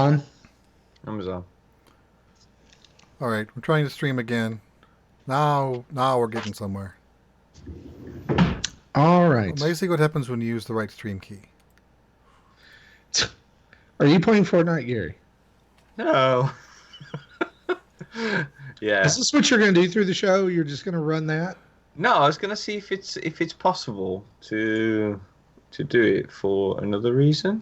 Amazon. Amazon. All right, we're trying to stream again. Now we're getting somewhere. All right. Amazing what happens when you use the right stream key. Are you playing Fortnite, Gary? No. Yeah. Is this what you're going to do through the show? You're just going to run that? No, I was gonna see if it's possible to do it for another reason.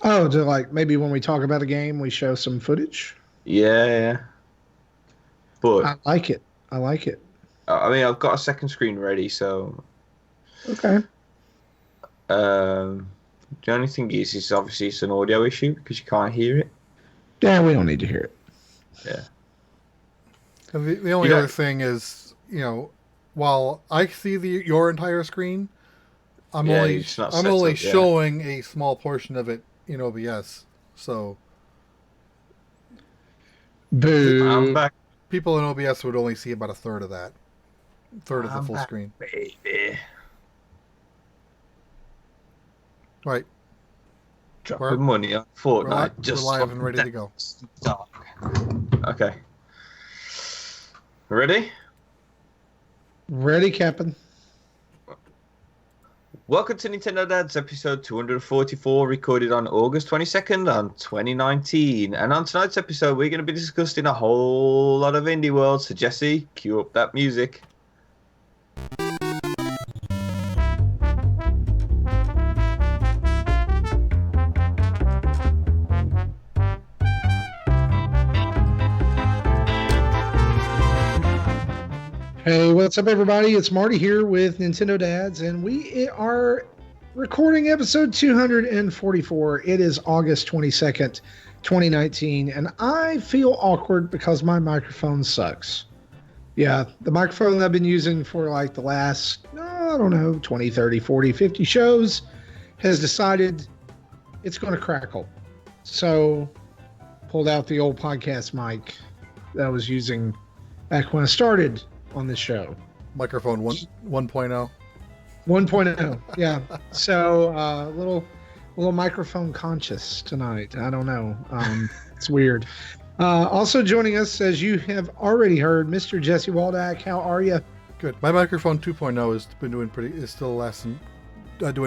Oh, to like maybe when we talk about a game, we show some footage? Yeah. But I like it. I like it. I mean, I've got a second screen ready, so. Okay. The only thing is obviously it's an audio issue because you can't hear it. Yeah, we don't need to hear it. Yeah. And the only other thing is, while I see your entire screen, I'm only showing a small portion of it in OBS. So, boo! I'm back. People in OBS would only see about a third of that, of the full screen. Baby. Right. Dropping money on Fortnite. We're live and ready to go. Okay. Ready? Ready, Captain. Welcome to Nintendo Dads episode 244, recorded on August 22nd on 2019. And on tonight's episode, we're going to be discussing a whole lot of indie world. So Jesse, cue up that music. Hey, what's up, everybody? It's Marty here with Nintendo Dads, and we are recording episode 244. It is August 22nd, 2019, and I feel awkward because my microphone sucks. Yeah, the microphone that I've been using for like the last, 20, 30, 40, 50 shows has decided it's going to crackle. So, pulled out the old podcast mic that I was using back when I started on this show. Microphone 1.0. 1.0, yeah. So a little microphone conscious tonight. I don't know. It's weird. Also joining us, as you have already heard, Mr. Jesse Waldack. How are you? Good. My microphone 2.0 has been doing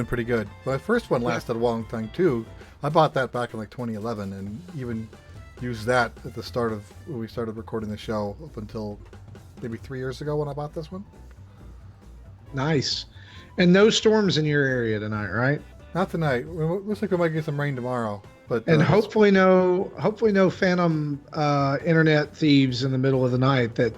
pretty good. My first one lasted a long time too. I bought that back in like 2011, and even used that at the start of when we started recording the show up until maybe 3 years ago when I bought this one. Nice. And no storms in your area tonight, right? Not tonight. Looks like we might get some rain tomorrow. But hopefully no phantom internet thieves in the middle of the night that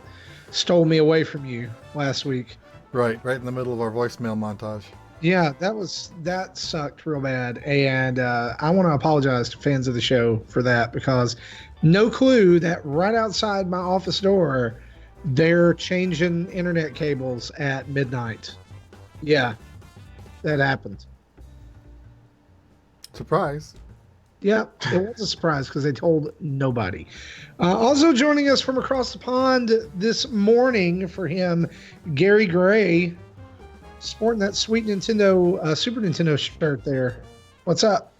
stole me away from you last week. Right in the middle of our voicemail montage. Yeah, that sucked real bad. And I want to apologize to fans of the show for that, because no clue that right outside my office door they're changing internet cables at midnight. Yeah, that happened. Surprise. Yeah, it was a surprise because they told nobody. Also joining us from across the pond this morning for him, Gary Gray, sporting that sweet Nintendo, Super Nintendo shirt there. What's up?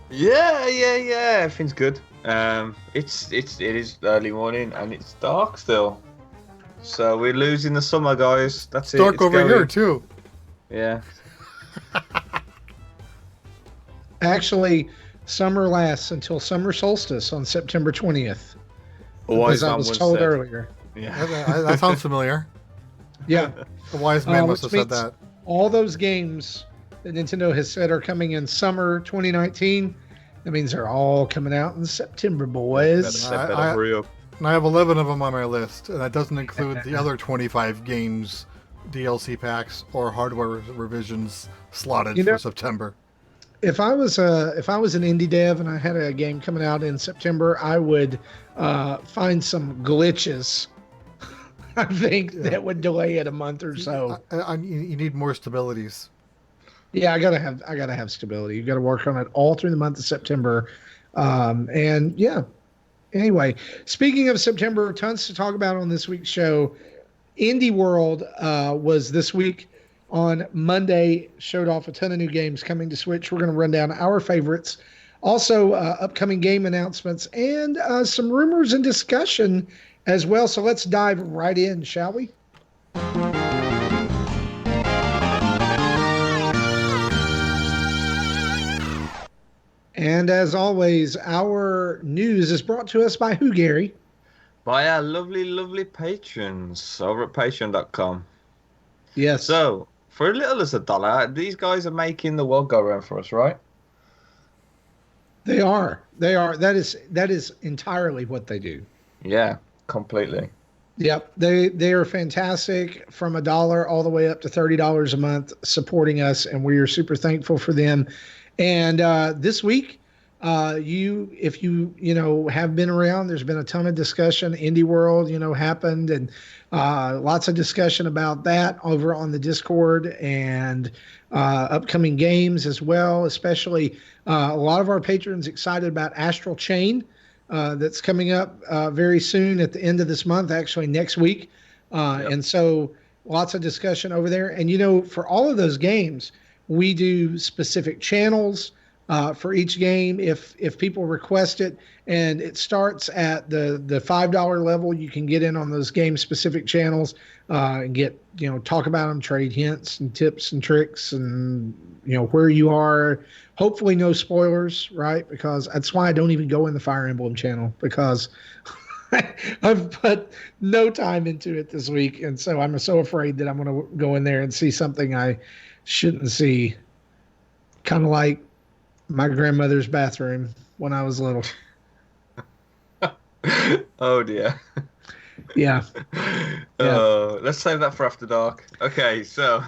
Yeah. Everything's good. It is early morning and it's dark still. So we're losing the summer, guys. That's it. Dark over here too. Yeah. Actually, summer lasts until summer solstice on September 20th. As I was told earlier. Yeah. That sounds familiar. Yeah. The wise man must have said that. All those games that Nintendo has said are coming in summer 2019, that means they're all coming out in September, boys. And I have 11 of them on my list, and that doesn't include the other 25 games, DLC packs, or hardware revisions slotted for September. If I was an indie dev and I had a game coming out in September, I would find some glitches. I think that would delay it a month or so. You need more stabilities. Yeah, I gotta have stability. You got to work on it all through the month of September, and yeah. Anyway, speaking of September, tons to talk about on this week's show. Indie World was this week on Monday, showed off a ton of new games coming to Switch. We're going to run down our favorites. Also, upcoming game announcements and some rumors and discussion as well. So let's dive right in, shall we? And as always, our news is brought to us by who, Gary? By our lovely, lovely patrons over at patreon.com. Yes. So, for as little as $1, these guys are making the world go round for us, right? They are. That is entirely what they do. Yeah, completely. Yep. They are fantastic, from $1 all the way up to $30 a month, supporting us, and we are super thankful for them. And this week, if you have been around, there's been a ton of discussion. Indie World, happened, and lots of discussion about that over on the Discord, and upcoming games as well. Especially a lot of our patrons excited about Astral Chain, that's coming up very soon at the end of this month, actually next week. Yep. And so lots of discussion over there. And for all of those games, we do specific channels for each game if people request it, and it starts at the $5 level. You can get in on those game specific channels and get talk about them, trade hints and tips and tricks, and where you are. Hopefully no spoilers, right? Because that's why I don't even go in the Fire Emblem channel, because I've put no time into it this week, and so I'm so afraid that I'm going to go in there and see something I shouldn't see. Kind of like my grandmother's bathroom when I was little. Oh dear. Yeah. Let's save that for after dark. Okay, so.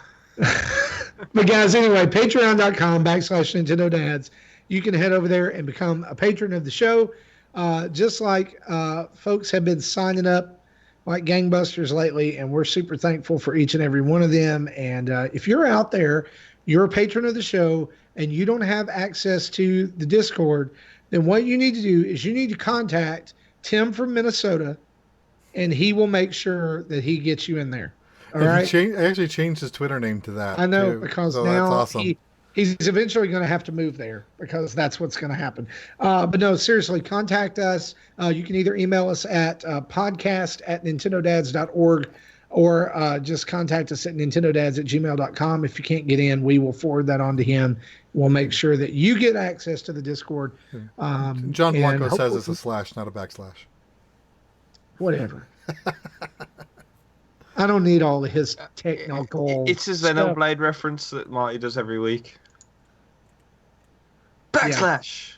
But guys, anyway, patreon.com/Nintendo Dads. You can head over there and become a patron of the show. Just like folks have been signing up like gangbusters lately, and we're super thankful for each and every one of them. And if you're out there, you're a patron of the show, and you don't have access to the Discord, then what you need to do is you need to contact Tim from Minnesota, and he will make sure that he gets you in there. All right? I actually changed his Twitter name to that. I know, too, because now that's awesome. He's eventually going to have to move there, because that's what's going to happen. But no, seriously, contact us. You can either email us at podcast@nintendodads.org, or just contact us at nintendodads@gmail.com. If you can't get in, we will forward that on to him. We'll make sure that you get access to the Discord. John Blanco says it's a slash, not a backslash. Whatever. I don't need all of his technical. It's his Xenoblade reference that Marty does every week. Backslash.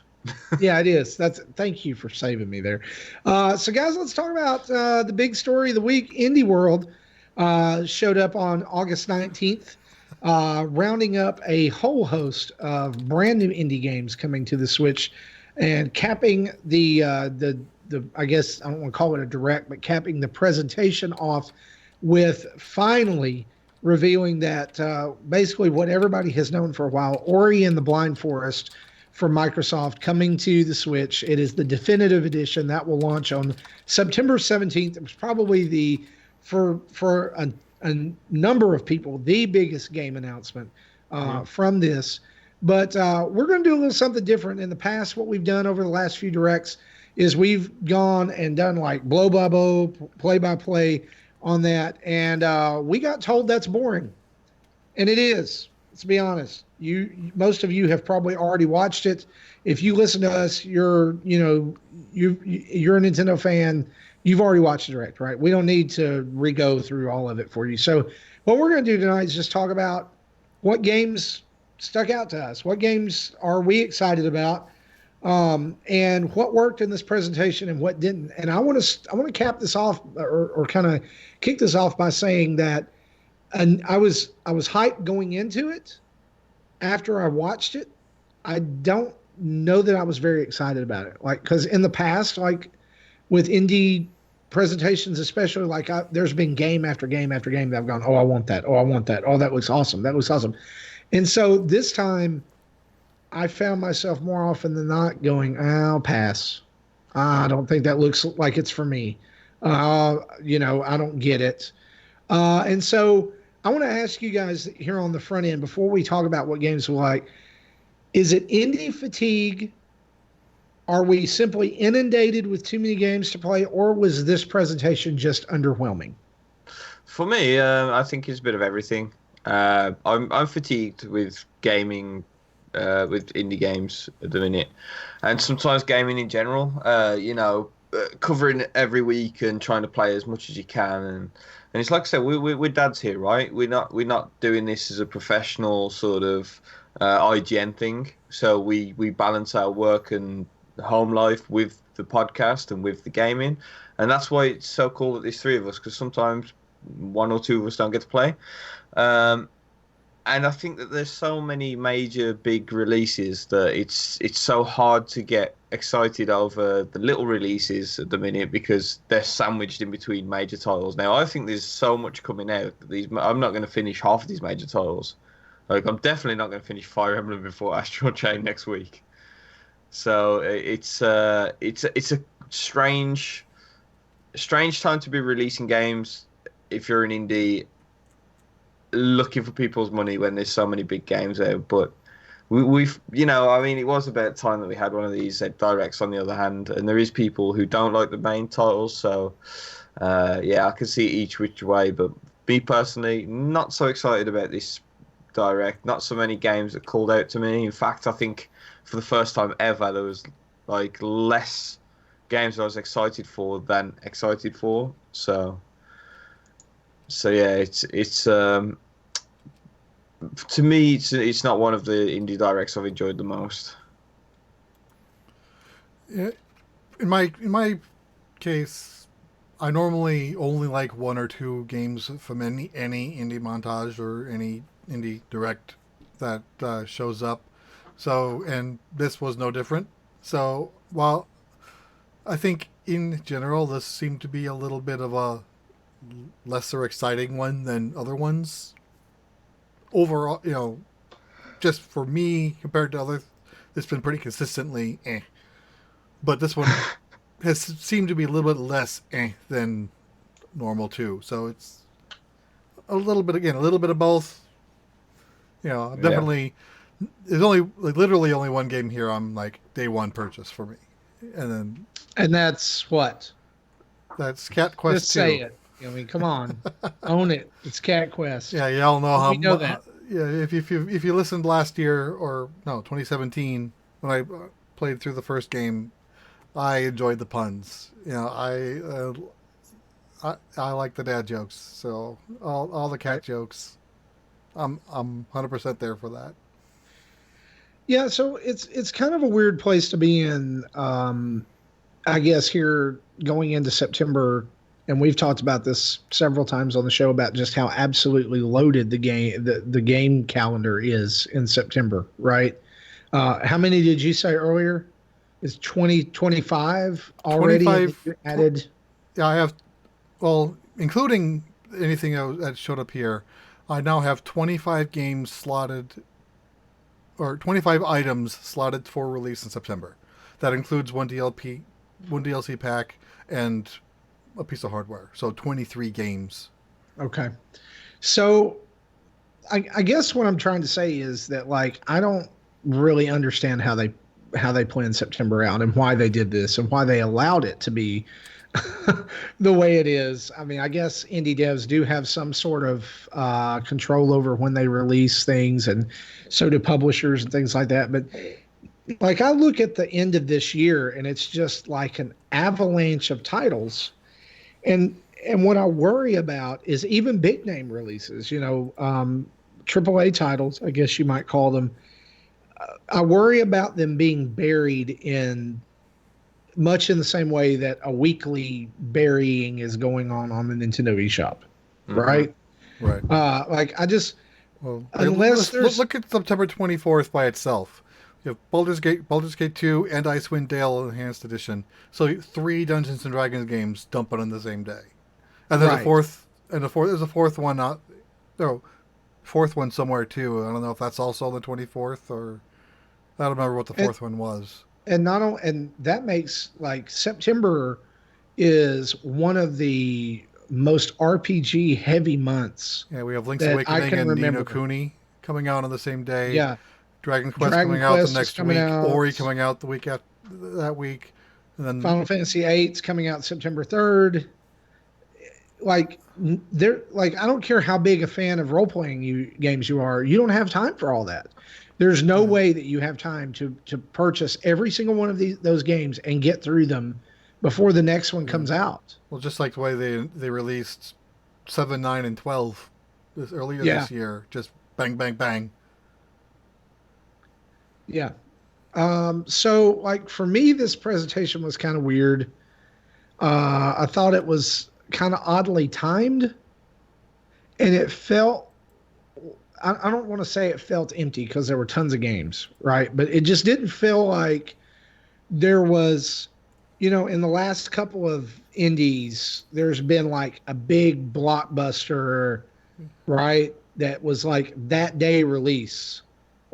Yeah, it is. Thank you for saving me there. So guys, let's talk about the big story of the week. Indie World showed up on August 19th, rounding up a whole host of brand new indie games coming to the Switch, and capping the I guess I don't want to call it a direct, but capping the presentation off with finally revealing that basically what everybody has known for a while, Ori and the Blind Forest from Microsoft, coming to the Switch. It is the definitive edition that will launch on September 17th. It was probably for a number of people, the biggest game announcement from this. But we're going to do a little something different. In the past, what we've done over the last few directs is we've gone and done like blow by blow, play by play on that, and we got told that's boring, and it is. Let's be honest. Most of you have probably already watched it. If you listen to us, you're a Nintendo fan. You've already watched the direct, right? We don't need to re-go through all of it for you. So what we're going to do tonight is just talk about what games stuck out to us. What games are we excited about? And what worked in this presentation and what didn't. And I want to cap this off, or kind of kick this off by saying that, and I was hyped going into it. After I watched it, I don't know that I was very excited about it. Like, because in the past, like with indie presentations, especially, like there's been game after game after game that I've gone, oh, I want that. Oh, I want that. Oh, that looks awesome. That looks awesome. And so this time, I found myself more often than not going, I'll pass. I don't think that looks like it's for me. I don't get it. And so I want to ask you guys here on the front end, before we talk about what games we like, is it indie fatigue, Are we simply inundated with too many games to play, or was this presentation just underwhelming? For me, I think it's a bit of everything. I'm fatigued with gaming, with indie games at the minute, and sometimes gaming in general. Covering every week and trying to play as much as you can, and it's like I said, we're dads here, right? We're not doing this as a professional sort of IGN thing. So we balance our work and home life with the podcast and with the gaming, and that's why it's so cool that there's three of us, because sometimes one or two of us don't get to play. Um, and I think that there's so many major big releases that it's so hard to get excited over the little releases at the minute because they're sandwiched in between major titles. Now I think there's so much coming out that I'm not going to finish half of these major titles. Like I'm definitely not going to finish Fire Emblem before Astral Chain next week. So it's a strange time to be releasing games if you're an indie looking for people's money when there's so many big games out. But we've, I mean, it was about time that we had one of these directs on the other hand, and there is people who don't like the main titles. So, yeah, I can see each which way. But me personally, not so excited about this direct. Not so many games that called out to me. In fact, I think for the first time ever, there was like less games I was excited for than excited for. So yeah, it's to me it's not one of the indie directs I've enjoyed the most. Yeah, in my case, I normally only like one or two games from any indie montage or any indie direct that shows up. So, and this was no different. So, while I think in general this seemed to be a little bit of a lesser exciting one than other ones, overall, just for me compared to others, it's been pretty consistently But this one has seemed to be a little bit less than normal too. So it's a little bit of both. Definitely. Yeah. There's only literally only one game here I'm like day one purchase for me, and that's what. That's Cat Quest Just 2. say it. I mean, come on, own it. It's Cat Quest. Yeah, y'all know how. We know that. Yeah, if you listened last year or no 2017 when I played through the first game, I enjoyed the puns. I like the dad jokes. So all the cat jokes, I'm 100% there for that. Yeah, so it's kind of a weird place to be in. I guess here going into September, and we've talked about this several times on the show about just how absolutely loaded the game calendar is in September, right? How many did you say earlier? Is 25 already 25 added? Yeah, I have, well, including anything that showed up here, I now have 25 games slotted, or 25 items slotted for release in September. That includes one DLC pack and a piece of hardware. So 23 games. Okay. So I guess what I'm trying to say is that, like, I don't really understand how they planned September out and why they did this and why they allowed it to be the way it is. I mean, I guess indie devs do have some sort of control over when they release things, and so do publishers and things like that. But like, I look at the end of this year and it's just like an avalanche of titles. And what I worry about is even big name releases, AAA titles, I guess you might call them. I worry about them being buried in much in the same way that a weekly burying is going on the Nintendo eShop, right? Right. Unless look at September 24th by itself. You have Baldur's Gate 2 and Icewind Dale Enhanced Edition. So 3 Dungeons and Dragons games dumping on the same day. And there's there's a fourth one somewhere too. I don't know if that's also the 24th, or I don't remember what the fourth one was. And that makes, like, September is one of the most RPG heavy months. Yeah, we have Link's Awakening and Ni no Kuni coming out on the same day. Yeah. Dragon Quest coming out the next week. Ori coming out the week after that week. And then Final Fantasy VIII is coming out September 3rd. Like I don't care how big a fan of role-playing games you are, you don't have time for all that. There's no way that you have time to purchase every single one of those games and get through them before the next one comes out. Well, just like the way they released 7, 9, and 12 earlier this year, just bang, bang, bang. Yeah. So like for me, this presentation was kind of weird. I thought it was kind of oddly timed, and it felt, I don't want to say it felt empty because there were tons of games, right? But it just didn't feel like there was, in the last couple of indies, there's been like a big blockbuster, right? That was like that day release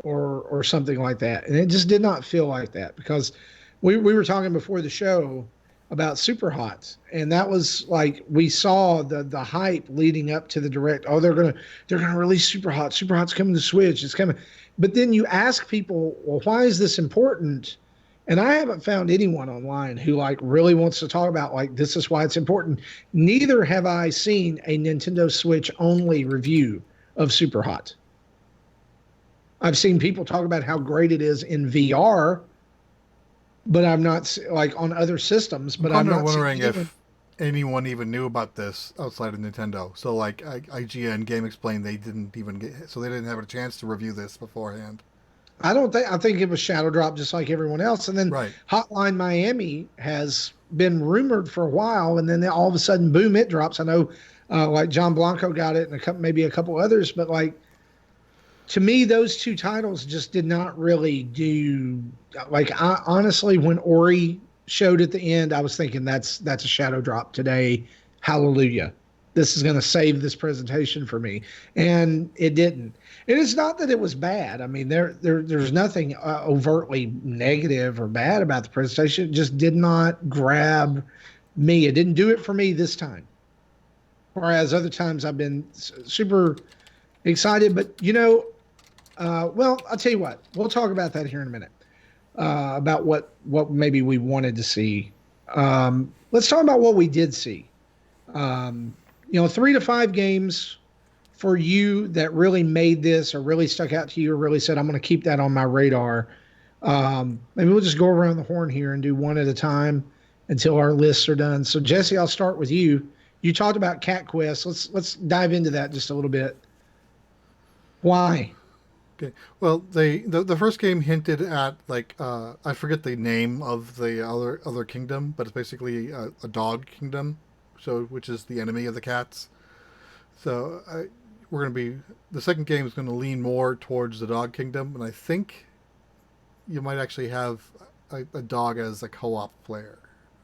or something like that. And it just did not feel like that, because we were talking before the show about Super Hot, and that was like, we saw the hype leading up to the direct. Oh, they're gonna release Super Hot. Super Hot's coming to Switch. It's coming. But then you ask people, well, why is this important? And I haven't found anyone online who like really wants to talk about like, this is why it's important. Neither have I seen a Nintendo Switch only review of Super Hot. I've seen people talk about how great it is in VR, but I'm not like on other systems. But I'm not wondering if anyone even knew about this outside of Nintendo. So like IGN, Game Explain, they didn't have a chance to review this beforehand. I think it was shadow drop just like everyone else. And then Hotline Miami has been rumored for a while, and then all of a sudden, boom, it drops. I know like John Blanco got it, and maybe a couple others, but like, to me, those two titles just did not really do, like, honestly, when Ori showed at the end, I was thinking that's a shadow drop today. Hallelujah. This is going to save this presentation for me. And it didn't. And it's not that it was bad. I mean, there's nothing overtly negative or bad about the presentation. It just did not grab me. It didn't do it for me this time. Whereas other times I've been super excited. But, well, I'll tell you what. We'll talk about that here in a minute, about what maybe we wanted to see. Let's talk about what we did see. 3 to 5 games for you that really made this or really stuck out to you or really said, I'm going to keep that on my radar. Maybe we'll just go around the horn here and do one at a time until our lists are done. So, Jesse, I'll start with you. You talked about Cat Quest. Let's dive into that just a little bit. Why? Okay. Well, the first game hinted at like I forget the name of the other kingdom, but it's basically a dog kingdom, which is the enemy of the cats. So the second game is going to lean more towards the dog kingdom, and I think you might actually have a dog as a co-op player.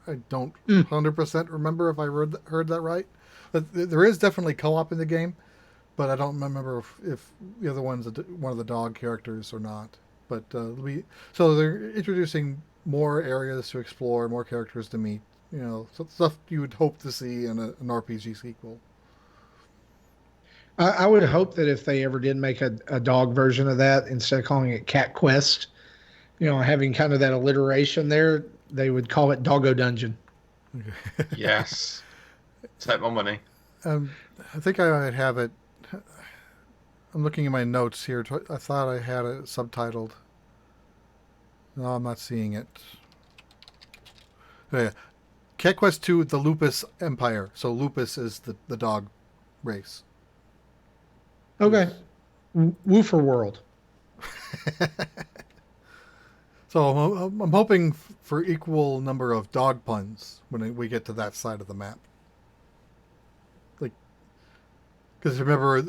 I don't 100% remember if I heard that right. But there is definitely co-op in the game. But I don't remember if the other one's one of the dog characters or not. But so they're introducing more areas to explore, more characters to meet. Stuff you would hope to see in an RPG sequel. I would hope that if they ever did make a dog version of that, instead of calling it Cat Quest, having kind of that alliteration there, they would call it Doggo Dungeon. Yes. Take my money. I think I might have it. I'm looking at my notes here. I thought I had it subtitled. No, I'm not seeing it. Oh, yeah. Cat Quest 2, The Lupus Empire. So Lupus is the dog race. Okay. Woofer World. So I'm hoping for equal number of dog puns when we get to that side of the map. Because remember,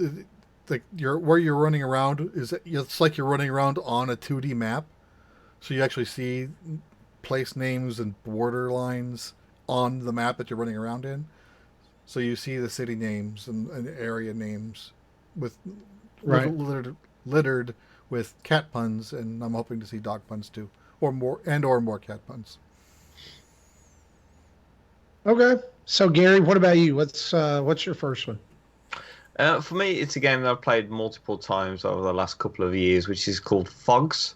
where you're running around it's like you're running around on a 2D map, so you actually see place names and border lines on the map that you're running around in. So you see the city names and area names with littered with cat puns, and I'm hoping to see dog puns too, or more cat puns. Okay, so Gary, what about you? What's your first one? For me, it's a game that I've played multiple times over the last couple of years, which is called Fogs,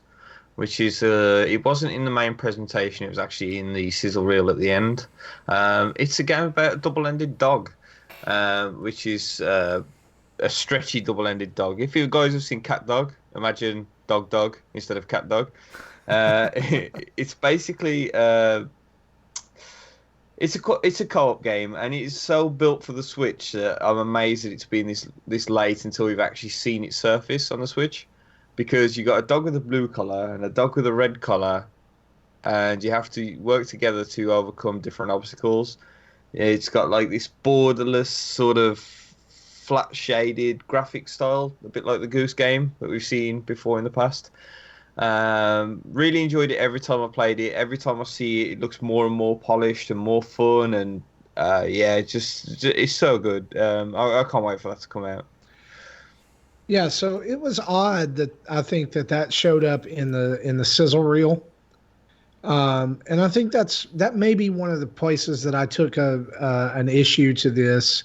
which is it wasn't in the main presentation, it was actually in the sizzle reel at the end. It's a game about a double-ended dog, which is a stretchy double-ended dog. If you guys have seen Cat Dog, imagine Dog Dog instead of Cat Dog. It's basically it's a co-op game, and it's so built for the Switch that I'm amazed that it's been this late until we've actually seen it surface on the Switch, because you got a dog with a blue collar and a dog with a red collar, and you have to work together to overcome different obstacles. It's got like this borderless sort of flat shaded graphic style, a bit like the Goose Game that we've seen before in the past. Really enjoyed it every time I played it. Every time I see it, it looks more and more polished and more fun, and yeah, it's so good. I can't wait for that to come out. Yeah, so it was odd that I think that showed up in the sizzle reel, and I think that may be one of the places that I took an issue to this.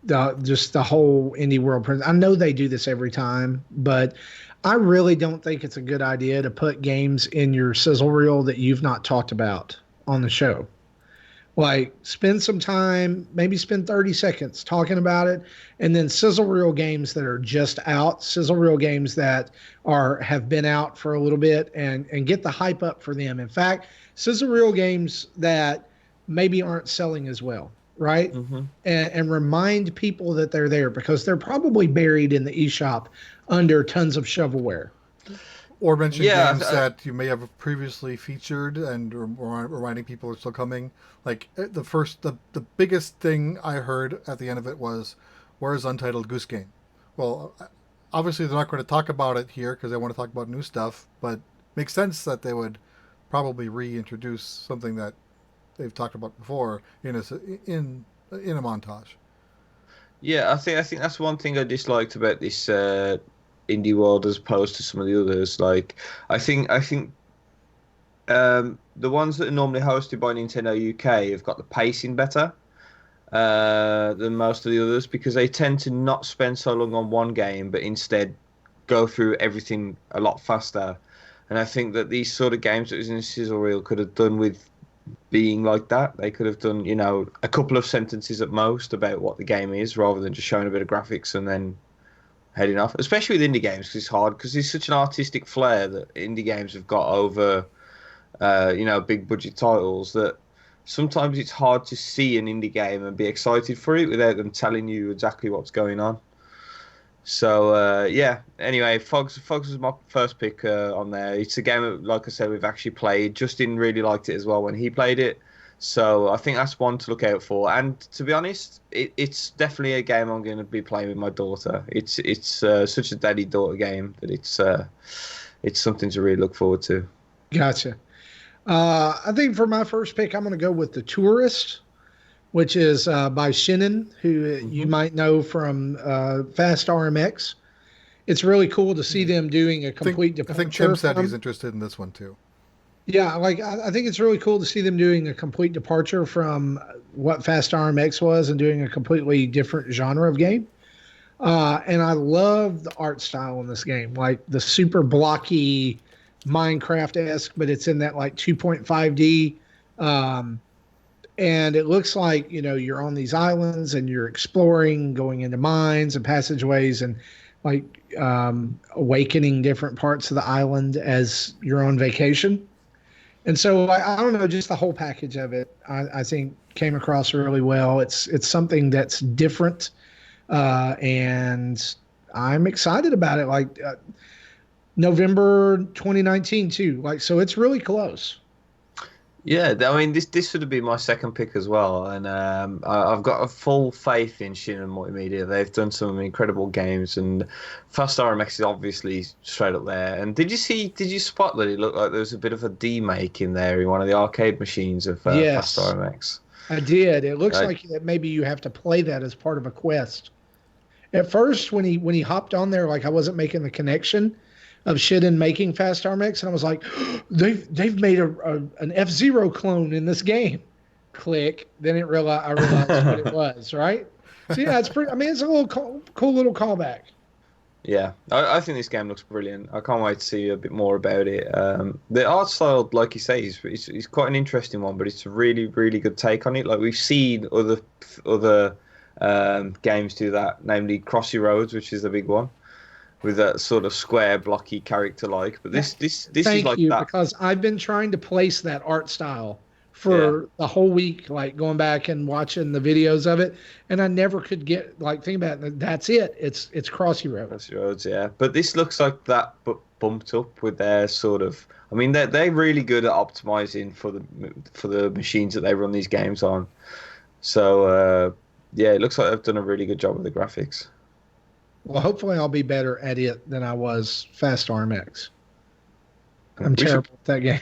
Just the whole indie world. I know they do this every time, but I really don't think it's a good idea to put games in your sizzle reel that you've not talked about on the show. Like, spend some time, maybe spend 30 seconds talking about it, and then sizzle reel games that are just out, sizzle reel games that have been out for a little bit, and get the hype up for them. In fact, sizzle reel games that maybe aren't selling as well, right? Mm-hmm. And remind people that they're there, because they're probably buried in the eShop under tons of shovelware. Or mention games that you may have previously featured and reminding people are still coming. Like the biggest thing I heard at the end of it was, "Where's Untitled Goose Game?" Well, obviously they're not going to talk about it here because they want to talk about new stuff, but it makes sense that they would probably reintroduce something that they've talked about before in a montage. Yeah, I think that's one thing I disliked about this indie world as opposed to some of the others. Like, I think the ones that are normally hosted by Nintendo UK have got the pacing better than most of the others, because they tend to not spend so long on one game, but instead go through everything a lot faster. And I think that these sort of games that was in the sizzle reel could have done with being like that. They could have done, a couple of sentences at most about what the game is, rather than just showing a bit of graphics and then heading off. Especially with indie games, because it's hard, because there's such an artistic flair that indie games have got over, big budget titles, that sometimes it's hard to see an indie game and be excited for it without them telling you exactly what's going on. So, yeah. Anyway, Fogs was my first pick on there. It's a game that, like I said, we've actually played. Justin really liked it as well when he played it. So I think that's one to look out for. And to be honest, it's definitely a game I'm going to be playing with my daughter. It's such a daddy-daughter game that it's something to really look forward to. Gotcha. I think for my first pick, I'm going to go with The Tourist, which is by Shinnon, who you might know from Fast RMX. It's really cool to see them doing a complete departure. I think Tim said he's interested in this one too. Yeah, I think it's really cool to see them doing a complete departure from what Fast RMX was and doing a completely different genre of game. And I love the art style in this game, like the super blocky Minecraft-esque, but it's in that like 2.5D. And it looks like, you're on these islands and you're exploring, going into mines and passageways, and like awakening different parts of the island as you're on vacation. And so I don't know, just the whole package of it, I think came across really well. It's something that's different, and I'm excited about it. Like November 2019 too. Like, so it's really close. Yeah, I mean, this would be my second pick as well, and I've got a full faith in Shinnon Multimedia. They've done some incredible games, and Fast RMX is obviously straight up there. And did you spot that it looked like there was a bit of a demake in there in one of the arcade machines of yes, Fast RMX? I did. It looks like maybe you have to play that as part of a quest. At first, when he hopped on there, like I wasn't making the connection of Shinnon making Fast RMX, and I was like, they've made an F-Zero clone in this game. Click. Then I realized what it was, right? So yeah, it's pretty. I mean, it's a little cool little callback. Yeah, I think this game looks brilliant. I can't wait to see a bit more about it. The art style, like you say, is quite an interesting one, but it's a really, really good take on it. Like we've seen other games do that, namely Crossy Roads, which is the big one, with that sort of square, blocky character like. But this is Thank like you, that. because I've been trying to place that art style Yeah. for the whole week, like going back and watching the videos of it, and I never could get like think about it. That's it. It's Crossy Roads. Crossroads, yeah. But this looks like that, but bumped up with their sort of. I mean, they're really good at optimizing for the machines that they run these games on. So yeah, it looks like they've done a really good job with the graphics. Well, hopefully, I'll be better at it than I was Fast RMX. I'm We should terrible at that game.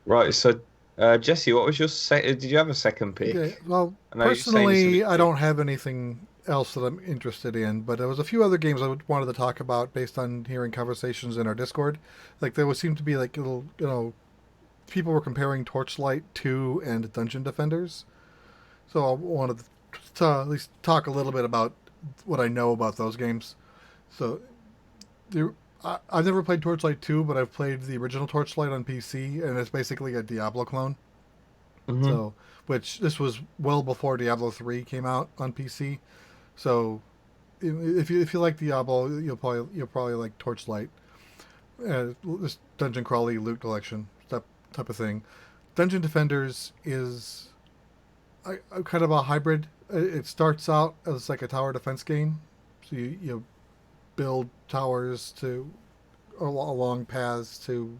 right. So Jesse, what was your Did you have a second pick? Okay, well, I know you're saying this a personally, bit I quick. don't have anything else that I'm interested in, but there was a few other games wanted to talk about based on hearing conversations in our Discord. Like there would seem to be like little, people were comparing Torchlight 2 and Dungeon Defenders. So I wanted to at least talk a little bit about what I know about those games. So I've never played Torchlight 2, but I've played the original Torchlight on PC, and it's basically a Diablo clone. Hmm. So, which this was well before Diablo 3 came out on PC. So, if you like Diablo, you'll probably like Torchlight. This dungeon crawly loot collection type of thing. Dungeon Defenders is a kind of a hybrid. It starts out as like a tower defense game, so you build towers to along paths to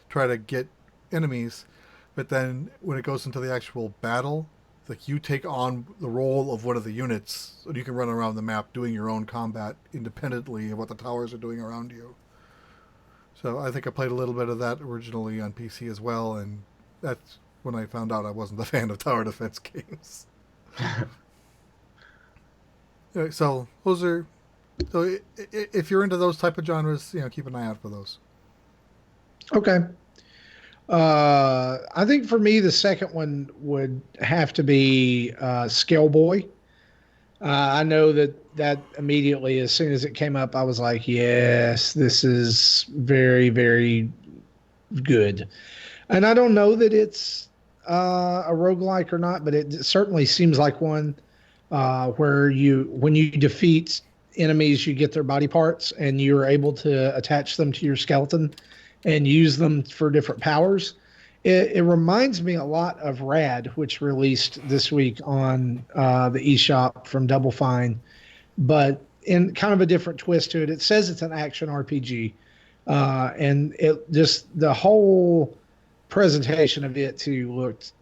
try to get enemies, but then when it goes into the actual battle, like you take on the role of one of the units, so you can run around the map doing your own combat independently of what the towers are doing around you. So I think I played a little bit of that originally on PC as well, and that's when I found out I wasn't a fan of tower defense games. So those are. So if you're into those type of genres, keep an eye out for those. Okay. I think for me, the second one would have to be Skellboy. I know that immediately, as soon as it came up, I was like, yes, this is very, very good. And I don't know that it's a roguelike or not, but it certainly seems like one where when you defeat enemies, you get their body parts and you're able to attach them to your skeleton and use them for different powers. It reminds me a lot of Rad, which released this week on the eShop from Double Fine, but in kind of a different twist to it. It says it's an action RPG, and it just the whole presentation of it too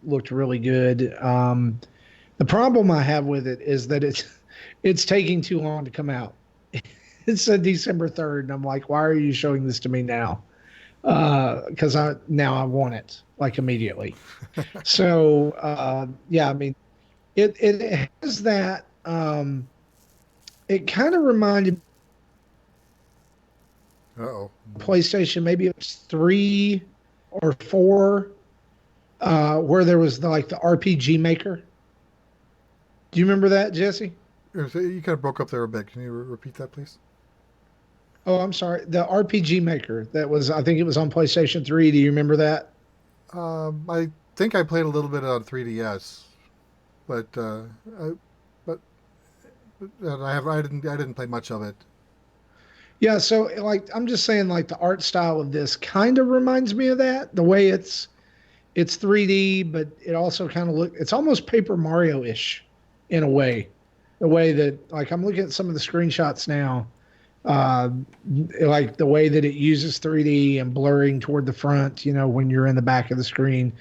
looked really good. The problem I have with it is that it's taking too long to come out. It said December 3rd, and I'm like, why are you showing this to me now? Because I want it like immediately. So yeah, I mean, it has that. It kind of reminded Uh-oh. PlayStation, maybe it was 3 or 4, where there was like the RPG Maker. Do you remember that, Jesse? You kind of broke up there a bit. Can you repeat that, please? Oh, I'm sorry. The RPG Maker that was, I think it was on PlayStation 3. Do you remember that? I think I played a little bit on 3DS, but but I didn't play much of it. Yeah, so like I'm just saying, like the art style of this kind of reminds me of that. The way it's 3D, but it also kind of it's almost Paper Mario-ish in a way. The way that, like, I'm looking at some of the screenshots now, uh, like the way that it uses 3D and blurring toward the front, when you're in the back of the screen,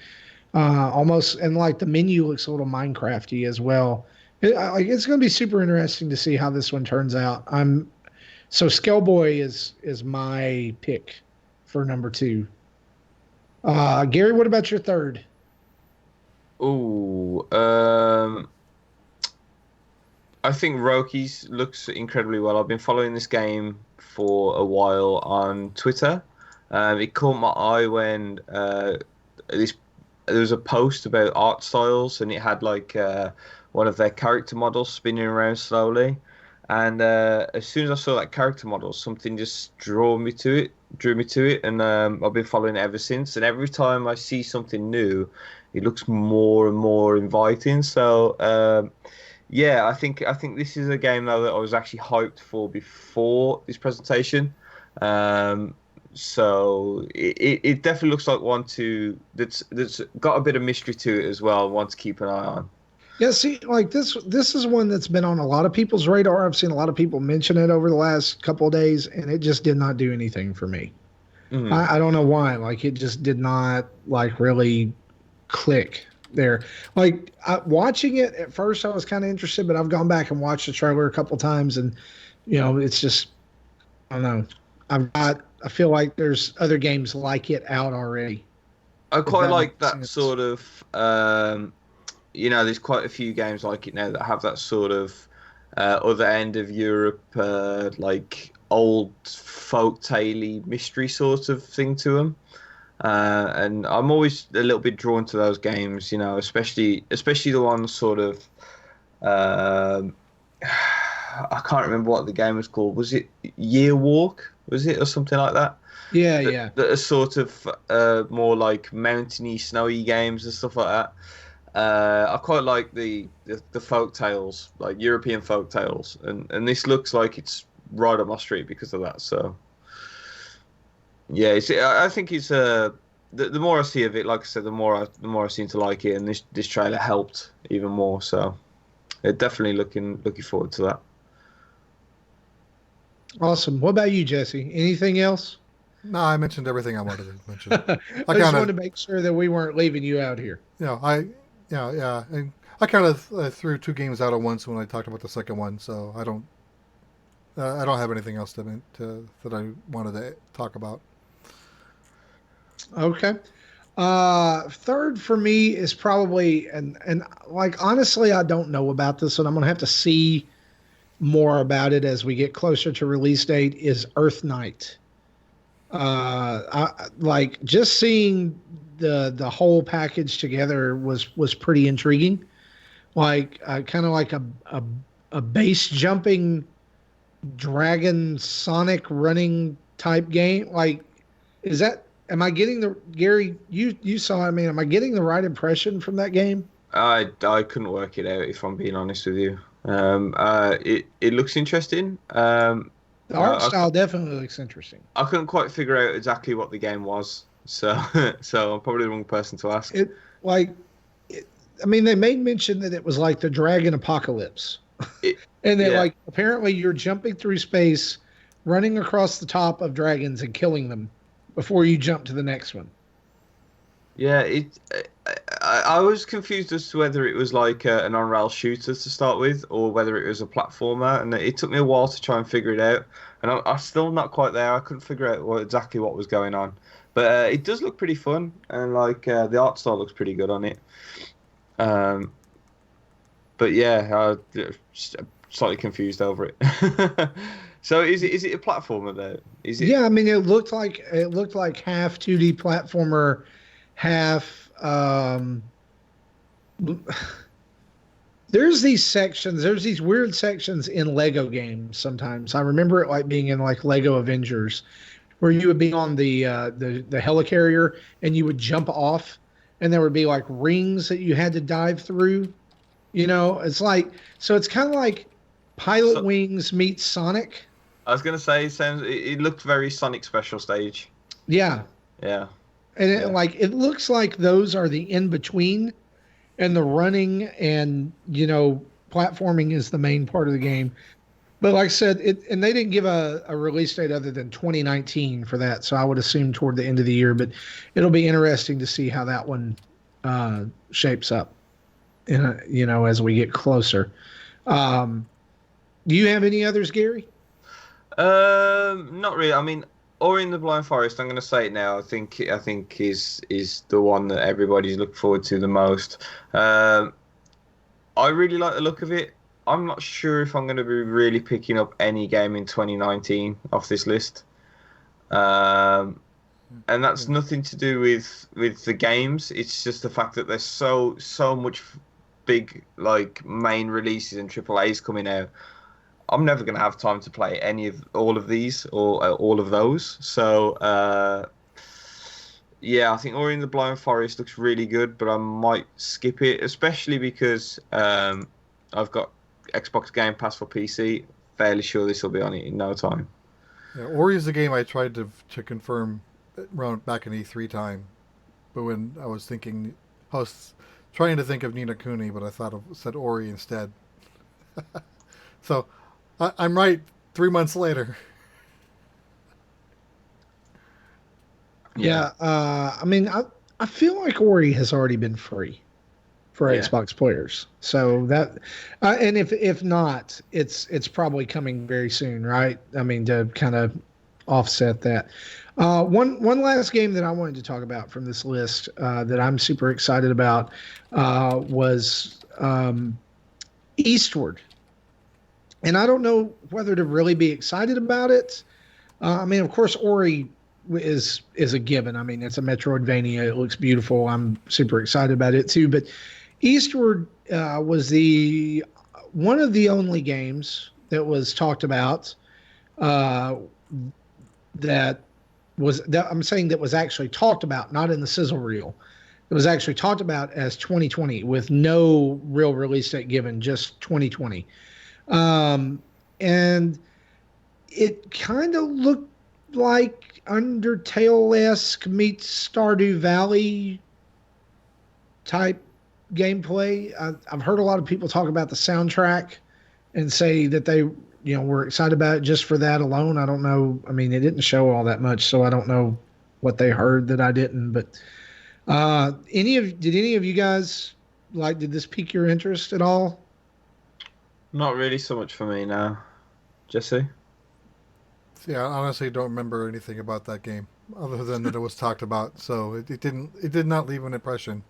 almost, and like the menu looks a little Minecrafty as well. It's going to be super interesting to see how this one turns out. So Skellboy is my pick for number 2. Gary, what about your third? Ooh, I think Roki's looks incredibly well. I've been following this game for a while on Twitter. It caught my eye when this there was a post about art styles, and it had like one of their character models spinning around slowly. And as soon as I saw that character model, something just drew me to it, and I've been following it ever since. And every time I see something new, it looks more and more inviting. So yeah, I think this is a game though that I was actually hyped for before this presentation. Um, so it definitely looks like one to that's got a bit of mystery to it as well. One to keep an eye on. Yeah, see, like this is one that's been on a lot of people's radar. I've seen a lot of people mention it over the last couple of days, and it just did not do anything for me. Mhm. I don't know why. Like it just did not like really click there. Like watching it at first, I was kind of interested, but I've gone back and watched the trailer a couple times, and it's just I don't know. I feel like there's other games like it out already. I If quite that like makes that sense. sort of. There's quite a few games like it now that have that sort of other end of Europe, like old folk tale mystery sort of thing to them. And I'm always a little bit drawn to those games, especially the ones sort of. Um, I can't remember what the game was called. Was it Year Walk? Was it or something like that? Yeah, That, yeah. that are sort of more like mountainy, snowy games and stuff like that. I quite like the folk tales, like European folk tales, and this looks like it's right up my street because of that. So yeah, I think it's the more I see of it, like I said, the more I seem to like it, and this trailer helped even more. So definitely looking forward to that. Awesome. What about you, Jesse? Anything else? No, I mentioned everything I wanted to mention. I I just kind wanted of, to make sure that we weren't leaving you out here. yeah, and I kind of threw two games out at once when I talked about the second one, so I don't have anything else that I wanted to talk about. Okay. Third for me is probably and like honestly, I don't know about this, and I'm gonna have to see more about it as we get closer to release date. Is Earth Night? Like just seeing the whole package together was pretty intriguing. Like kind of like a base jumping dragon Sonic running type game. Like, is that? Am I getting the Gary? You saw. I mean, am I getting the right impression from that game? I couldn't work it out if I'm being honest with you. It looks interesting. The art I, style definitely looks interesting. I couldn't quite figure out exactly what the game was, so so I'm probably the wrong person to ask. It like, it, I mean, they made mention that it was like the Dragon Apocalypse, It, and that yeah, like apparently you're jumping through space, running across the top of dragons and killing them before you jump to the next one. yeah. I was confused as to whether it was like an on-rail shooter to start with, or whether it was a platformer, and it took me a while to try and figure it out. And I'm still not quite there. I couldn't figure out exactly what was going on, but it does look pretty fun, and like the art style looks pretty good on it. Um, but yeah, just slightly confused over it. So is it a platformer though? Is it? Yeah, I mean, it looked like half 2D platformer, half. There's these weird sections in Lego games. Sometimes I remember it like being in like Lego Avengers, where you would be on the helicarrier and you would jump off, and there would be like rings that you had to dive through. It's like so. It's kind of like Pilot So, Wings meets Sonic. I was gonna say, it looked very Sonic Special Stage. Yeah, Yeah, and yeah. it looks like those are the in between, and the running and platforming is the main part of the game. But like I said, and they didn't give a release date other than 2019 for that, so I would assume toward the end of the year. But it'll be interesting to see how that one shapes up, as we get closer. Um, do you have any others, Gary? Not really. I mean, Ori in the Blind Forest. I'm going to say it now. I think is the one that everybody's looking forward to the most. I really like the look of it. I'm not sure if I'm going to be really picking up any game in 2019 off this list. Um, And that's nothing to do with the games. It's just the fact that there's so much big like main releases and AAAs coming out. I'm never going to have time to play all of these or all of those. So yeah, I think Ori and the Blind Forest looks really good, but I might skip it, especially because I've got Xbox Game Pass for PC. Fairly sure this will be on it in no time. Yeah, Ori is the game I tried to confirm around back in E3 time, but when I was trying to think of Ni no Kuni, but I said Ori instead. So I'm right 3 months later. Yeah, I mean, I feel like Ori has already been free for Xbox players. So that, and if not, it's probably coming very soon, right? I mean, to kind of offset that. One last game that I wanted to talk about from this list that I'm super excited about was Eastward. And I don't know whether to really be excited about it. I mean, of course, Ori is a given. I mean, it's a Metroidvania. It looks beautiful. I'm super excited about it too. But Eastward was one of the only games that was talked about that I'm saying that was actually talked about, not in the sizzle reel. It was actually talked about as 2020 with no real release date given, just 2020. And it kind of looked like Undertale-esque meets Stardew Valley type gameplay. I've heard a lot of people talk about the soundtrack and say that they, were excited about it just for that alone. I don't know. I mean, it didn't show all that much, so I don't know what they heard that I didn't. But did any of you guys did this pique your interest at all? Not really so much for me now. Jesse? Yeah, I honestly don't remember anything about that game other than that it was talked about. So it did not leave an impression.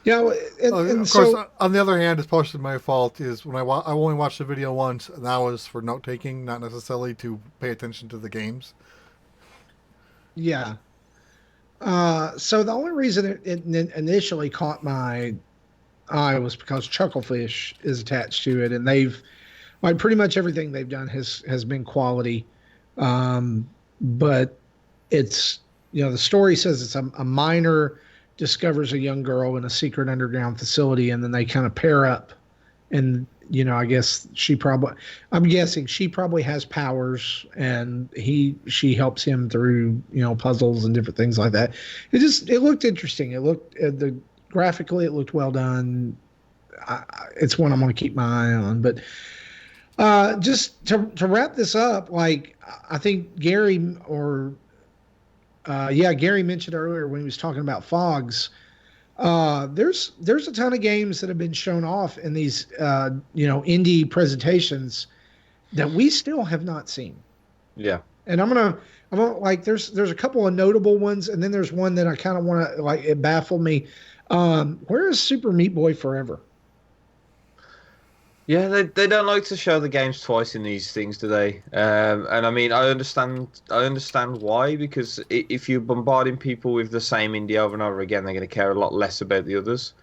Yeah, of course. On the other hand, it's partially my fault. Is when I only watched the video once, and that was for note taking, not necessarily to pay attention to the games. Yeah. So the only reason it initially caught my eye was because Chucklefish is attached to it, and they've pretty much everything they've done has been quality. But it's the story says it's a miner discovers a young girl in a secret underground facility, and then they kind of pair up, and I guess I'm guessing she probably has powers, and she helps him through puzzles and different things like that. It looked interesting. It looked graphically it looked well done. It's one I'm going to keep my eye on. But just to wrap this up, I think Gary mentioned earlier when he was talking about Fogs. There's a ton of games that have been shown off in these indie presentations that we still have not seen. Yeah. And I'm gonna there's a couple of notable ones, and then there's one that I kind of want to it baffled me. Where is Super Meat Boy Forever? Yeah, they don't like to show the games twice in these things, do they? And I mean, I understand why, because if you're bombarding people with the same indie over and over again, they're going to care a lot less about the others.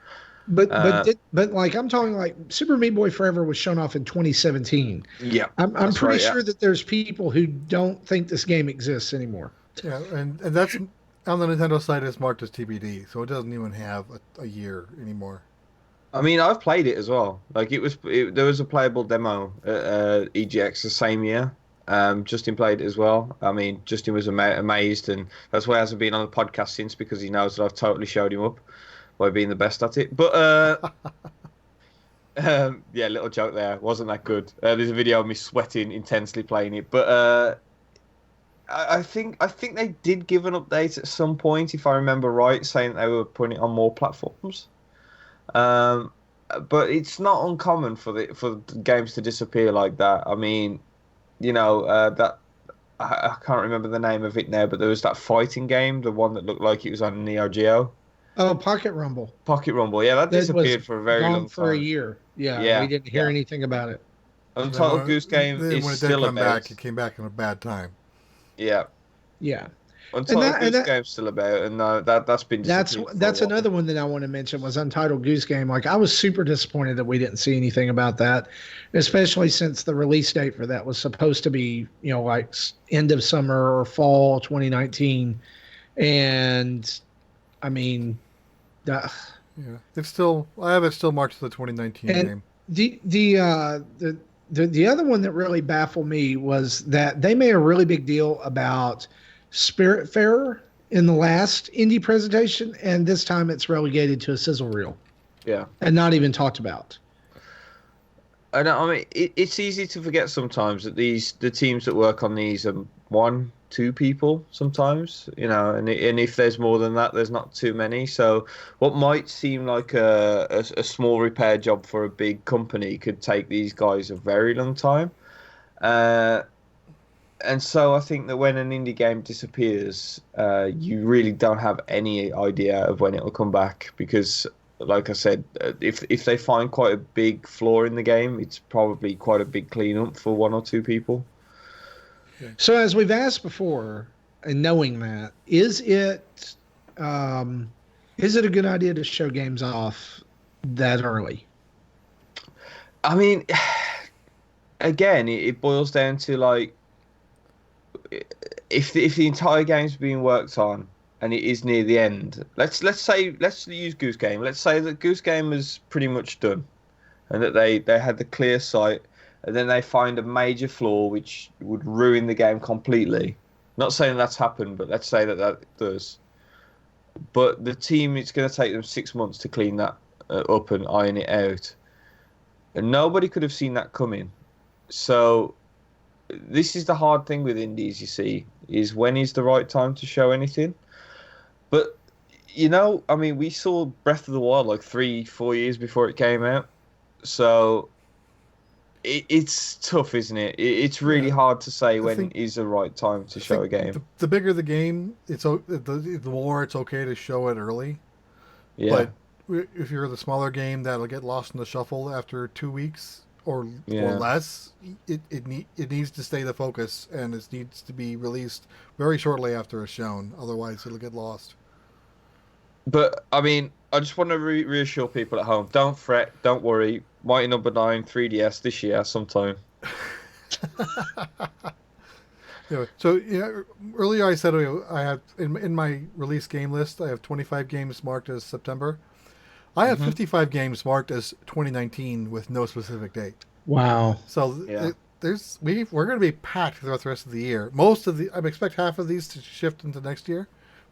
But I'm talking Super Meat Boy Forever was shown off in 2017. Yeah, I'm pretty sure that there's people who don't think this game exists anymore. Yeah, and that's on the Nintendo side is marked as TBD, so it doesn't even have a year anymore. I mean, I've played it as well. There was a playable demo at EGX the same year. Justin played it as well. I mean, Justin was amazed, and that's why he hasn't been on the podcast since, because he knows that I've totally showed him up by being the best at it. But yeah, little joke there. Wasn't that good? There's a video of me sweating intensely playing it. But I think they did give an update at some point, if I remember right, saying they were putting it on more platforms. But it's not uncommon for the games to disappear like that. I mean, that I can't remember the name of it now, but there was that fighting game, the one that looked like it was on Neo Geo. Oh, Pocket Rumble. Pocket Rumble, yeah, that disappeared for a very long time. For a year. Yeah, we didn't hear anything about it. Untitled Goose Game is still a back. It came back in a bad time. Yeah. Yeah. Untitled Goose Game's still about, and that's been that's another one that I want to mention was Untitled Goose Game. Like I was super disappointed that we didn't see anything about that, especially since the release date for that was supposed to be like end of summer or fall 2019, and I mean, yeah, it's still I have it still marked as the 2019 game. The other one that really baffled me was that they made a really big deal about Spiritfarer in the last indie presentation, and this time it's relegated to a sizzle reel. Yeah. And not even talked about. I mean, it's easy to forget sometimes that the teams that work on these are 1-2 people sometimes, and if there's more than that, there's not too many. So what might seem like a small repair job for a big company could take these guys a very long time. And so I think that when an indie game disappears, you really don't have any idea of when it will come back because, like I said, if they find quite a big flaw in the game, it's probably quite a big cleanup for 1 or 2 people. So as we've asked before, and knowing that, is it a good idea to show games off that early? I mean, again, it boils down to like if the entire game's being worked on and it is near the end. Let's use Goose Game. Let's say that Goose Game is pretty much done, and that they had the clear sight. And then they find a major flaw which would ruin the game completely. Not saying that's happened, but let's say that does. But the team, it's going to take them 6 months to clean that up and iron it out. And nobody could have seen that coming. So this is the hard thing with indies, you see, is when is the right time to show anything. But, I mean, we saw Breath of the Wild like 3-4 years before it came out. So it's tough, isn't it? It's really hard to say when is the right time to show a game. The bigger the game, the more it's okay to show it early. Yeah. But if you're the smaller game that'll get lost in the shuffle after 2 weeks or less, it needs to stay the focus, and it needs to be released very shortly after it's shown. Otherwise, it'll get lost. But I mean, I just want to reassure people at home: don't fret, don't worry. Mighty Number 9 3DS this year sometime. So earlier I said I have in my release game list I have 25 games marked as September. I have 55 games marked as 2019 with no specific date. Wow. So we're going to be packed throughout the rest of the year. I expect half of these to shift into next year.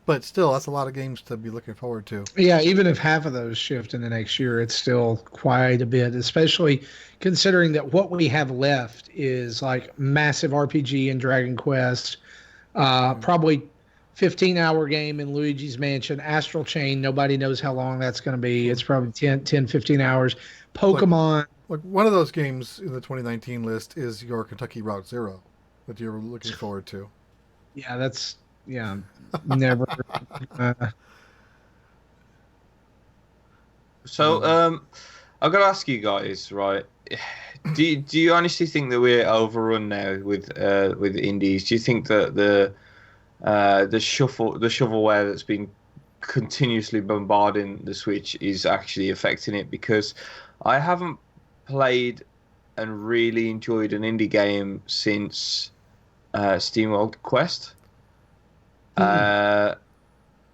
But still, that's a lot of games to be looking forward to. Yeah, even if half of those shift in the next year, it's still quite a bit, especially considering that what we have left is like massive RPG and Dragon Quest, probably 15-hour game in Luigi's Mansion, Astral Chain. Nobody knows how long that's going to be. It's probably 10, 15 hours. Pokemon. Like one of those games in the 2019 list is your Kentucky Route Zero that you're looking forward to. Yeah, that's... Yeah, never. So, I've got to ask you guys, right? Do you honestly think that we're overrun now with indies? Do you think that the shovelware that's been continuously bombarding the Switch is actually affecting it? Because I haven't played and really enjoyed an indie game since SteamWorld Quest.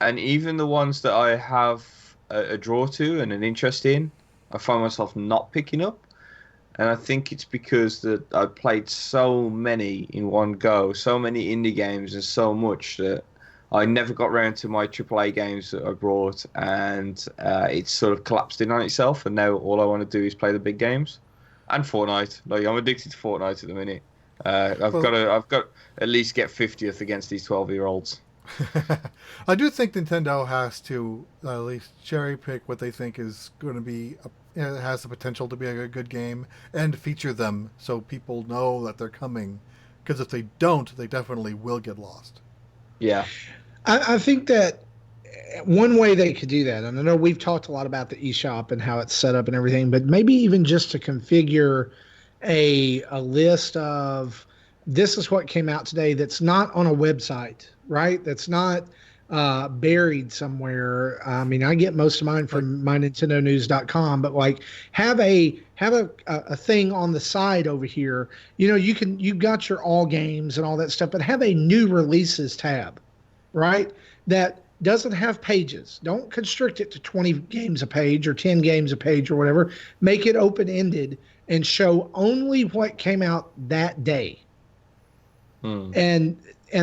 And even the ones that I have a draw to and an interest in, I find myself not picking up. And I think it's because that I played so many in one go, so many indie games and so much that I never got around to my AAA games that I brought, and it's sort of collapsed in on itself. And now all I want to do is play the big games and Fortnite. Like I'm addicted to Fortnite at the minute. I've got at least get 50th against these 12-year-olds. I do think Nintendo has to at least cherry pick what they think is going to be has the potential to be a good game and feature them so people know that they're coming. Because if they don't, they definitely will get lost. Yeah, I think that one way they could do that, and I know we've talked a lot about the eShop and how it's set up and everything, but maybe even just to configure a list of this is what came out today that's not on a website, right? That's not buried somewhere. I mean, I get most of mine from mynintendonews.com, but like have a thing on the side over here. You know, you've got your all games and all that stuff, but have a new releases tab, right? That doesn't have pages. Don't constrict it to 20 games a page or 10 games a page or whatever. Make it open ended and show only what came out that day. And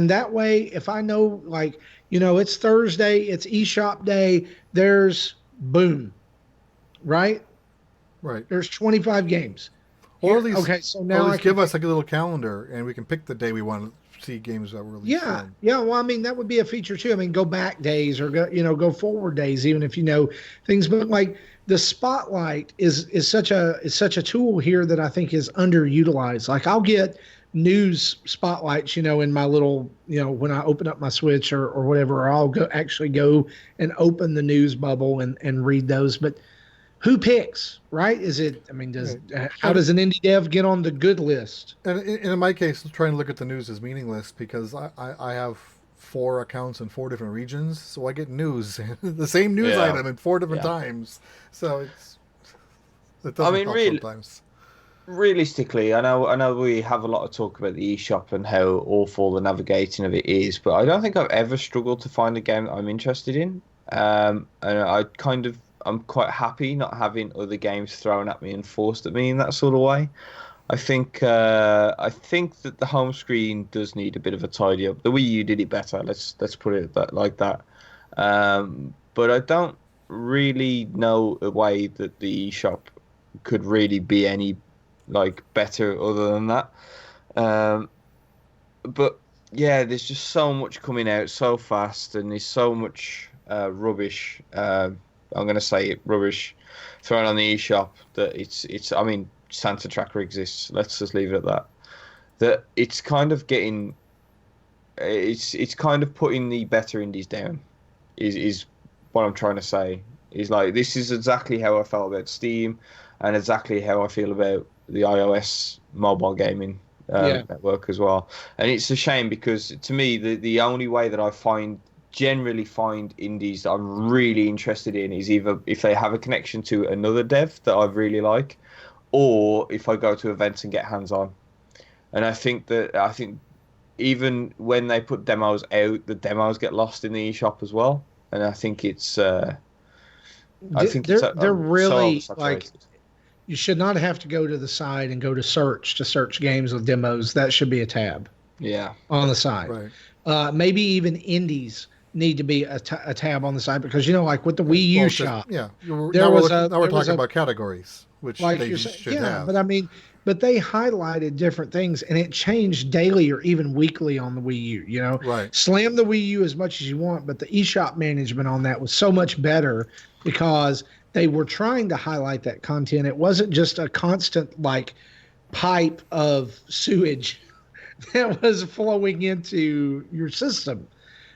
that way, if I know, like, you know, it's Thursday, it's eShop day, there's boom, right? Right. There's 25 games. Or at least, okay, so now I can give us like a little calendar and we can pick the day we want to see games that were released. Yeah. Well, I mean, that would be a feature too. I mean, go back days or go forward days, even if you know things. But like the spotlight is such a tool here that I think is underutilized. Like I'll get news spotlights, you know, in my little, you know, when I open up my Switch or whatever, or I'll go and open the news bubble and read those. But who picks, right? Is it, I mean, how does an indie dev get on the good list? And in my case, trying to look at the news is meaningless because I have 4 accounts in 4 different regions, so I get news, the same news item in 4 different times. So it doesn't help sometimes. Realistically, I know we have a lot of talk about the eShop and how awful the navigating of it is, but I don't think I've ever struggled to find a game that I'm interested in. And I'm quite happy not having other games thrown at me and forced at me in that sort of way. I think that the home screen does need a bit of a tidy up. The Wii U did it better. Let's put it like that. But I don't really know a way that the eShop could really be any like better other than that. But yeah, there's just so much coming out so fast, and there's so much rubbish. I'm going to say it, rubbish, thrown on the eShop that it's. I mean, Santa Tracker exists. Let's just leave it at that. That it's kind of getting. It's kind of putting the better indies down. Is what I'm trying to say. Is like this is exactly how I felt about Steam, and exactly how I feel about the iOS mobile gaming network as well. And it's a shame because to me the only way that I generally find indies that I'm really interested in is either if they have a connection to another dev that I really like, or if I go to events and get hands on. And I think even when they put demos out, the demos get lost in the eShop as well. And I think it's they're really so like. You should not have to go to the side and go to search games with demos. That should be a tab. Yeah. On the side. Right. Maybe even indies need to be a tab on the side because, you know, like with the Wii U shop. Yeah. Now we're talking about categories, which like they should have. But I mean, they highlighted different things and it changed daily or even weekly on the Wii U, you know? Right. Slam the Wii U as much as you want, but the eShop management on that was so much better because they were trying to highlight that content. It wasn't just a constant like pipe of sewage that was flowing into your system.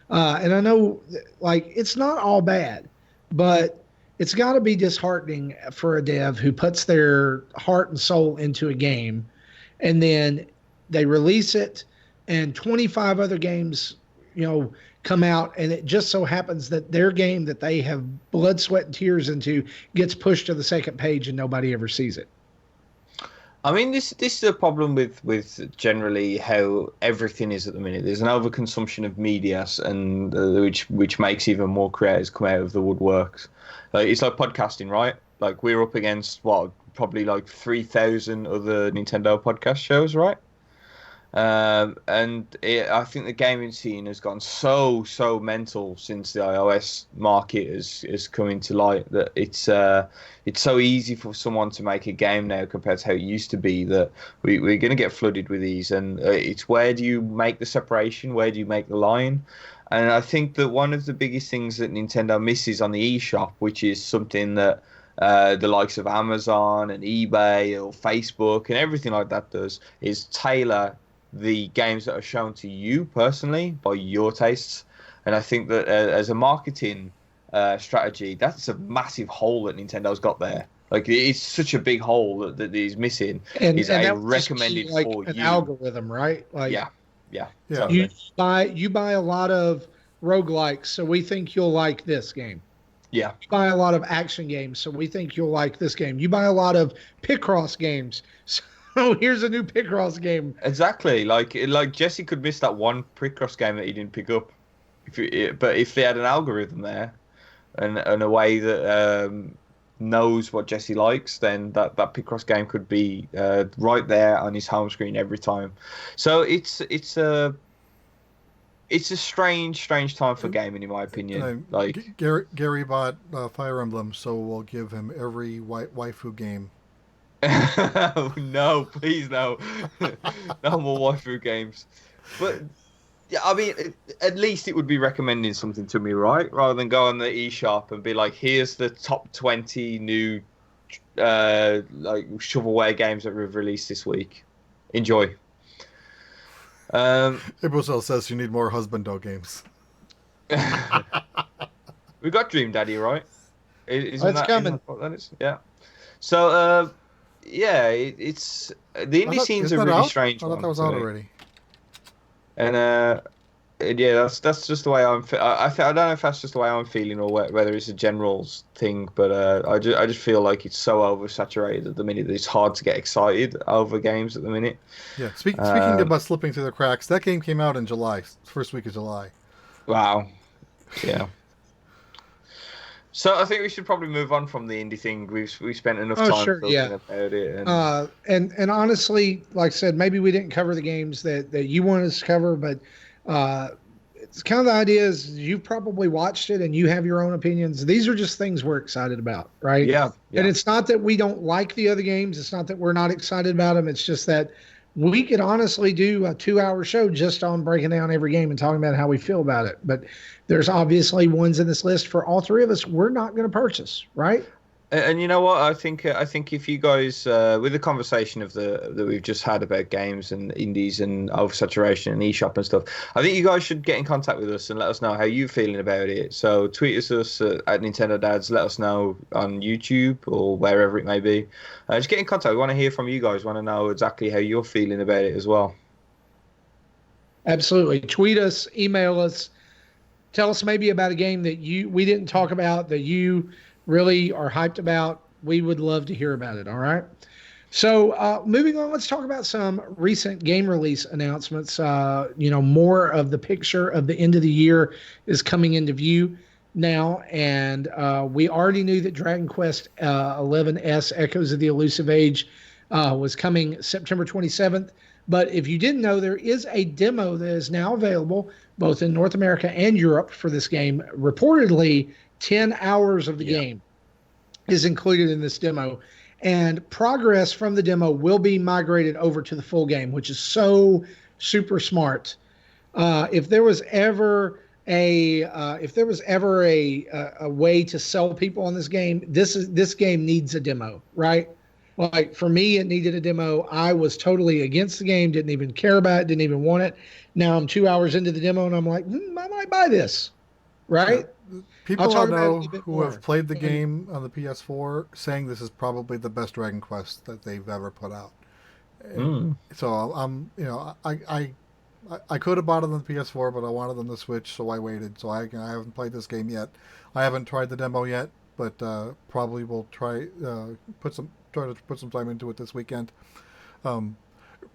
And I know like it's not all bad, but it's got to be disheartening for a dev who puts their heart and soul into a game and then they release it and 25 other games, you know, come out, and it just so happens that their game that they have blood, sweat, and tears into gets pushed to the second page and nobody ever sees it. I mean, this is a problem with generally how everything is at the minute. There's an overconsumption of media, and which makes even more creators come out of the woodworks. Like, it's like podcasting, right? Like we're up against probably like 3,000 other Nintendo podcast shows, right? I think the gaming scene has gone so mental since the iOS market has come into light that it's so easy for someone to make a game now compared to how it used to be that we're going to get flooded with these, and it's where do you make the separation, where do you make the line? And I think that one of the biggest things that Nintendo misses on the eShop, which is something that the likes of Amazon and eBay or Facebook and everything like that does, is tailor the games that are shown to you personally by your tastes. And I think that as a marketing strategy, that's a massive hole that Nintendo's got there. Like it's such a big hole that he's missing. And Is that a was just recommended like for an you. algorithm, right? Like Yeah, you totally. buy a lot of roguelikes, so we think you'll like this game. Yeah. You buy a lot of action games, so we think you'll like this game. You buy a lot of Picross games, so here's a new Picross game. Exactly. Like Jesse could miss that one Picross game that he didn't pick up. But if they had an algorithm there and a way that knows what Jesse likes, then that Picross game could be right there on his home screen every time. So it's a strange time for gaming, in my opinion. Like Gary bought Fire Emblem, so we'll give him every waifu game. No, please no, no more waifu games. But yeah, I mean, at least it would be recommending something to me, right? Rather than go on the eShop and be like, "Here's the top 20 new like shovelware games that we've released this week. Enjoy." Ibrosel says you need more husbando games. We got Dream Daddy, right? Isn't that coming. What that is? Yeah. So, yeah, it's the indie scene's a really strange one. I thought that was out already. And yeah, that's just the way I'm. I don't know if that's just the way I'm feeling or whether it's a general thing, but I just feel like it's so oversaturated at the minute that it's hard to get excited over games at the minute. Yeah. Speaking about slipping through the cracks, that game came out in July, first week of July. Wow. Yeah. So I think we should probably move on from the indie thing. We've spent enough time talking about it. And honestly, like I said, maybe we didn't cover the games that you wanted us to cover, but it's kind of the idea is you've probably watched it and you have your own opinions. These are just things we're excited about, right? Yeah. And it's not that we don't like the other games. It's not that we're not excited about them. It's just that we could honestly do a 2-hour show just on breaking down every game and talking about how we feel about it. But there's obviously ones in this list for all three of us we're not going to purchase, right? And you know what? I think if you guys, with the conversation that we've just had about games and indies and oversaturation and eShop and stuff, I think you guys should get in contact with us and let us know how you're feeling about it. So tweet us at Nintendo Dads. Let us know on YouTube or wherever it may be. Just get in contact. We want to hear from you guys. We want to know exactly how you're feeling about it as well. Absolutely. Tweet us, email us. Tell us maybe about a game that we didn't talk about that you really are hyped about. We would love to hear about it. All right. So moving on, let's talk about some recent game release announcements. More of the picture of the end of the year is coming into view now. And we already knew that Dragon Quest 11S Echoes of the Elusive Age was coming September 27th. But if you didn't know, there is a demo that is now available both in North America and Europe for this game. Reportedly, 10 hours of the game is included in this demo. And progress from the demo will be migrated over to the full game, which is so super smart. If there was ever a way to sell people on this game, this game needs a demo, right? Like for me, it needed a demo. I was totally against the game, didn't even care about it, didn't even want it. Now I'm 2 hours into the demo and I'm like, I might buy this, right? People I know who have played the game on the PS4 saying this is probably the best Dragon Quest that they've ever put out. So I could have bought it on the PS4, but I wanted it on the Switch, so I waited. So I haven't played this game yet. I haven't tried the demo yet, but probably will try to put some time into it this weekend.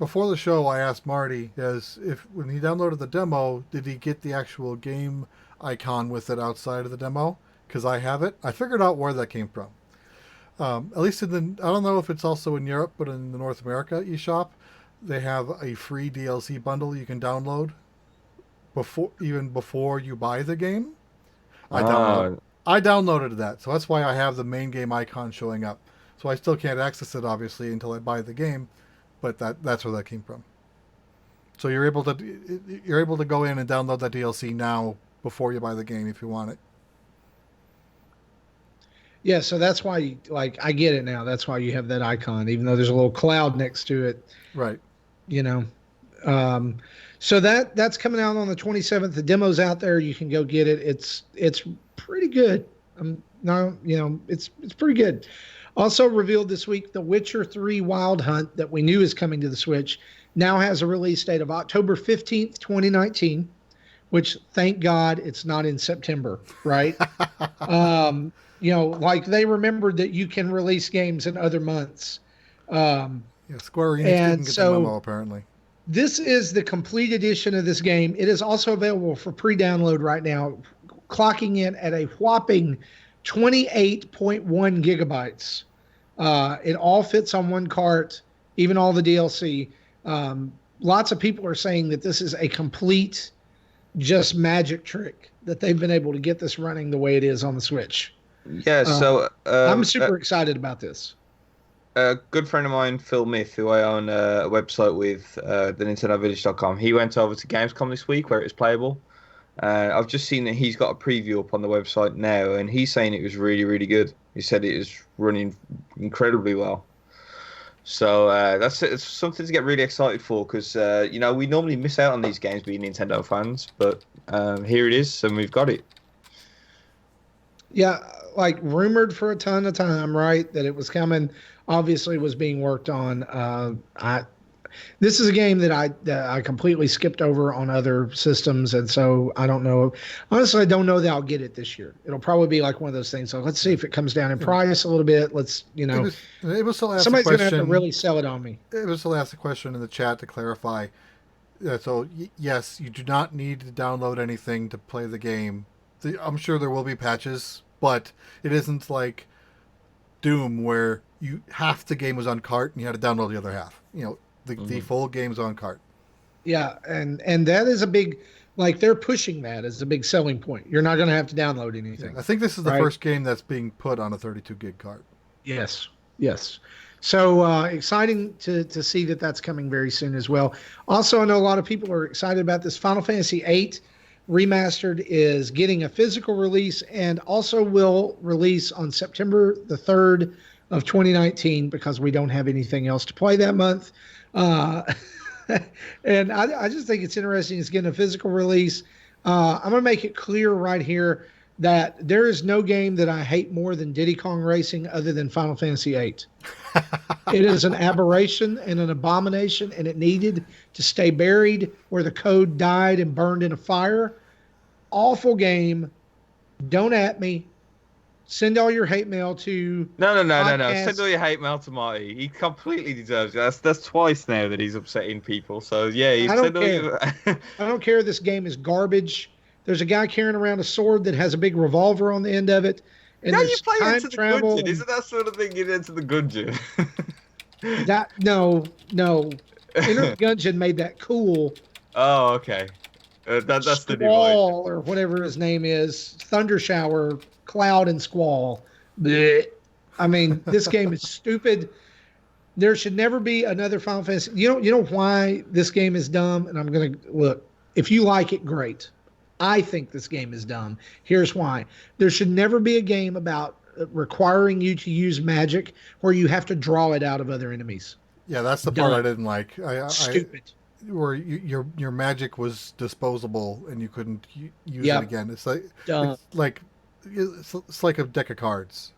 Before the show, I asked Marty when he downloaded the demo, did he get the actual game icon with it outside of the demo? Because I have it. I figured out where that came from. At least I don't know if it's also in Europe, but in the North America eShop, they have a free DLC bundle you can download before you buy the game. I downloaded that, so that's why I have the main game icon showing up. So I still can't access it, obviously, until I buy the game, but that's where that came from. So you're able to go in and download that DLC now before you buy the game if you want it. Yeah, so that's why, I get it now. That's why you have that icon, even though there's a little cloud next to it. Right. So that's coming out on the 27th. The demo's out there. You can go get it. It's pretty good. It's pretty good. Also revealed this week, The Witcher 3 Wild Hunt that we knew is coming to the Switch now has a release date of October 15th, 2019, which thank God it's not in September, right? Like they remembered that you can release games in other months. Square Enix didn't get the memo, apparently. This is the complete edition of this game. It is also available for pre-download right now, clocking in at a whopping 28.1 gigabytes. It all fits on one cart, even all the DLC. Lots of people are saying that this is a complete just magic trick that they've been able to get this running the way it is on the Switch. Yeah, so I'm super excited about this. A good friend of mine, Phil Myth, who I own a website with, the NintendoVillage.com, he went over to Gamescom this week where it was playable. I've just seen that he's got a preview up on the website now, and he's saying it was really, really good. He said it is running incredibly well. So it's something to get really excited for, because we normally miss out on these games being Nintendo fans, but here it is, and we've got it. Yeah, like rumored for a ton of time, right? That it was coming. Obviously, was being worked on. This is a game that I completely skipped over on other systems, and so I don't know. Honestly, I don't know that I'll get it this year. It'll probably be like one of those things. So let's see if it comes down in price a little bit. Let's, It was somebody's going to have to really sell it on me. It was still asked a question in the chat to clarify. So yes, you do not need to download anything to play the game. I'm sure there will be patches, but it isn't like Doom where half the game was on cart and you had to download the other half. The full game's on cart. Yeah, and that is a big, like they're pushing that as a big selling point. You're not going to have to download anything. Yeah, I think this is the first game that's being put on a 32 gig cart. Yes. So exciting to see that that's coming very soon as well. Also, I know a lot of people are excited about this. Final Fantasy VIII Remastered is getting a physical release and also will release on September the 3rd of 2019 because we don't have anything else to play that month. And I just think it's interesting. It's getting a physical release. I'm going to make it clear right here that there is no game that I hate more than Diddy Kong Racing other than Final Fantasy VIII. It is an aberration and an abomination, and it needed to stay buried where the code died and burned in a fire. Awful game. Don't at me. Send all your hate mail to... No. Send all your hate mail to Marty. He completely deserves it. That's twice now that he's upsetting people. So, yeah. I don't care. I don't care. This game is garbage. There's a guy carrying around a sword that has a big revolver on the end of it. And now you play Into the Gungeon. Isn't that sort of thing you Into the Gungeon? No. Enter the Gungeon made that cool. Oh, okay. That's Squall, the new or whatever his name is. Thunder Shower, Cloud, and Squall. Blech. I mean, this game is stupid. There should never be another Final Fantasy. You know why this game is dumb? And I'm going to look. If you like it, great. I think this game is dumb. Here's why. There should never be a game about requiring you to use magic where you have to draw it out of other enemies. Yeah, that's the part I didn't like. Stupid. Where your magic was disposable and you couldn't use it again. It's like it's like a deck of cards.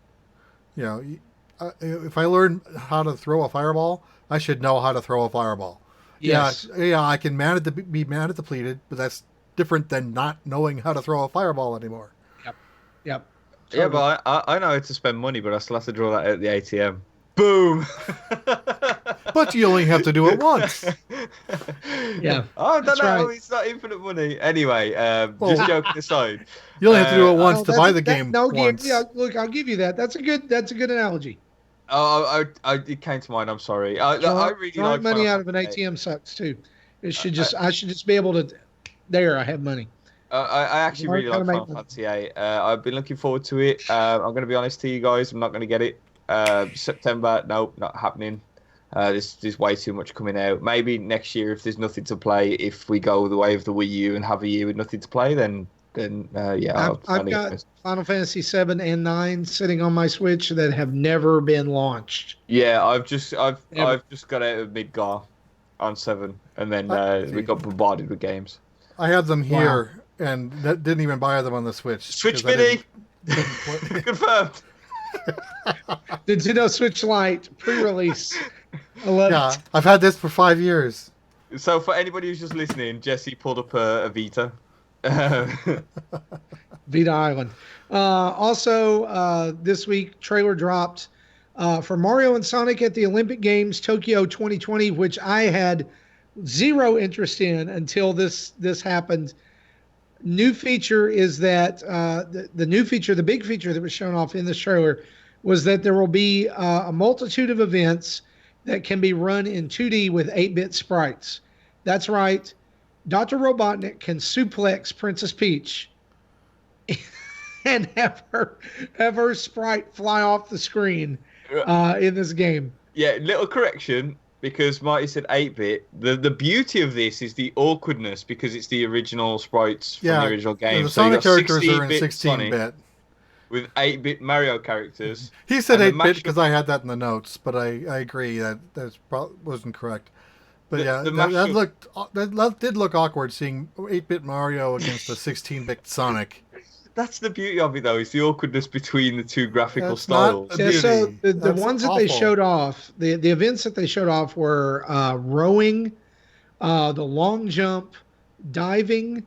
If I learn how to throw a fireball, I should know how to throw a fireball. Yes. Yeah, I can be mana depleted, but that's different than not knowing how to throw a fireball anymore. Yep. Totally. Yeah, but I know how to spend money, but I still have to draw that out at the ATM. Boom! But you only have to do it once. Yeah. Oh, no, right. It's not infinite money. Anyway, just joking aside. You only have to do it once to buy the game once. Yeah, look, I'll give you that. That's a good analogy. It came to mind. I'm sorry. I really like money out of an ATM sucks too. I should just be able to. There, I have money. I actually really like Final Fantasy VIII. I've been looking forward to it. I'm going to be honest to you guys. I'm not going to get it. September, nope, not happening. There's way too much coming out. Maybe next year if there's nothing to play, if we go the way of the Wii U and have a year with nothing to play, then yeah. I've got Final Fantasy 7 and 9 sitting on my Switch that have never been launched. Yeah, I've just got out of Midgar on 7, and then we got bombarded with games. I have them here and didn't even buy them on the Switch. Switch Mini! Confirmed. Nintendo Switch Lite pre-release. I love it. I've had this for 5 years. So for anybody who's just listening, Jesse pulled up a Vita. Vita Island. Also, this week, trailer dropped for Mario and Sonic at the Olympic Games Tokyo 2020, which I had zero interest in until this happened. New feature is that the new feature, the big feature that was shown off in this trailer, was that there will be a multitude of events that can be run in 2D with 8-bit sprites. That's right. Dr. Robotnik can suplex Princess Peach and have her sprite fly off the screen in this game. Yeah, little correction, because Marty said 8-bit. The beauty of this is the awkwardness, because it's the original sprites from the original game. The Sonic characters are in 16-bit. With 8-bit Mario characters. He said 8-bit because I had that in the notes, but I agree that wasn't correct. But that did look awkward, seeing 8-bit Mario against a 16-bit Sonic. That's the beauty of it, though. It's the awkwardness between the two graphical styles. So the ones that they showed off, the events that they showed off were rowing, the long jump, diving.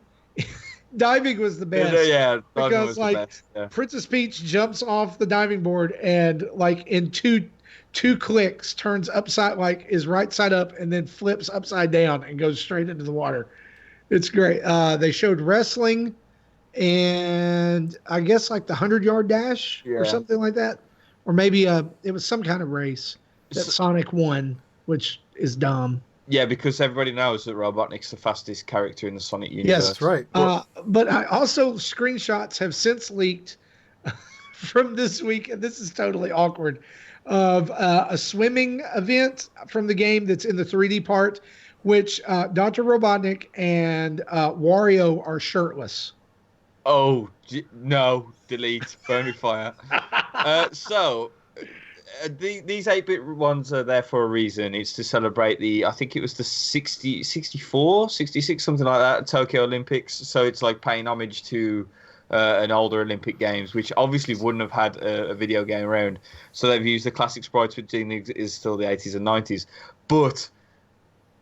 Diving was the best. Yeah, because like the best. Yeah. Princess Peach jumps off the diving board and like in two clicks turns upside, like is right side up and then flips upside down and goes straight into the water. It's great. They showed wrestling and I guess like the 100-yard dash or something like that, or maybe it was some kind of race that Sonic won, which is dumb. Yeah, because everybody knows that Robotnik's the fastest character in the Sonic universe. Yes, that's right. But I also screenshots have since leaked from this week, and this is totally awkward, of a swimming event from the game that's in the 3D part, which Dr. Robotnik and Wario are shirtless. Oh, no. Delete. Burn with fire. These 8-bit ones are there for a reason. It's to celebrate I think it was the 64, 66, something like that, Tokyo Olympics. So it's like paying homage to an older Olympic Games, which obviously wouldn't have had a video game around. So they've used the classic sprites, which is still the 80s and 90s. But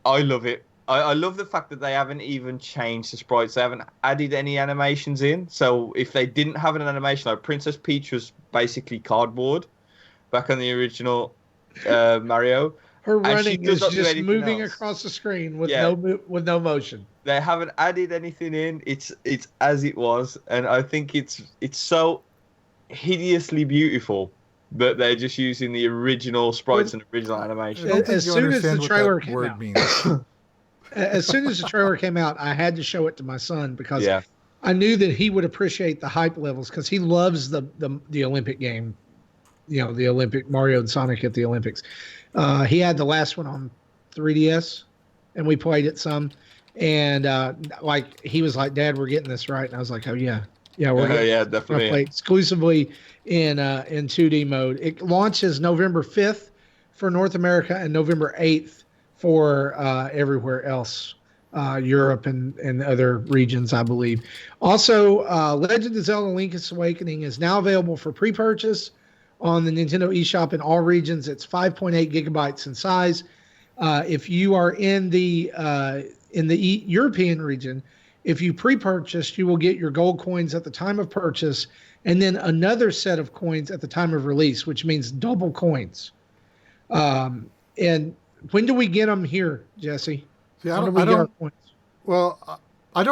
I love it. I love the fact that they haven't even changed the sprites. They haven't added any animations in. So if they didn't have an animation, like Princess Peach was basically cardboard back on the original Mario. Her running is just moving across the screen with no motion. They haven't added anything in. It's as it was, and I think it's so hideously beautiful that they're just using the original sprites and original animation. As soon as the trailer came out, as soon as the trailer came out, I had to show it to my son because I knew that he would appreciate the hype levels because he loves the Olympic game. You know, the Olympic Mario and Sonic at the Olympics. He had the last one on 3DS, and we played it some. And like he was like, "Dad, we're getting this right." And I was like, "Oh yeah, we're definitely play exclusively in 2D mode." It launches November 5th for North America and November 8th for everywhere else, Europe and other regions, I believe. Also, Legend of Zelda: Link's Awakening is now available for pre-purchase on the Nintendo eShop in all regions. It's 5.8 gigabytes in size. If you are in the European region, if you pre-purchase, you will get your gold coins at the time of purchase, and then another set of coins at the time of release, which means double coins. And when do we get them here, Jesse? See, I don't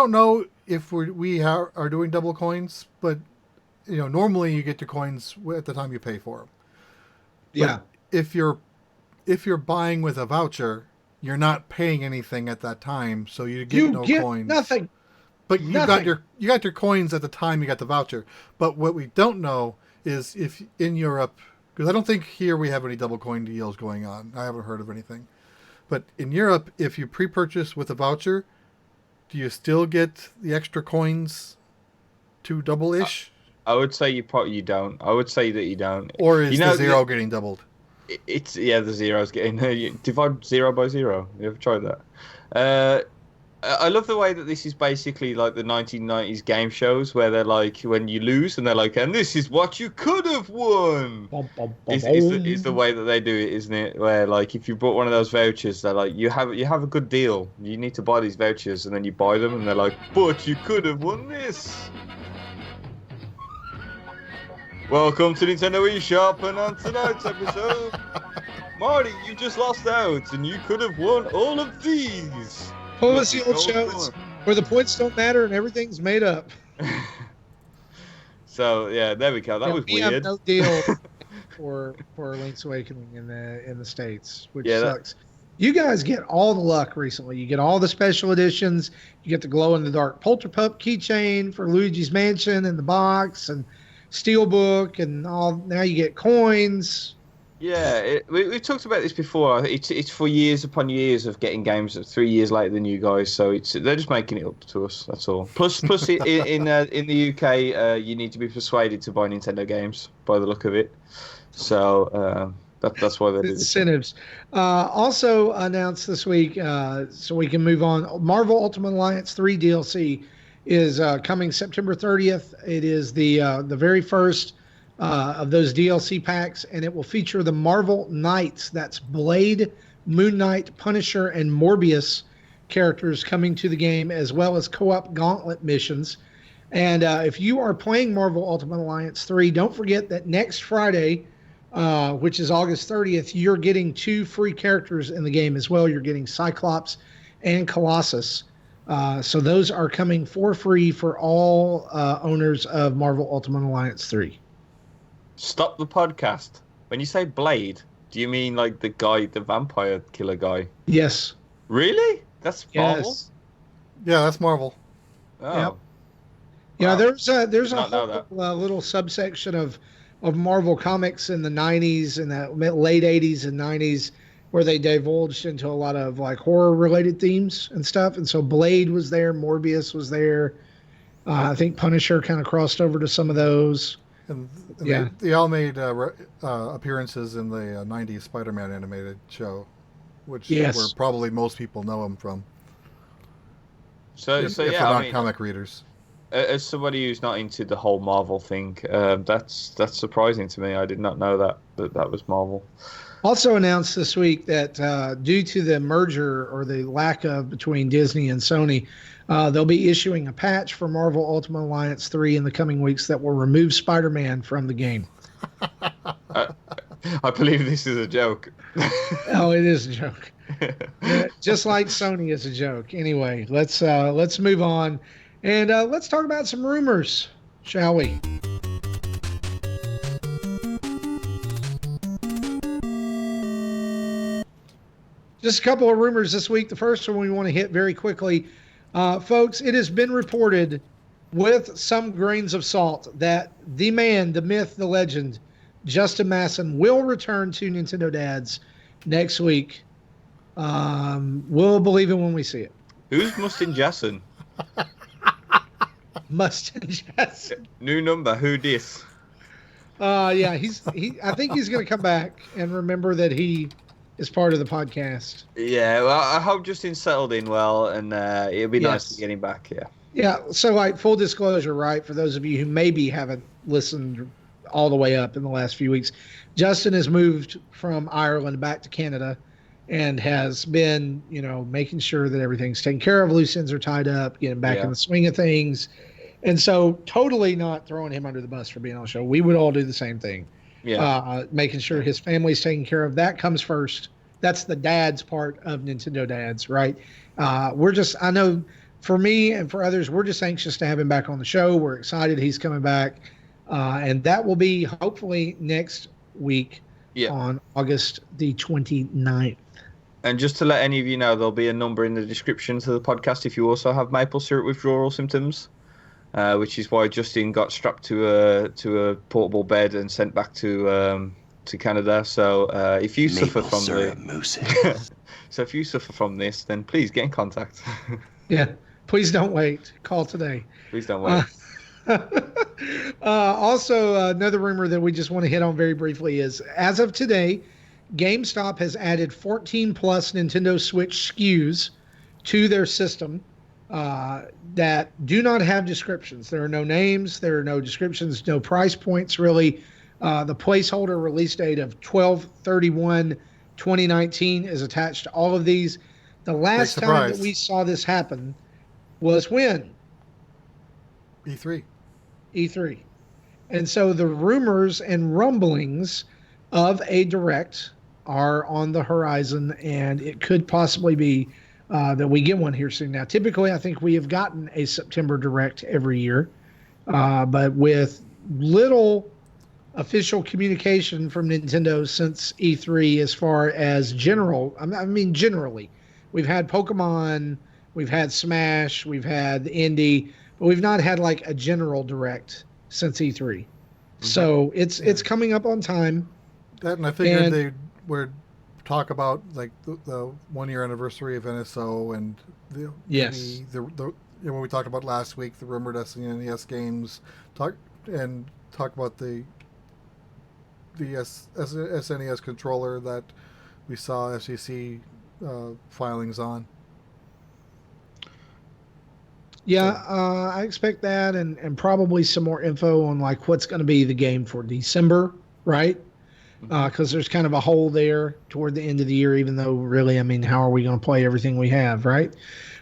know if we are doing double coins, but you know, normally you get your coins at the time you pay for them. Yeah. If you're buying with a voucher, you're not paying anything at that time, so you get no coins. Nothing. But you got your coins at the time you got the voucher. But what we don't know is if in Europe, because I don't think here we have any double coin deals going on. I haven't heard of anything. But in Europe, if you pre-purchase with a voucher, do you still get the extra coins to double-ish? I would say you don't. I would say that you don't. Or is the zero getting doubled? The zero's getting divide 0 by 0. You ever tried that? I love the way that this is basically like the 1990s game shows where they're like, when you lose, and they're like, and this is what you could have won. Is the way that they do it, isn't it? Where like if you bought one of those vouchers, they're like, you have a good deal. You need to buy these vouchers, and then you buy them, and they're like, but you could have won this. Welcome to Nintendo eShop, and on tonight's episode, Marty, you just lost out, and you could have won all of these. Pull us the old shows where the points don't matter and everything's made up. So yeah, there we go. That was we weird. Have no deal for Link's Awakening in the States, which sucks. You guys get all the luck recently. You get all the special editions. You get the glow in the dark Polterpup keychain for Luigi's Mansion in the box, and Steelbook, and all. Now you get coins. Yeah, we've talked about this before. It's for years upon years of getting games 3 years later than you guys, so they're just making it up to us. That's all. Plus, in the UK, you need to be persuaded to buy Nintendo games by the look of it. So that's why they're incentives. Also announced this week, so we can move on. Marvel Ultimate Alliance 3 DLC is coming September 30th. It is the very first of those DLC packs, and it will feature the Marvel Knights. That's Blade, Moon Knight, Punisher, and Morbius characters coming to the game, as well as co-op gauntlet missions. And if you are playing Marvel Ultimate Alliance 3, don't forget that next Friday, which is August 30th, you're getting 2 free characters in the game as well. You're getting Cyclops and Colossus. So those are coming for free for all owners of Marvel Ultimate Alliance 3. Stop the podcast. When you say Blade, do you mean like the guy, the vampire killer guy? Yes. Really? That's Marvel? Yes. Yeah, that's Marvel. Oh. Yep. Yeah, wow. there's a whole little subsection of Marvel comics in the 90s and the late 80s and 90s where they divulged into a lot of like horror related themes and stuff. And so Blade was there, Morbius was there. I think Punisher kind of crossed over to some of those. And they all made appearances in the 90s Spider-Man animated show, which where probably most people know him from. If they're not comic readers. As somebody who's not into the whole Marvel thing, that's surprising to me. I did not know that was Marvel. Also announced this week that due to the merger or the lack of between Disney and Sony, they'll be issuing a patch for Marvel Ultimate Alliance 3 in the coming weeks that will remove Spider-Man from the game. I believe this is a joke. Oh, it is a joke. Just like Sony is a joke. Anyway, let's move on, and let's talk about some rumors, shall we? Just a couple of rumors this week. The first one we want to hit very quickly. Folks, it has been reported with some grains of salt that the man, the myth, the legend, Justin Masson will return to Nintendo Dads next week. We'll believe it when we see it. Who's Mustin Jasson? Mustin Jasson. New number. Who dis? Yeah, I think he's going to come back and remember that he is part of the podcast. Yeah, well, I hope Justin's settled in well, and it'll be nice to get him back. Yeah. So, like, full disclosure, right? For those of you who maybe haven't listened all the way up in the last few weeks, Justin has moved from Ireland back to Canada and has been, making sure that everything's taken care of. Loose ends are tied up, getting back in the swing of things. And so, totally not throwing him under the bus for being on the show. We would all do the same thing. Yeah. Making sure his family's taken care of. That comes first. That's the dad's part of Nintendo Dads, right? I know for me and for others, we're just anxious to have him back on the show. We're excited he's coming back. And that will be hopefully next week on August the 29th. And just to let any of you know, there'll be a number in the description to the podcast if you also have maple syrup withdrawal symptoms. Which is why Justin got strapped to a portable bed and sent back to Canada. So if you suffer from if you suffer from this, then please get in contact. Yeah, please don't wait. Call today. Please don't wait. Also, another rumor that we just want to hit on very briefly is, as of today, GameStop has added 14 plus Nintendo Switch SKUs to their system. that do not have descriptions. There are no names, there are no descriptions, no price points really. The placeholder release date of 12/31/2019 is attached to all of these. The last time that we saw this happen was when? E3. E3. And so the rumors and rumblings of a direct are on the horizon, and it could possibly be that we get one here soon. Now, typically, I think we have gotten a September direct every year, but with little official communication from Nintendo since E3 as far as generally. We've had Pokemon, we've had Smash, we've had Indie, but we've not had like a general direct since E3. Mm-hmm. So it's coming up on time. That, and I figured they would talk about like the 1 year anniversary of NSO and the when we talked about last week the rumored SNES games, talk about the SNES controller that we saw FCC filings on. Yeah, I expect that, and probably some more info on like what's going to be the game for December, right? Because there's kind of a hole there toward the end of the year, even though really, I mean, how are we going to play everything we have, right?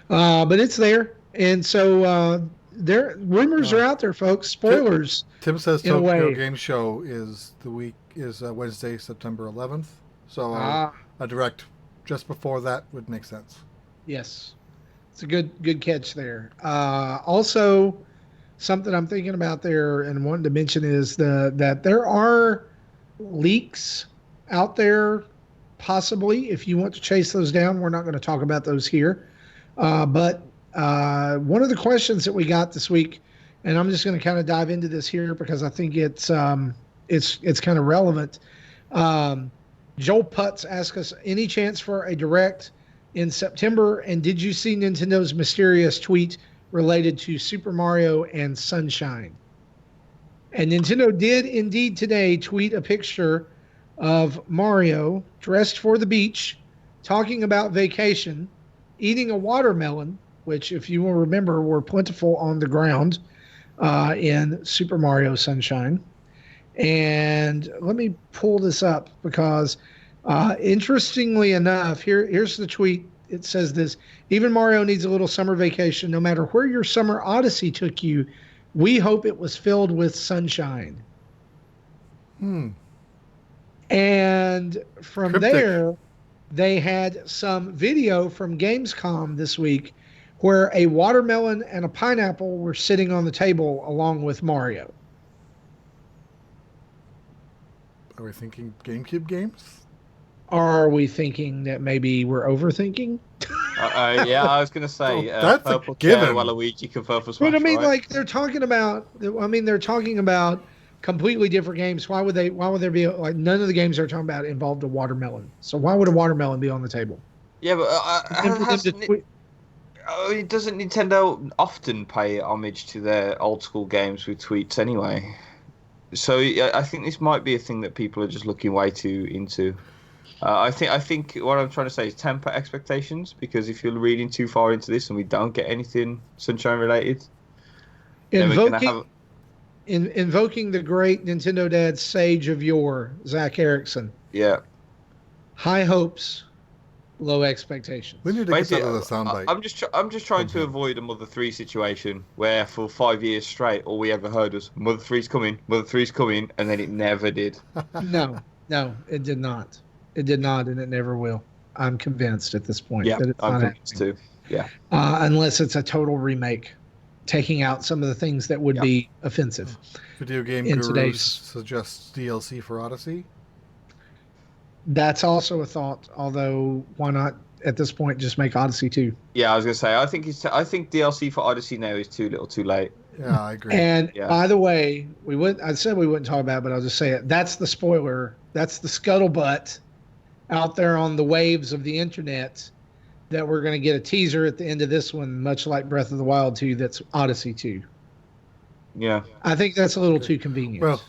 But it's there, and so rumors are out there, folks. Spoilers. Tim says Tokyo Game Show is Wednesday, September 11th. So a direct just before that would make sense. Yes, it's a good catch there. Also, something I'm thinking about there and wanting to mention is that there are leaks out there, possibly. If you want to chase those down, we're not going to talk about those here. But one of the questions that we got this week, and I'm just going to kind of dive into this here because I think it's kind of relevant. Joel Putz asked us, any chance for a direct in September? And did you see Nintendo's mysterious tweet related to Super Mario and Sunshine? And Nintendo did indeed today tweet a picture of Mario dressed for the beach, talking about vacation, eating a watermelon, which, if you will remember, were plentiful on the ground in Super Mario Sunshine. And let me pull this up because, interestingly enough, here's the tweet. It says this: even Mario needs a little summer vacation. No matter where your summer odyssey took you, we hope it was filled with sunshine. And from there, they had some video from Gamescom this week where a watermelon and a pineapple were sitting on the table along with Mario. Are we thinking GameCube games? Are we thinking that maybe we're overthinking? Yeah, I was going to say that's Purple a given. Chair, Waluigi can Purple Smash. But I mean, right? like they're talking about completely different games. Why would there be like none of the games they're talking about involved a watermelon? So why would a watermelon be on the table? Yeah, but doesn't Nintendo often pay homage to their old school games with tweets anyway? So I think this might be a thing that people are just looking way too into. I think what I'm trying to say is temper expectations, because if you're reading too far into this and we don't get anything Sunshine related, invoking the great Nintendo Dad sage of yore, Zach Erickson. Yeah. High hopes, low expectations. We need to get that other soundbite. I'm just trying to avoid a Mother 3 situation where for 5 years straight all we ever heard was Mother 3's coming, and then it never did. No, it did not. It did not, and it never will. I'm convinced at this point that it's I'm not convinced too. Yeah. Unless it's a total remake, taking out some of the things that would be offensive. Video Game Gurus suggests DLC for Odyssey. That's also a thought, although why not at this point just make Odyssey 2? Yeah, I was going to say, I think DLC for Odyssey now is too little too late. Yeah, I agree. And by the way, I said we wouldn't talk about it, but I'll just say it. That's the spoiler. That's the scuttlebutt out there on the waves of the internet that we're going to get a teaser at the end of this one, much like Breath of the Wild 2, that's Odyssey 2. Yeah. I think that's a little too convenient. Well,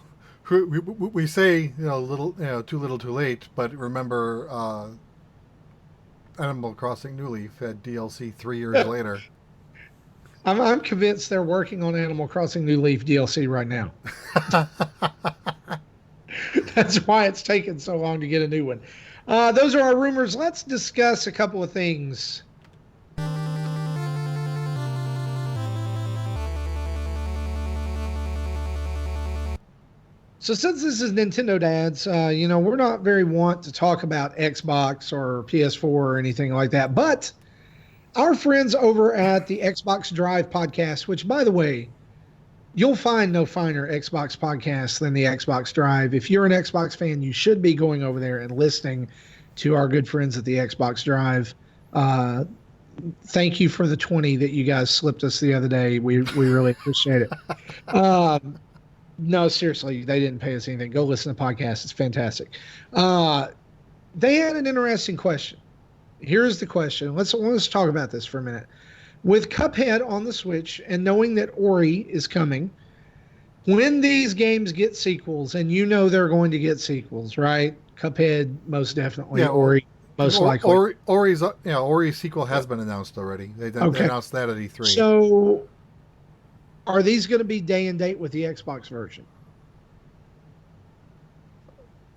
we say, too little too late, but remember Animal Crossing New Leaf had DLC 3 years later. I'm convinced they're working on Animal Crossing New Leaf DLC right now. That's why it's taken so long to get a new one. Those are our rumors. Let's discuss a couple of things. So since this is Nintendo Dads, we're not very want to talk about Xbox or PS4 or anything like that. But our friends over at the Xbox Drive podcast, which, by the way, you'll find no finer Xbox podcast than the Xbox Drive. If you're an Xbox fan, you should be going over there and listening to our good friends at the Xbox Drive. Thank you for the 20 that you guys slipped us the other day. We really appreciate it. No, seriously, they didn't pay us anything. Go listen to the podcast. It's fantastic. They had an interesting question. Here's the question. Let's talk about this for a minute. With Cuphead on the Switch and knowing that Ori is coming, when these games get sequels, and they're going to get sequels, right? Cuphead, most definitely. Yeah, Ori, most likely. Ori's sequel has been announced already. They announced that at E3. So, are these going to be day and date with the Xbox version?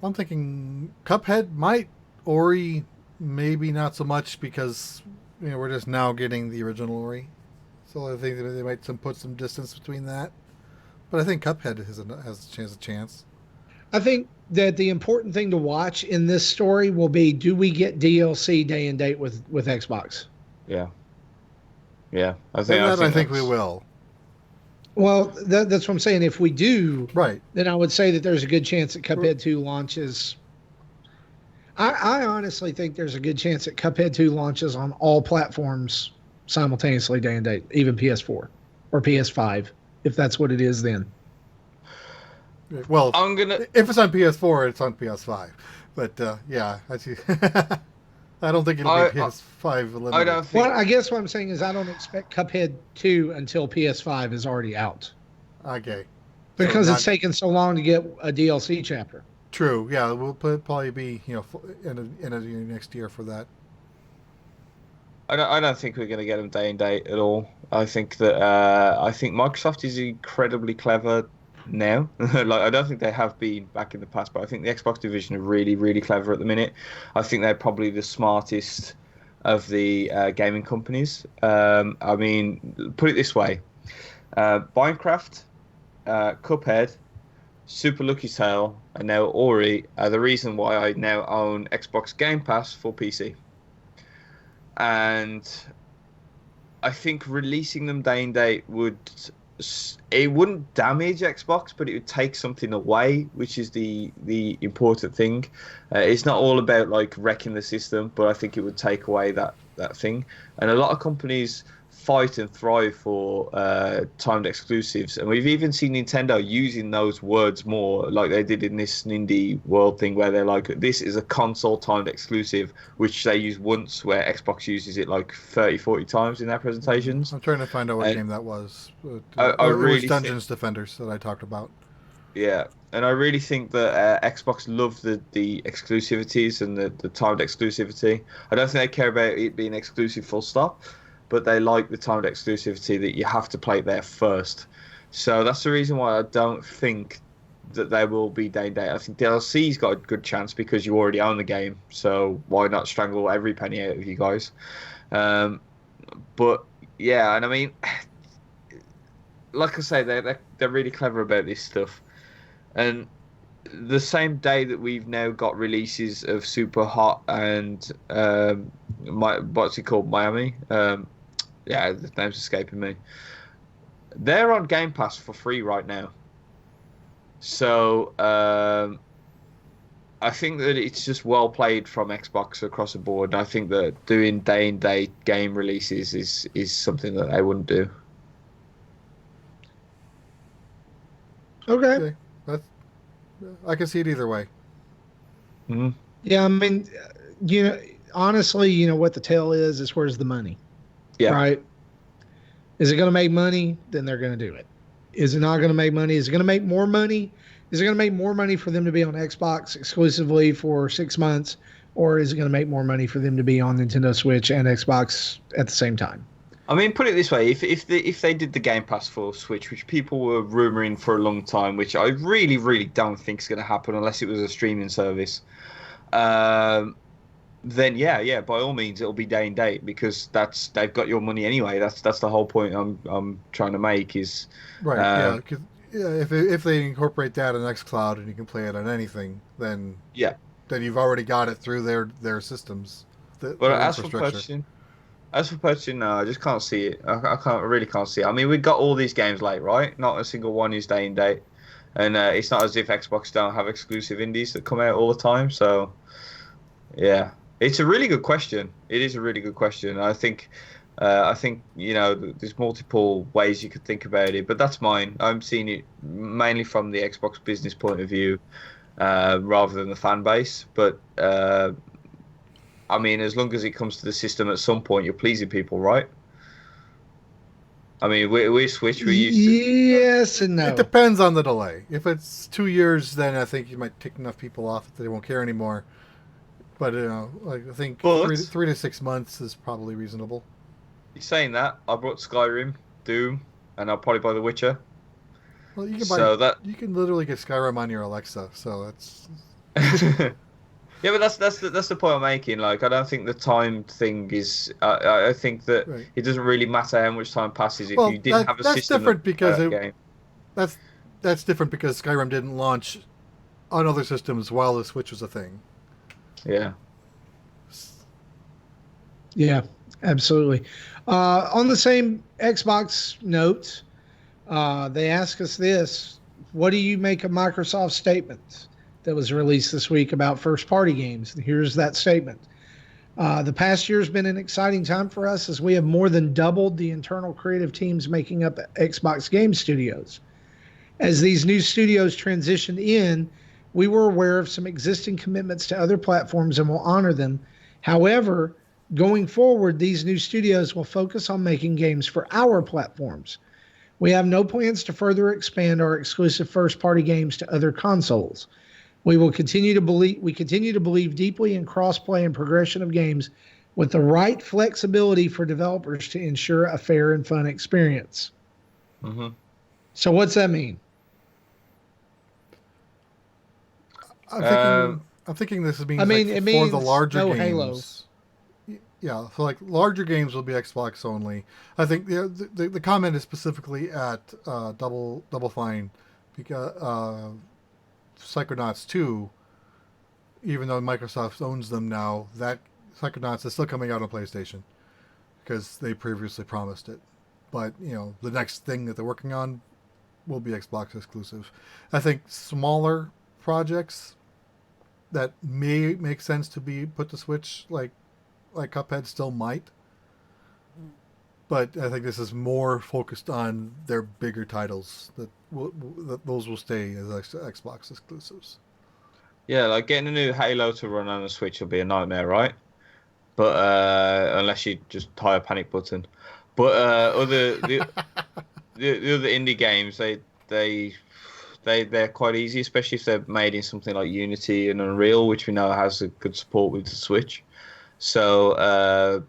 I'm thinking Cuphead might. Ori, maybe not so much because we're just now getting the original Ori. So I think that they might put some distance between that. But I think Cuphead has a chance. I think that the important thing to watch in this story will be, do we get DLC day and date with Xbox? Yeah. Yeah. I think we will. Well, that's what I'm saying. If we do, right, then I would say that there's a good chance that Cuphead 2 launches. I honestly think there's a good chance that Cuphead 2 launches on all platforms simultaneously day and date, even PS4 or PS5, if that's what it is then. Well, if it's on PS4, it's on PS5. But yeah, I see. I don't think it'll be PS5 limited. I don't think. Well, I guess what I'm saying is I don't expect Cuphead 2 until PS5 is already out. Okay. Because it's taken so long to get a DLC chapter. True. Yeah, we'll probably be in a next year for that. I don't think we're going to get them day and date at all. I think that Microsoft is incredibly clever now. I don't think they have been back in the past, but I think the Xbox division are really, really clever at the minute. I think they're probably the smartest of the gaming companies. I mean, put it this way: Minecraft, Cuphead, Super Lucky Tale, and now Ori are the reason why I now own Xbox Game Pass for PC. And I think releasing them day and date wouldn't damage Xbox, but it would take something away, which is the important thing. It's not all about wrecking the system, but I think it would take away that thing. And a lot of companies fight and thrive for timed exclusives, and we've even seen Nintendo using those words more, like they did in this Indie World thing, where they're like, this is a console timed exclusive, which they use once, where Xbox uses it 30-40 times in their presentations. I'm trying to find out what game that was. I really was Dungeons Defenders that I talked about. Yeah, and I really think that Xbox love the exclusivities and the timed exclusivity. I don't think they care about it being exclusive full stop, but they like the timed exclusivity that you have to play it there first. So that's the reason why I don't think that they will be day and date. I think DLC's got a good chance because you already own the game, so why not strangle every penny out of you guys? But yeah, and I mean, like I say, they're really clever about this stuff. And the same day that we've now got releases of Super Hot and what's it called, Miami? Yeah, the name's escaping me. They're on Game Pass for free right now. So I think that it's just well played from Xbox across the board. I think that doing day and date game releases is something that they wouldn't do. Okay. I can see it either way. Mm-hmm. Yeah, I mean, honestly, what the tale is where's the money? Yeah. Right? Is it going to make money? Then they're going to do it. Is it not going to make money? Is it going to make more money? Is it going to make more money for them to be on Xbox exclusively for 6 months? Or is it going to make more money for them to be on Nintendo Switch and Xbox at the same time? I mean, put it this way: if they did the Game Pass for Switch, which people were rumoring for a long time, which I really don't think is going to happen unless it was a streaming service, um, then yeah, by all means, it'll be day and date because they've got your money anyway. That's the whole point I'm trying to make is Right. Yeah. Cause, yeah. If they incorporate that in XCloud and you can play it on anything, then yeah. then you've already got it through their systems, But their infrastructure. As for purchasing, no, I just can't see it. I really can't see it. I mean, we got all these games late, right? Not a single one is day and date, and it's not as if Xbox don't have exclusive indies that come out all the time. So, yeah, it's a really good question. It is a really good question. I think there's multiple ways you could think about it, but that's mine. I'm seeing it mainly from the Xbox business point of view, rather than the fan base. But I mean, as long as it comes to the system at some point, you're pleasing people, right? I mean, we Switch, we used to. Yes and no. It depends on the delay. If it's 2 years, then I think you might take enough people off that they won't care anymore. But like I think But 3 to 6 months is probably reasonable. saying that, I brought Skyrim, Doom, and I'll probably buy The Witcher. Well, you can you can literally get Skyrim on your Alexa, so that's. Yeah, but that's the point I'm making. Like, I don't think the time thing is. I think that Right. it doesn't really matter how much time passes if Well, you didn't have a that's system. different because game. that's different because Skyrim didn't launch on other systems while the Switch was a thing. Yeah. Yeah, absolutely. On the same Xbox note, they ask us this: what do you make of Microsoft's statement that was released this week about first-party games? And here's that statement. The past year has been an exciting time for us as we have more than doubled the internal creative teams making up Xbox Game Studios. As these new studios transitioned in, we were aware of some existing commitments to other platforms and will honor them. However, going forward, these new studios will focus on making games for our platforms. We have no plans to further expand our exclusive first-party games to other consoles. We continue to believe deeply in cross-play and progression of games with the right flexibility for developers to ensure a fair and fun experience. Mm-hmm. So what's that mean? I'm thinking this means it for means the larger no games. Halo. Yeah, so like larger games will be Xbox only. I think the comment is specifically at Double Fine because Psychonauts 2, even though Microsoft owns them now, that Psychonauts is still coming out on PlayStation because they previously promised it. But the next thing that they're working on will be Xbox exclusive. I think smaller projects that may make sense to be put to Switch, like Cuphead, still might. But I think this is more focused on their bigger titles that those will stay as Xbox exclusives. Yeah, like getting a new Halo to run on the Switch will be a nightmare, right? But unless you just tie a panic button. But the other indie games, they're quite easy, especially if they're made in something like Unity and Unreal, which we know has a good support with the Switch. So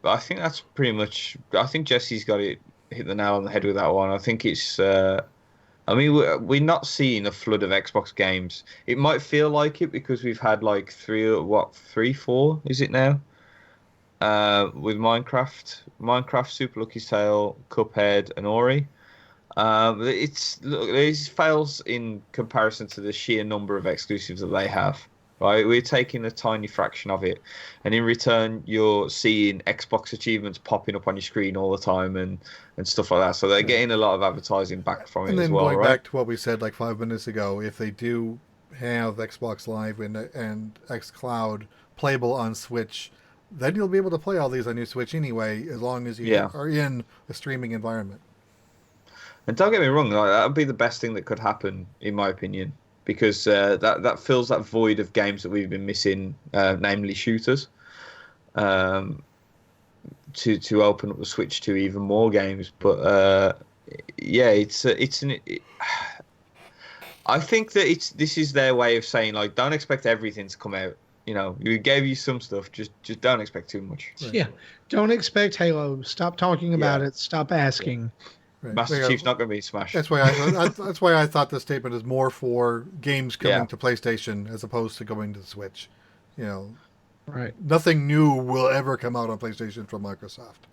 I think that's pretty much. I think Jesse's hit the nail on the head with that one. I think it's. I mean, we're not seeing a flood of Xbox games. It might feel like it because we've had like three, four, is it now? With Minecraft, Super Lucky's Tale, Cuphead, and Ori. It fails in comparison to the sheer number of exclusives that they have. Right, we're taking a tiny fraction of it, and in return, you're seeing Xbox achievements popping up on your screen all the time and stuff like that. So they're getting a lot of advertising back from it as well, right? And then going back to what we said like 5 minutes ago, if they do have Xbox Live and xCloud playable on Switch, then you'll be able to play all these on your Switch anyway, as long as you are in a streaming environment. And don't get me wrong, that would be the best thing that could happen, in my opinion. Because that fills that void of games that we've been missing, namely shooters, to open up the Switch to even more games. But I think that this is their way of saying, like, don't expect everything to come out we gave you some stuff. Just don't expect too much. Right. Yeah, don't expect Halo. Stop talking about it. Stop asking. Yeah. Right. Master Chief's not going to be Smash. That's why I thought this statement is more for games coming to PlayStation as opposed to going to the Switch. Right. Nothing new will ever come out on PlayStation from Microsoft.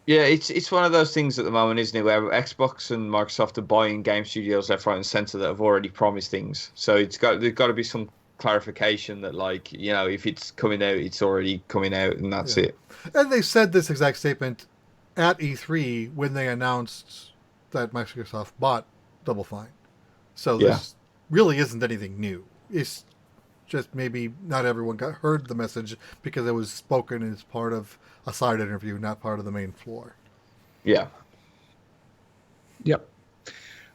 Yeah, it's one of those things at the moment, isn't it, where Xbox and Microsoft are buying game studios left, right, and center that have already promised things. So there's got to be some clarification that, if it's coming out, it's already coming out, and that's it. And they said this exact statement at E3 when they announced that Microsoft bought Double Fine. So this really isn't anything new. It's just maybe not everyone heard the message because it was spoken as part of a side interview, not part of the main floor. Yeah. Yep.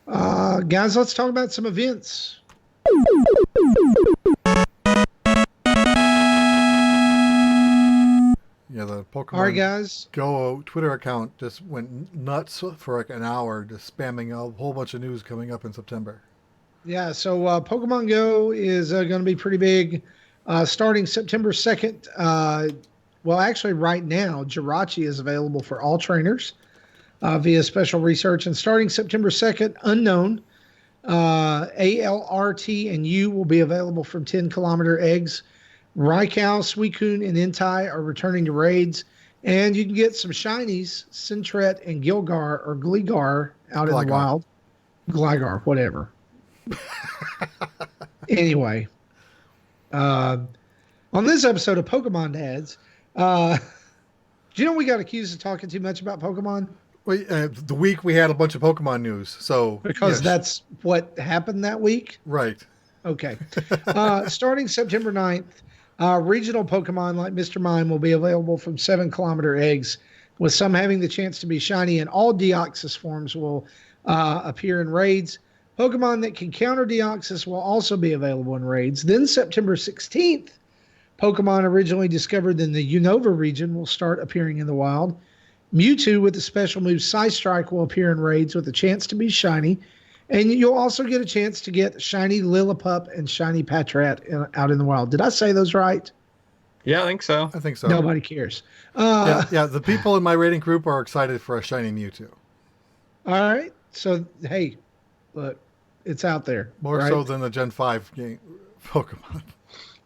Guys, let's talk about some events. Yeah, the Pokemon All right, guys. Go Twitter account just went nuts for like an hour, just spamming a whole bunch of news coming up in September. Yeah, so Pokemon Go is going to be pretty big. Starting September 2nd, well, actually right now, Jirachi is available for all trainers via special research. And starting September 2nd, Unknown, ALRT, and U will be available from 10-kilometer eggs. Raikou, Suicune, and Entei are returning to raids. And you can get some shinies, Sentret and Gilgar or Gligar out in the wild. Gligar, whatever. Anyway, on this episode of Pokemon Dads, do you know we got accused of talking too much about Pokemon? Well, the week we had a bunch of Pokemon news, so because that's what happened that week, right? Okay. Starting September 9th, regional Pokemon like Mr. Mime will be available from 7-kilometer eggs, with some having the chance to be shiny, and all Deoxys forms will appear in raids. Pokemon that can counter Deoxys will also be available in raids. Then September 16th, Pokemon originally discovered in the Unova region will start appearing in the wild. Mewtwo with the special move Psystrike will appear in raids with a chance to be shiny. And you'll also get a chance to get shiny Lillipup and shiny Patrat out in the wild. Did I say those right? Yeah, I think so. Nobody cares. Yeah, the people in my rating group are excited for a shiny Mewtwo. All right. So, hey, look. It's out there. More so than the Gen 5 game Pokemon.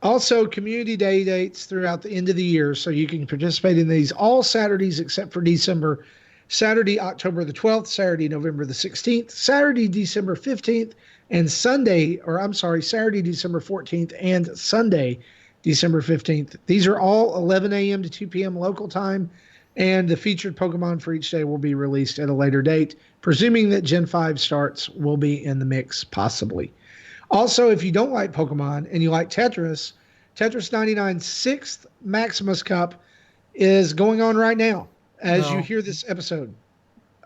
Also, community day dates throughout the end of the year, so you can participate in these all Saturdays except for December. Saturday, October the 12th, Saturday, November the 16th, Saturday, December 15th, and Saturday, December 14th, and Sunday, December 15th. These are all 11 a.m. to 2 p.m. local time, and the featured Pokemon for each day will be released at a later date, presuming that Gen 5 starts will be in the mix, possibly. Also, if you don't like Pokemon and you like Tetris, Tetris 99's 6th Maximus Cup is going on right now as you hear this episode.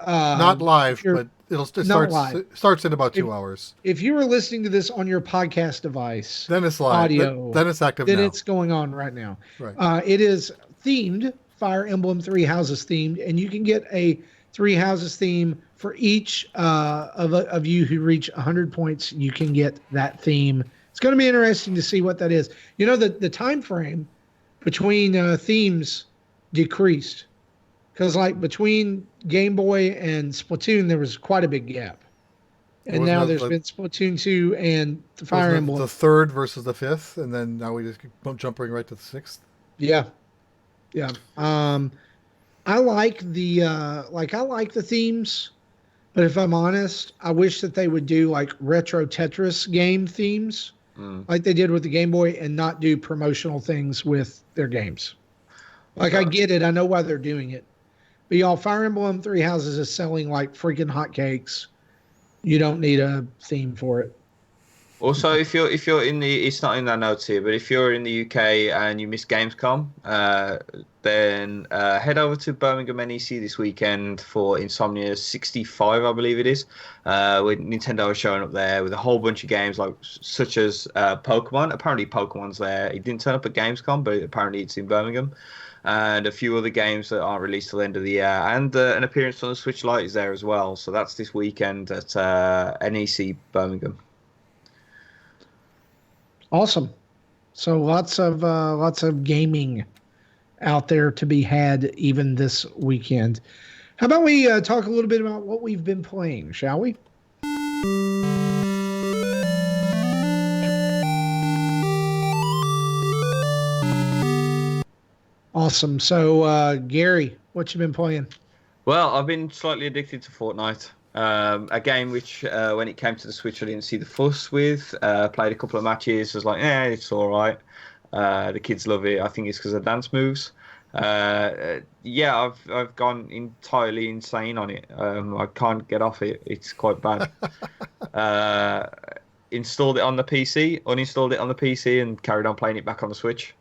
Not live, but it starts in about 2 hours. If you were listening to this on your podcast device, then it's live. Audio, then it's active then now. it's going on right now. Right. It is themed, Fire Emblem 3 Houses themed, and you can get a 3 Houses theme for each of you who reach 100 points. You can get that theme. It's going to be interesting to see what that is. The time frame between themes decreased because between Game Boy and Splatoon there was quite a big gap, and now there's been Splatoon 2 and the Fire Emblem. The 3rd versus the 5th, and then now we just keep jumping right to the 6th. Yeah. I like the themes, but if I'm honest, I wish that they would do retro Tetris game themes like they did with the Game Boy and not do promotional things with their games. I get it. I know why they're doing it. But y'all, Fire Emblem 3 Houses is selling like freaking hotcakes. You don't need a theme for it. Also, if you're in it's not in the notes here, but if you're in the UK and you miss Gamescom, then head over to Birmingham NEC this weekend for Insomnia 65, I believe it is. With Nintendo showing up there with a whole bunch of games such as Pokemon. Apparently Pokemon's there. It didn't turn up at Gamescom, but apparently it's in Birmingham. And a few other games that aren't released till the end of the year. And an appearance on the Switch Lite is there as well. So that's this weekend at NEC Birmingham. Awesome. So lots of gaming out there to be had even this weekend. How about we talk a little bit about what we've been playing, shall we? Awesome. So, Gary, what you been playing? Well, I've been slightly addicted to Fortnite. A game which, when it came to the Switch, I didn't see the fuss with. Played a couple of matches. Was like, it's all right. The kids love it. I think it's because of dance moves. Yeah, I've gone entirely insane on it. I can't get off it. It's quite bad. Installed it on the PC, uninstalled it on the PC, and carried on playing it back on the Switch.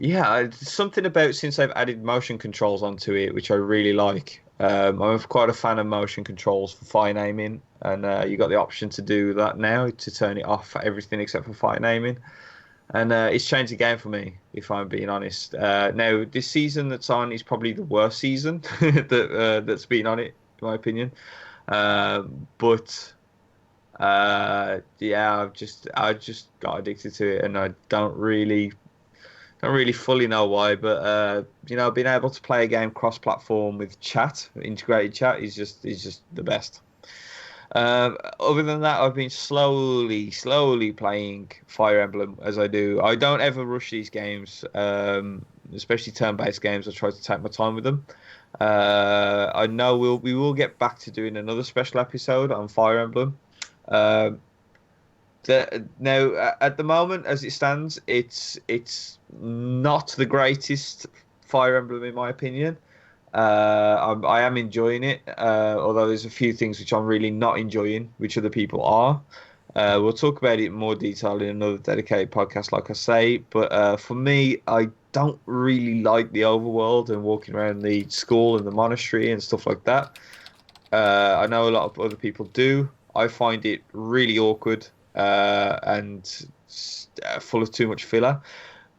Yeah, something about since they've added motion controls onto it, which I really like. I'm quite a fan of motion controls for fire naming, and you got the option to do that now to turn it off for everything except for fire naming. And it's changed the game for me, if I'm being honest. Now, this season that's on is probably the worst season that's been on it, in my opinion. But yeah, I just got addicted to it, and I don't really fully know why, but being able to play a game cross-platform with chat, integrated chat, is just the best. Other than that, I've been slowly playing Fire Emblem as I do. I don't ever rush these games, especially turn-based games. I try to take my time with them. I know we will get back to doing another special episode on Fire Emblem. Now, at the moment, as it stands, it's not the greatest Fire Emblem in my opinion. I am enjoying it, although there's a few things which I'm really not enjoying, which other people are. We'll talk about it in more detail in another dedicated podcast, like I say. But for me, I don't really like the overworld and walking around the school and the monastery and stuff like that. I know a lot of other people do. I find it really awkward and full of too much filler.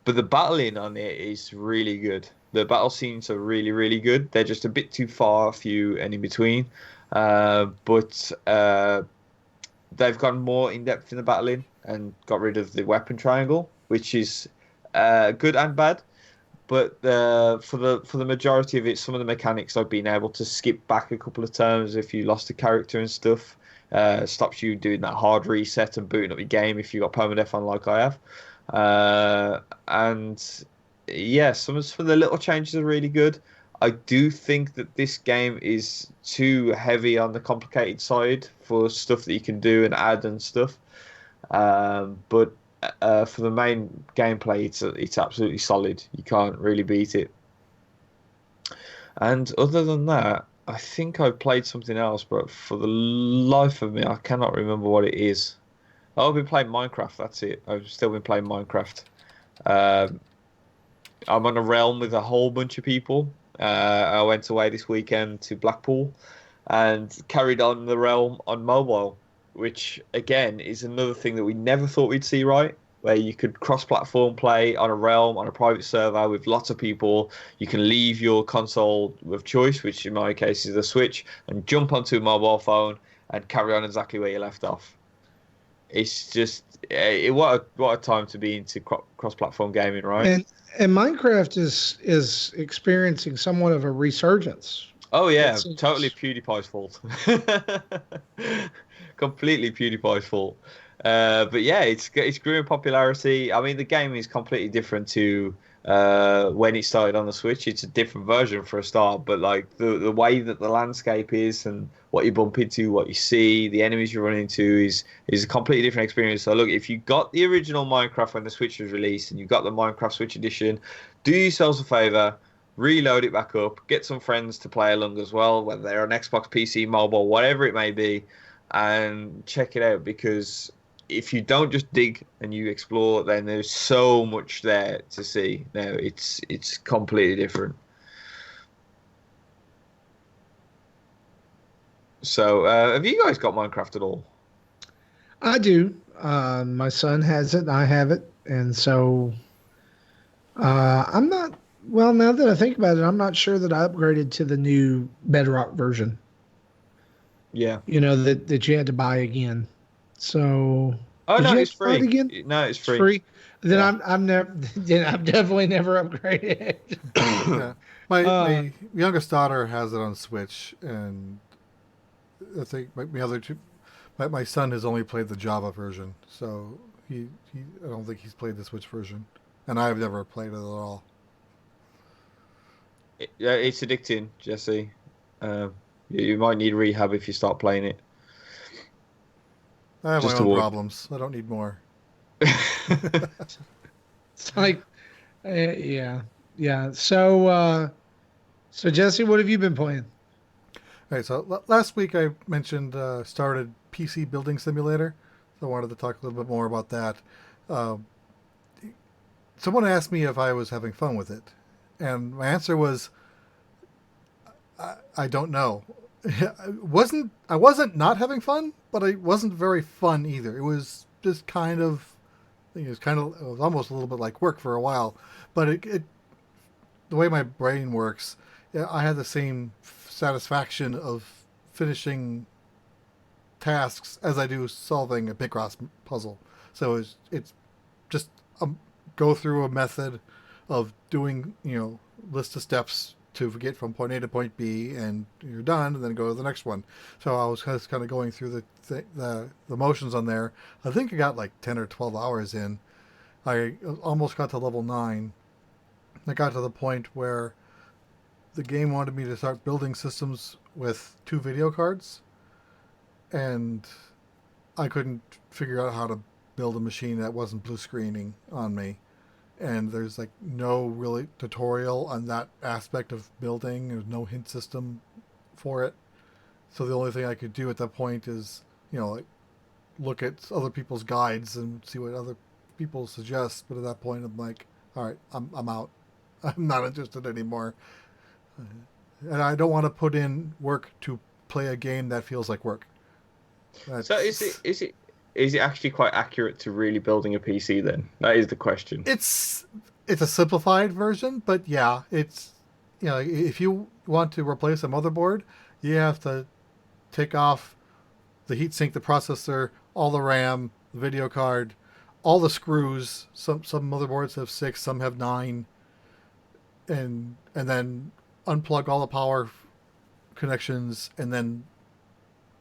But the battling on it is really good. The battle scenes are really, really good. They're just a bit too far, few and in between. But they've gone more in depth in the battling and got rid of the weapon triangle, which is good and bad. But for the majority of it, some of the mechanics I've been able to skip back a couple of turns if you lost a character and stuff. Stops you doing that hard reset and booting up your game if you got permadeath on like I have. And yeah, some of the little changes are really good. I do think that this game is too heavy on the complicated side for stuff that you can do and add and stuff. But for the main gameplay, it's absolutely solid. You can't really beat it. And other than that, I think I've played something else, but for the life of me, I cannot remember what it is. I've been playing Minecraft, that's it. I've still been playing Minecraft. I'm on a realm with a whole bunch of people. I went away this weekend to Blackpool and carried on the realm on mobile, which, again, is another thing that we never thought we'd see, right? Where you could cross-platform play on a realm, on a private server with lots of people. You can leave your console of choice, which in my case is the Switch, and jump onto a mobile phone and carry on exactly where you left off. It's just what a time to be into cross-platform gaming, right? And Minecraft is experiencing somewhat of a resurgence. Oh yeah, totally PewDiePie's fault. Completely PewDiePie's fault. But yeah, it's growing popularity. I mean, the game is completely different to when it started on the Switch. It's a different version for a start, but like the way that the landscape is and what you bump into, what you see, the enemies you run into is a completely different experience. So look, if you got the original Minecraft when the Switch was released and you got the Minecraft Switch edition, do yourselves a favor, reload it back up, get some friends to play along as well, whether they're on Xbox, PC, mobile, whatever it may be, and check it out, because if you don't just dig and you explore, then there's so much there to see. Now it's completely different. So, have you guys got Minecraft at all? I do. My son has it. I have it, and so I'm not. Well, now that I think about it, I'm not sure that I upgraded to the new Bedrock version. Yeah. You know that you had to buy again. So Oh Did no, you it's buy it free. again? No, it's It's free. free. Then Yeah. I'm never. Then I'm definitely never upgraded. Yeah, my uh, my youngest daughter has it on Switch, and I think my other two, my son has only played the Java version, so he I don't think he's played the Switch version, and I've never played it at all. Yeah, it's addicting, Jesse. You might need rehab if you start playing it. I have my Just own avoid. problems. I don't need more. it's like, yeah, yeah. So Jesse, what have you been playing? Okay, so last week I mentioned started PC Building Simulator, so I wanted to talk a little bit more about that. Uh, Someone asked me if I was having fun with it, and my answer was I don't know. I wasn't not having fun, but I wasn't very fun either. It was just kind of it was almost a little bit like work for a while, but it the way my brain works, yeah, I had the same satisfaction of finishing tasks as I do solving a Picross puzzle. So it's just go through a method of doing list of steps to get from point A to point B, and you're done, and then go to the next one. So I was just kind of going through the motions on there. I think I got like 10 or 12 hours in. I almost got to level 9. I got to the point where the game wanted me to start building systems with 2 video cards, and I couldn't figure out how to build a machine that wasn't blue screening on me. And there's like no really tutorial on that aspect of building. There's no hint system for it. So the only thing I could do at that point is, like look at other people's guides and see what other people suggest. But at that point, I'm like, all right, I'm out. I'm not interested anymore. And I don't want to put in work to play a game that feels like work. So is it actually quite accurate to really building a PC then? That is the question. It's a simplified version, but yeah, it's if you want to replace a motherboard, you have to take off the heatsink, the processor, all the RAM, the video card, all the screws. Some motherboards have 6, some have 9, and then unplug all the power connections, and then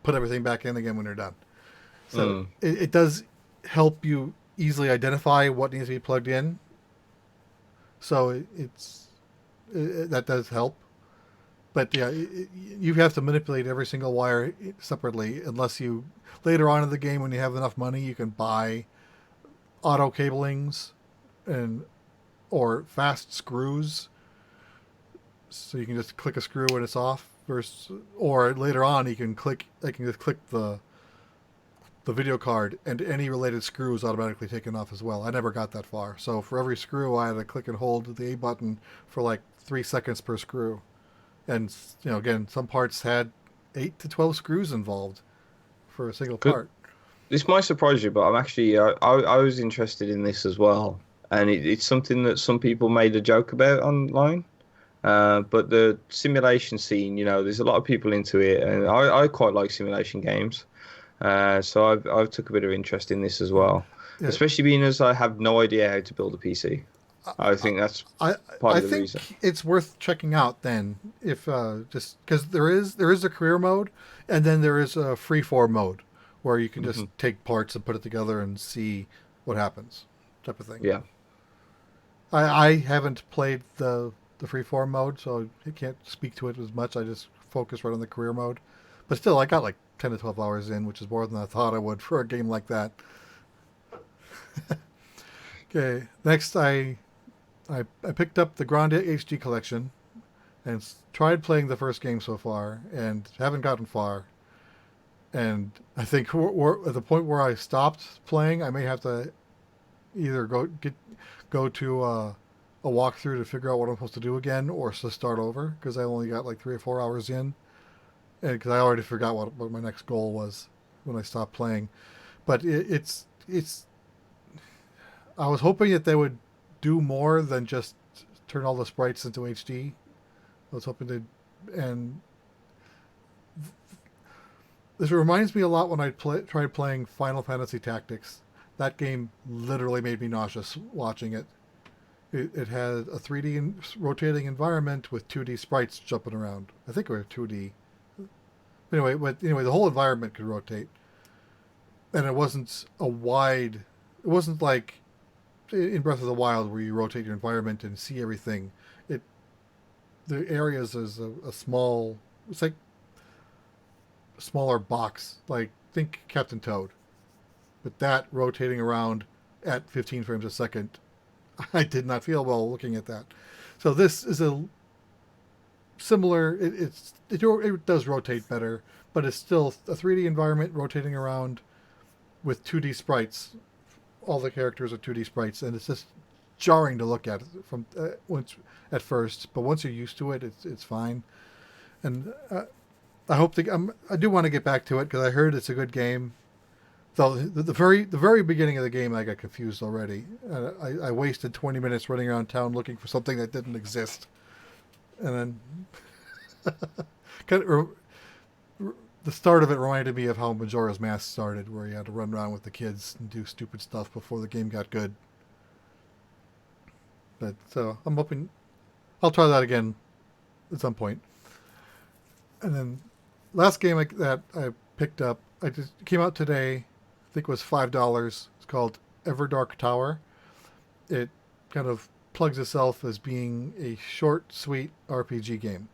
put everything back in again when you're done. So it does help you easily identify what needs to be plugged in. So that does help. But yeah, you have to manipulate every single wire separately, unless you later on in the game, when you have enough money, you can buy auto cablings or fast screws. So you can just click a screw and it's off. Or later on, I can just click the video card, and any related screw is automatically taken off as well. I never got that far. So for every screw, I had to click and hold the A button for like 3 seconds per screw. And, again, some parts had 8 to 12 screws involved for a single part. This might surprise you, but I'm actually, I was interested in this as well. And it's something that some people made a joke about online. But the simulation scene, there's a lot of people into it. And I quite like simulation games. So I've took a bit of interest in this as well, especially being as I have no idea how to build a PC. I think that's part of the reason. It's worth checking out then, if just because there is a career mode, and then there is a freeform mode where you can just take parts and put it together and see what happens, type of thing. Yeah. I haven't played the freeform mode, so I can't speak to it as much. I just focus right on the career mode, but still, I got like 10 to 12 hours in, which is more than I thought I would for a game like that. Okay, next I picked up the Grande HD collection and tried playing the first game so far and haven't gotten far. And I think we're at the point where I stopped playing, I may have to either go to a walkthrough to figure out what I'm supposed to do again, or to start over, because I only got like 3 or 4 hours in. Because I already forgot what my next goal was when I stopped playing. But it's I was hoping that they would do more than just turn all the sprites into HD. I was hoping to, and this reminds me a lot when I tried playing Final Fantasy Tactics. That game literally made me nauseous watching it. It had a 3D rotating environment with 2D sprites jumping around. I think it was 2D. Anyway, the whole environment could rotate, and it wasn't a wide. It wasn't like in Breath of the Wild where you rotate your environment and see everything. The areas is a small. It's like a smaller box. Like think Captain Toad, but that rotating around at 15 frames a second. I did not feel well looking at that. So this is a similar. It does rotate better, but it's still a 3D environment rotating around with 2D sprites. All the characters are 2D sprites, and it's just jarring to look at from once at first. But once you're used to it, it's fine. And I hope I do want to get back to it because I heard it's a good game. So the very beginning of the game, I got confused already. I wasted 20 minutes running around town looking for something that didn't exist, and then the start of it reminded me of how Majora's Mask started, where you had to run around with the kids and do stupid stuff before the game got good. But so I'm hoping I'll try that again at some point. And then last game that I picked up, it came out today. I think it was $5. It's called Everdark Tower. It kind of plugs itself as being a short, sweet RPG game.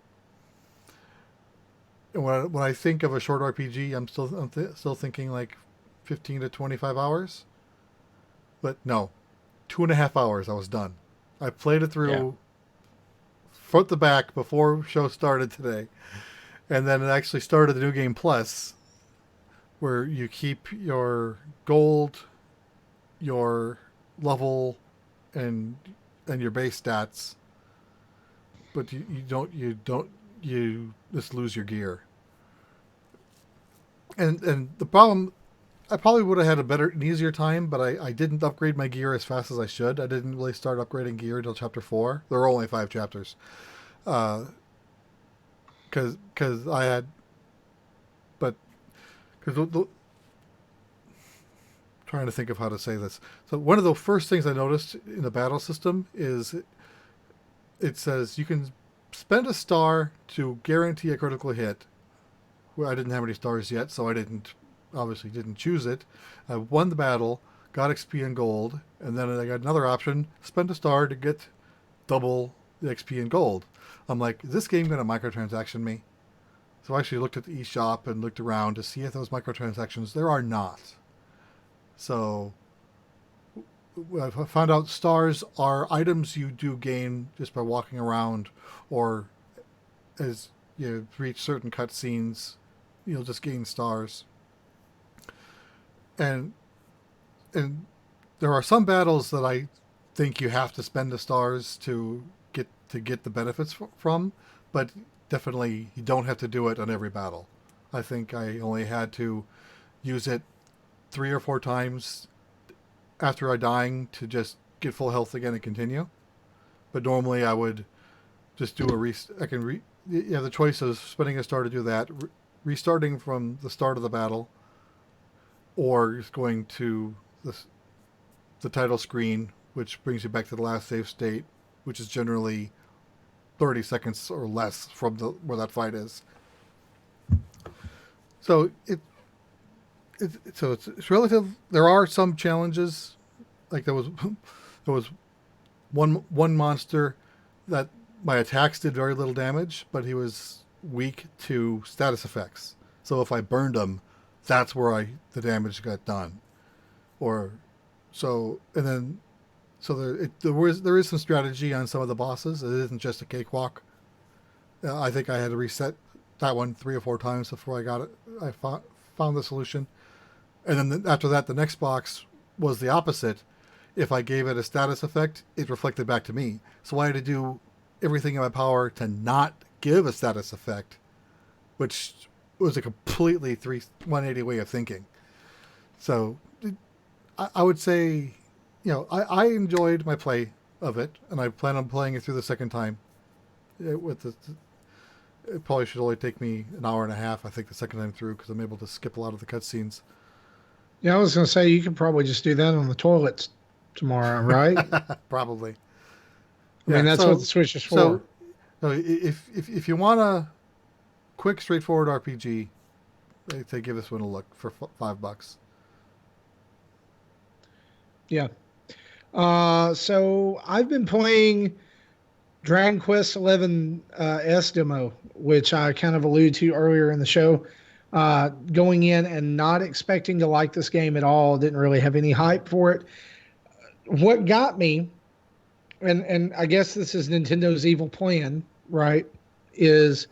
And when I think of a short RPG, I'm still thinking like 15 to 25 hours. But no, 2.5 hours I was done. I played it through front to back before show started today. And then it actually started the New Game Plus, where you keep your gold, your level, and your base stats, but you just lose your gear. And the problem, I probably would have had an easier time, but I didn't upgrade my gear as fast as I should. I didn't really start upgrading gear until chapter 4. There are only 5 chapters, because I had, but because trying to think of how to say this. So one of the first things I noticed in the battle system is it says you can spend a star to guarantee a critical hit. Well, I didn't have any stars yet, so I obviously didn't choose it. I won the battle, got XP and gold, and then I got another option: spend a star to get double the XP and gold. I'm like, is this game going to microtransaction me? So I actually looked at the eShop and looked around to see if those microtransactions. There are not. So I found out stars are items you do gain just by walking around, or as you reach certain cutscenes, you'll just gain stars. And there are some battles that I think you have to spend the stars to get the benefits from, but definitely you don't have to do it on every battle. I think I only had to use it 3 or 4 times after I dying to just get full health again and continue. But normally I would just do you have the choice of spending a star to do that, restarting from the start of the battle, or just going to the title screen, which brings you back to the last save state, which is generally 30 seconds or less from where that fight is. So it's relative. There are some challenges, like there was one monster that my attacks did very little damage, but he was weak to status effects. So if I burned him, that's where the damage got done. There is some strategy on some of the bosses. It isn't just a cakewalk. I think I had to reset that one 3 or 4 times before I got it. I found the solution. And then after that, the next box was the opposite. If I gave it a status effect, it reflected back to me. So I had to do everything in my power to not give a status effect, which was a completely 180 way of thinking. So I would say, I enjoyed my play of it, and I plan on playing it through the second time. It probably should only take me an hour and a half, I think, the second time through, because I'm able to skip a lot of the cutscenes. Yeah, I was going to say you could probably just do that on the toilets tomorrow, right? Probably. I mean, that's what the Switch is for. So if you want a quick, straightforward RPG, I'd say give this one a look for $5. Yeah. So I've been playing Dragon Quest 11 S demo, which I kind of alluded to earlier in the show. Going in and not expecting to like this game at all, didn't really have any hype for it. What got me, and I guess this is Nintendo's evil plan, right? Is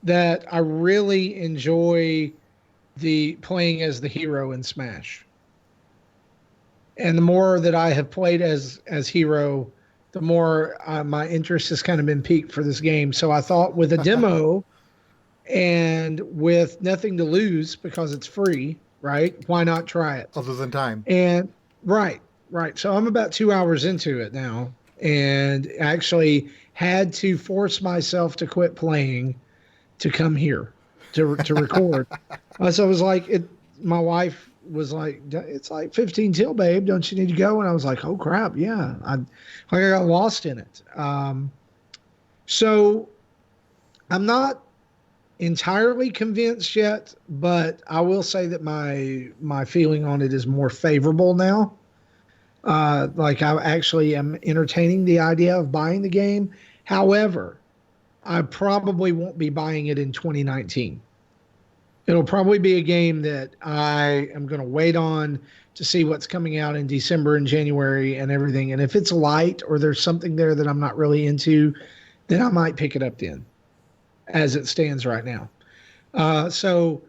that I really enjoy the playing as the hero in Smash. And the more that I have played as hero, the more my interest has kind of been piqued for this game. So I thought with a demo and with nothing to lose because it's free, right? Why not try it? Other than time. And right. So I'm about 2 hours into it now, and actually had to force myself to quit playing to come here to record. So I was like, my wife was like, it's like 15 till, babe, don't you need to go? And I was like, oh crap, yeah. I got lost in it. So I'm not entirely convinced yet, but I will say that my feeling on it is more favorable now. Like I actually am entertaining the idea of buying the game. However, I probably won't be buying it in 2019. It'll probably be a game that I am going to wait on to see what's coming out in December and January and everything. And if it's light or there's something there that I'm not really into, then I might pick it up then, as it stands right now. So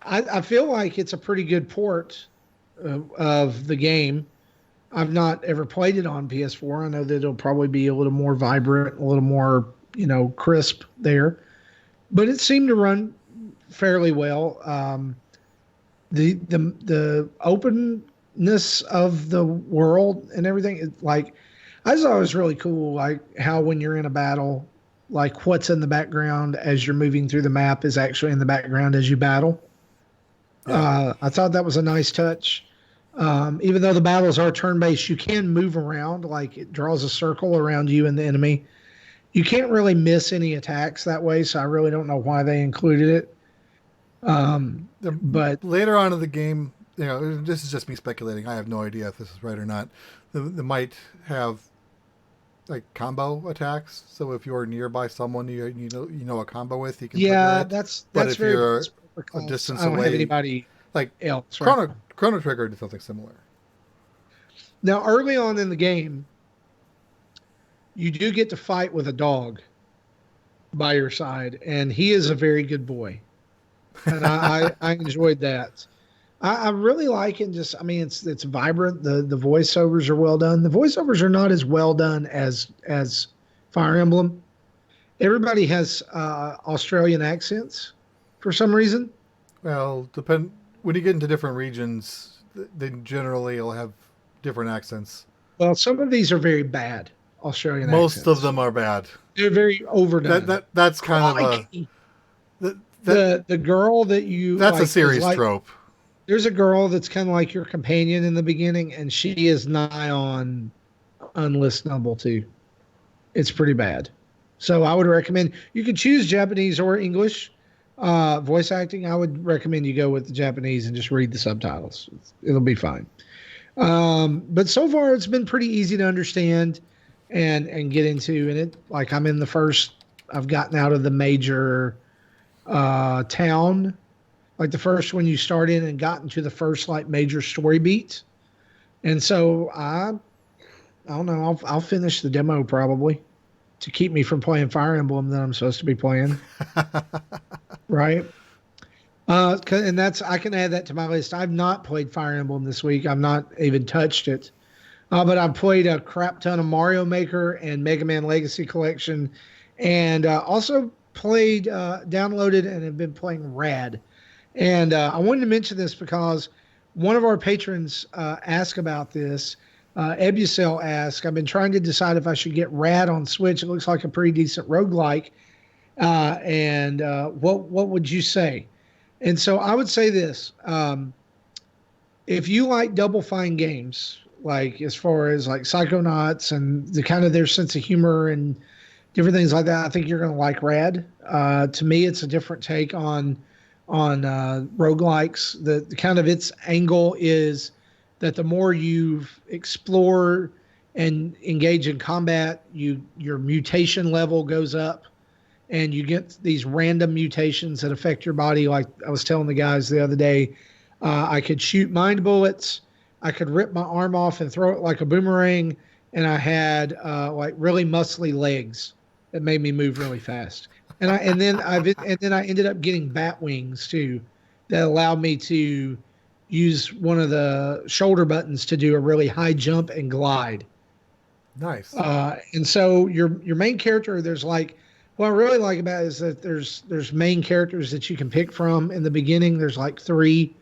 I feel like it's a pretty good port of the game. I've not ever played it on PS4. I know that it'll probably be a little more vibrant, a little more, crisp there. But it seemed to run fairly well. The openness of the world and everything, I just thought it was really cool. Like how when you're in a battle, like what's in the background as you're moving through the map is actually in the background as you battle. Yeah. I thought that was a nice touch. Even though the battles are turn-based, you can move around. Like it draws a circle around you and the enemy. You can't really miss any attacks that way, so I really don't know why they included it. But later on in the game, this is just me speculating. I have no idea if this is right or not. They might have like combo attacks. So if you're nearby someone you know a combo with, you can. Yeah, that's if very. You're a distance I don't away, have anybody like else. Right? Chrono Trigger did something similar. Now, early on in the game, you do get to fight with a dog by your side, and he is a very good boy. And I enjoyed that. I really like it. It's vibrant. The voiceovers are well done. The voiceovers are not as well done as Fire Emblem. Everybody has Australian accents for some reason. Well, when you get into different regions, they generally will have different accents. Well, some of these are very bad Australian Most accents. of them are bad. They're very overdone. That's kind of the girl that you. That's a series trope. There's a girl that's kind of like your companion in the beginning, and she is nigh on unlistenable too. It's pretty bad. So I would recommend you could choose Japanese or English voice acting. I would recommend you go with the Japanese and just read the subtitles. It'll be fine. But so far it's been pretty easy to understand and get into. And it like I've gotten out of the major town. Like the first one you start in and got into the first like major story beat. And so I don't know, I'll finish the demo probably to keep me from playing Fire Emblem that I'm supposed to be playing. Right? And I can add that to my list. I've not played Fire Emblem this week. I've not even touched it. But I've played a crap ton of Mario Maker and Mega Man Legacy Collection, and also played, downloaded, and have been playing Rad. And I wanted to mention this because one of our patrons asked about this. Ebucel asked, I've been trying to decide if I should get Rad on Switch. It looks like a pretty decent roguelike. And what would you say? And so I would say this. if you like Double Fine games, like as far as like Psychonauts and the kind of their sense of humor and different things like that, I think you're going to like Rad. To me, it's a different take on roguelikes. The kind of its angle is that the more you explore and engage in combat, your mutation level goes up, and you get these random mutations that affect your body. Like I was telling the guys the other day, I could shoot mind bullets, I could rip my arm off and throw it like a boomerang, and I had like really muscly legs that made me move really fast. And then I ended up getting bat wings too, that allowed me to use one of the shoulder buttons to do a really high jump and glide. Nice. And so your main character, there's like, what I really like about it is that there's main characters that you can pick from. In the beginning, there's like 3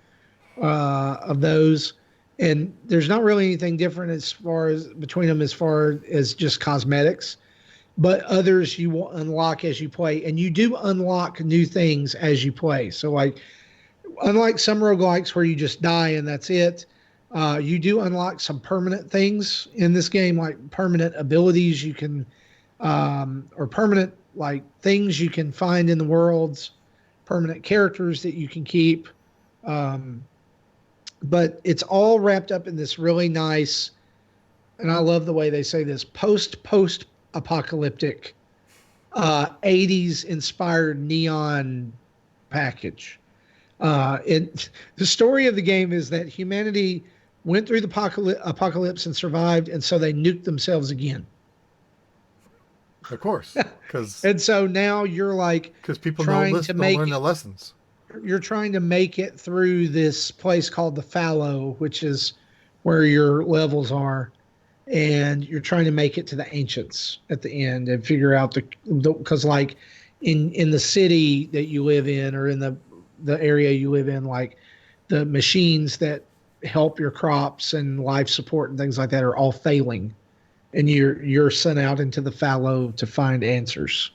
of those, and there's not really anything different as far as between them as far as just cosmetics, but others you will unlock as you play, and you do unlock new things as you play. So like, unlike some roguelikes where you just die and that's it, you do unlock some permanent things in this game, like permanent abilities you can, or permanent like things you can find in the worlds, permanent characters that you can keep. But it's all wrapped up in this really nice, and I love the way they say this, post-apocalyptic, 80s inspired neon package. The story of the game is that humanity went through the apocalypse and survived, and so they nuked themselves again. Of course, and so now you're like, because people don't learn the lessons. You're trying to make it through this place called the Fallow, which is where your levels are, and you're trying to make it to the Ancients at the end and figure out because like in the city that you live in, or in the area you live in, like the machines that help your crops and life support and things like that are all failing, and you're sent out into the Fallow to find answers.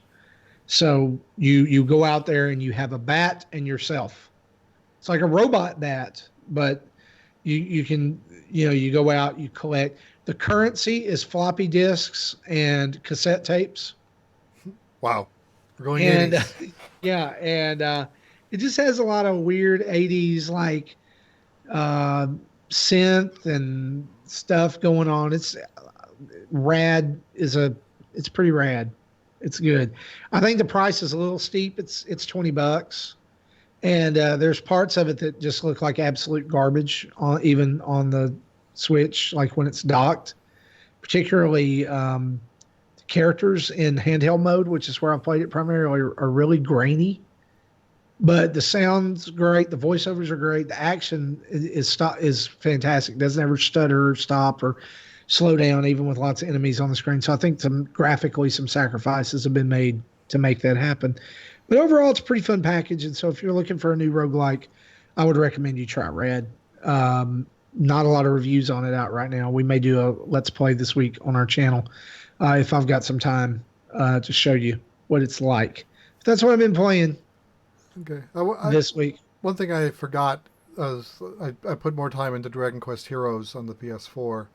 So you go out there and you have a bat and yourself. It's like a robot bat, but you can, you go out, you collect. The currency is floppy disks and cassette tapes. Wow. We're going in. Yeah, and it just has a lot of weird 80s like synth and stuff going on. It's rad. It's pretty rad. It's good. I think the price is a little steep. It's $20, and there's parts of it that just look like absolute garbage even on the Switch, like when it's docked. Particularly the characters in handheld mode, which is where I played it primarily, are really grainy. But the sound's great, the voiceovers are great, the action is fantastic. Doesn't ever stutter or stop or slow down, even with lots of enemies on the screen. So I think graphically some sacrifices have been made to make that happen. But overall, it's a pretty fun package. And so if you're looking for a new roguelike, I would recommend you try Red. Not a lot of reviews on it out right now. We may do a Let's Play this week on our channel if I've got some time to show you what it's like. But that's what I've been playing this week. One thing I forgot is I put more time into Dragon Quest Heroes on the PS4.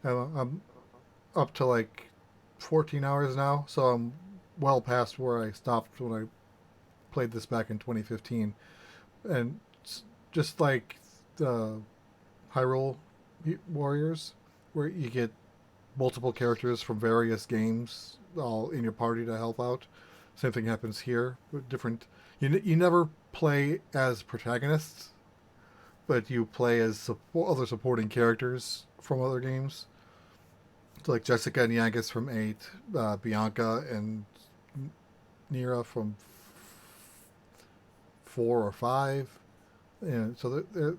I'm up to like 14 hours now, so I'm well past where I stopped when I played this back in 2015. And just like the Hyrule Warriors, where you get multiple characters from various games all in your party to help out. Same thing happens here with different. You never play as protagonists, but you play as other supporting characters from other games. So like Jessica and Yangus from 8, Bianca and Nira from 4 or 5. And so they're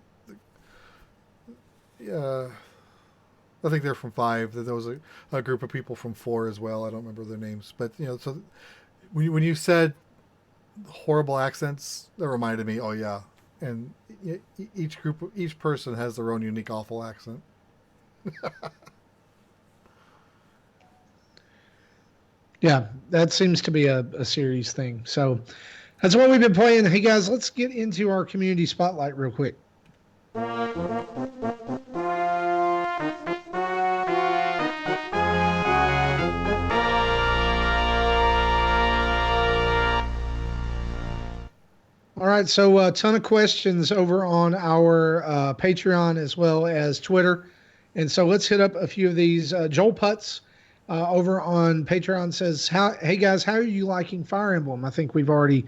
I think they're from 5. There was a group of people from 4 as well. I don't remember their names, but so when you said horrible accents, that reminded me. Oh yeah, and each person has their own unique awful accent. Yeah, that seems to be a series thing. So that's what we've been playing. Hey guys, let's get into our community spotlight real quick. right, so a ton of questions over on our Patreon as well as Twitter. And so let's hit up a few of these. Joel Putz over on Patreon says, "Hey guys, how are you liking Fire Emblem?" I think we've already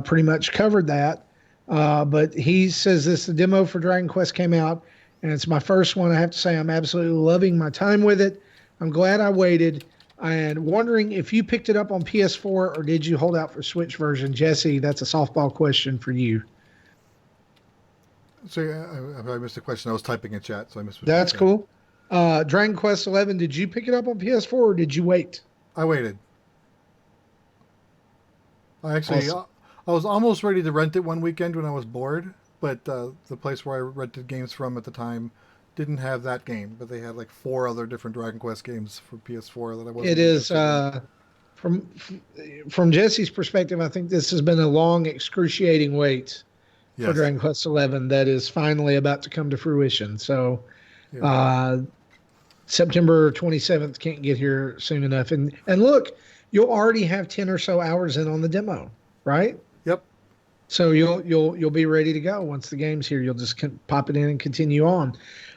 pretty much covered that. But he says the demo for Dragon Quest came out, and it's my first one. I have to say I'm absolutely loving my time with it. I'm glad I waited. And wondering if you picked it up on PS4 or did you hold out for Switch version? Jesse, that's a softball question for you. So I missed the question. I was typing in chat, so I missed. That's cool. Dragon Quest 11, did you pick it up on PS4 or did you wait? I waited. I was almost ready to rent it one weekend when I was bored, but the place where I rented games from at the time didn't have that game, but they had like 4 other different Dragon Quest games for PS4 that I wasn't. It is from Jesse's perspective, I think this has been a long, excruciating wait for Dragon Quest 11 that is finally about to come to fruition. So, September 27th can't get here soon enough. And look, you'll already have 10 or so hours in on the demo, right? Yep. So you'll be ready to go once the game's here. You'll just pop it in and continue on.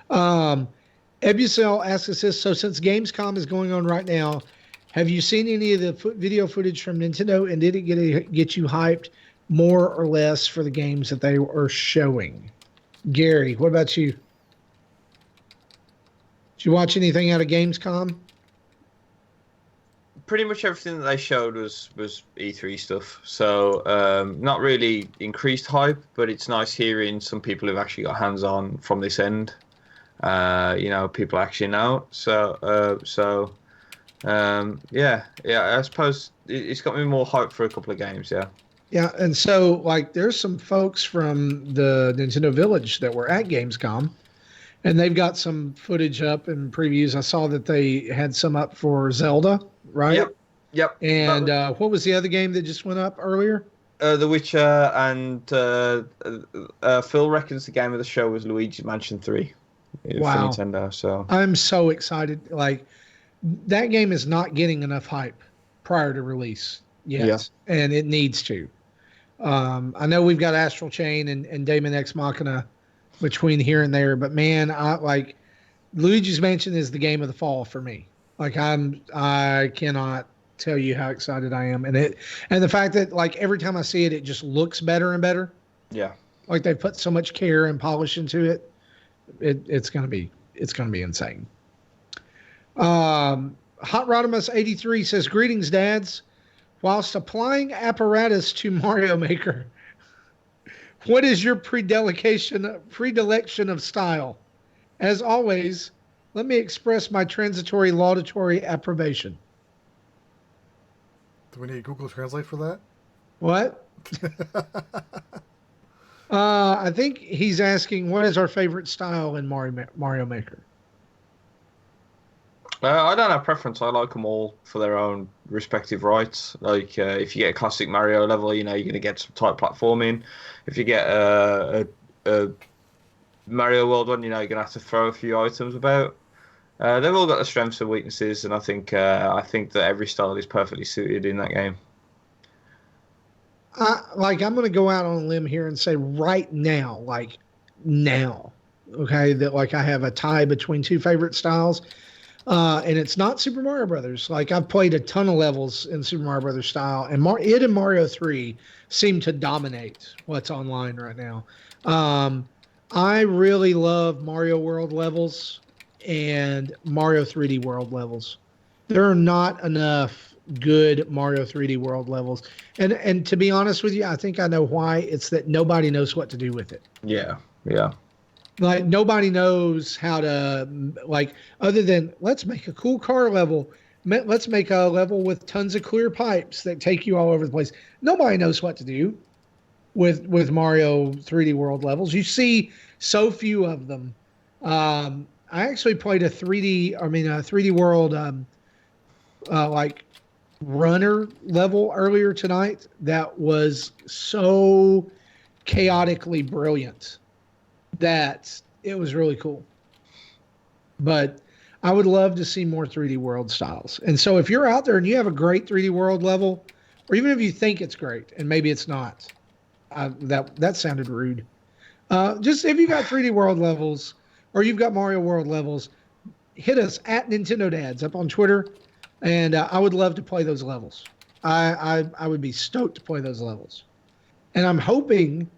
Ebucel asks us this: so since Gamescom is going on right now, have you seen any of the video footage from Nintendo, and did it get you hyped more or less for the games that they are showing? Gary, what about you? Did you watch anything out of Gamescom? Pretty much everything that they showed was E3 stuff. So not really increased hype, but it's nice hearing some people who've actually got hands on from this end. People actually know. So I suppose it's got me more hype for a couple of games. Yeah, and so like there's some folks from the Nintendo Village that were at Gamescom, and they've got some footage up and previews. I saw that they had some up for Zelda, right? Yep. And what was the other game that just went up earlier? The Witcher, and Phil reckons the game of the show was Luigi's Mansion 3 for Nintendo. So I'm so excited. Like, that game is not getting enough hype prior to release yet, and it needs to. I know we've got Astral Chain and Daemon X Machina between here and there, but man, Luigi's Mansion is the game of the fall for me. Like, I cannot tell you how excited I am, and the fact that like every time I see it, it just looks better and better. Yeah, like they put so much care and polish into it. It's gonna be insane. Hot Rodimus 83 says, "Greetings, dads. Whilst applying apparatus to Mario Maker, what is your predilection of style? As always, let me express my transitory laudatory approbation." Do we need Google Translate for that? What? I think he's asking, what is our favorite style in Mario Maker? I don't have preference. I like them all for their own respective rights. Like, if you get a classic Mario level, you're going to get some tight platforming. If you get a Mario World one, you're going to have to throw a few items about. They've all got their strengths and weaknesses, and I think that every style is perfectly suited in that game. I'm going to go out on a limb here and say right now, okay, that like I have a tie between two favorite styles, and it's not Super Mario Brothers. Like, I've played a ton of levels in Super Mario Brothers style, and it and Mario 3 seem to dominate what's online right now. I really love Mario World levels and Mario 3D World levels. There are not enough good Mario 3D World levels. And to be honest with you, I think I know why. It's that nobody knows what to do with it. Yeah. Like, nobody knows how to, like, other than let's make a cool car level. Let's make a level with tons of clear pipes that take you all over the place. Nobody knows what to do with Mario 3D World levels. You see so few of them. I actually played a 3D World like runner level earlier tonight that was so chaotically brilliant that it was really cool. But I would love to see more 3D World styles. And so if you're out there and you have a great 3D World level, or even if you think it's great and maybe it's not, that sounded rude. Just if you got 3D World levels or you've got Mario World levels, hit us at Nintendo Dads up on Twitter, and I would love to play those levels. I would be stoked to play those levels, and I'm hoping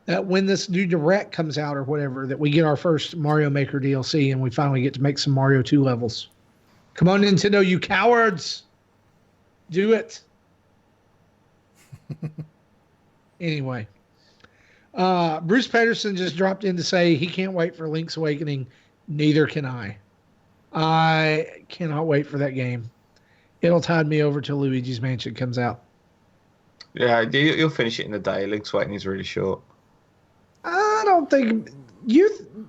that when this new Direct comes out or whatever, that we get our first Mario Maker DLC and we finally get to make some Mario 2 levels. Come on, Nintendo, you cowards! Do it. Anyway. Bruce Patterson just dropped in to say he can't wait for Link's Awakening. Neither can I. I cannot wait for that game. It'll tide me over till Luigi's Mansion comes out. Yeah, you'll finish it in a day. Link's Awakening is really short. I don't think you.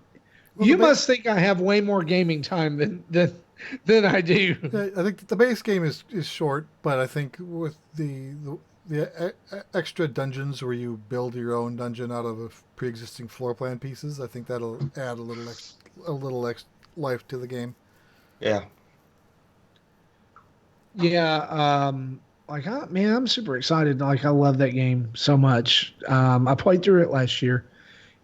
You must think I have way more gaming time than I do. I think the base game is short, but I think with the extra dungeons where you build your own dungeon out of pre-existing floor plan pieces, I think that'll add a little extra life to the game. Yeah. Yeah. I'm super excited. Like, I love that game so much. I played through it last year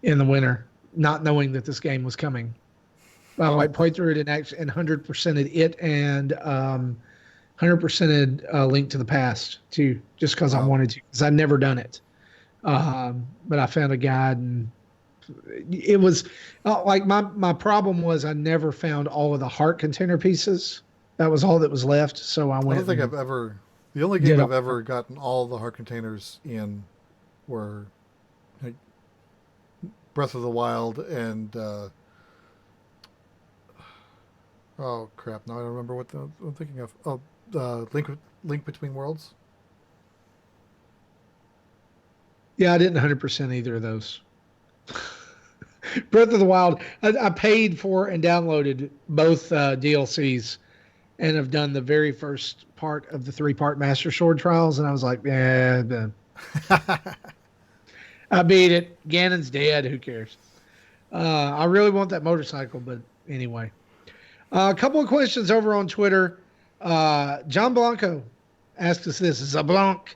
in the winter, not knowing that this game was coming. I played through it and 100%ed it and 100%ed Link to the Past too, just because I wanted to, because I'd never done it. But I found a guide, and it was like my problem was I never found all of the heart container pieces. That was all that was left. So I went. I don't think I've ever. The only game I've ever gotten all the heart containers in were like Breath of the Wild and oh crap! Now I don't remember what I'm thinking of. Oh, Link Between Worlds. Yeah, I didn't 100% either of those. Breath of the Wild, I paid for and downloaded both DLCs, and have done the very first part of the 3-part Master Sword Trials, and I was like, yeah, I beat it. Ganon's dead. Who cares? I really want that motorcycle, but anyway. A couple of questions over on Twitter. John Blanco asked us this. It's a Blanc.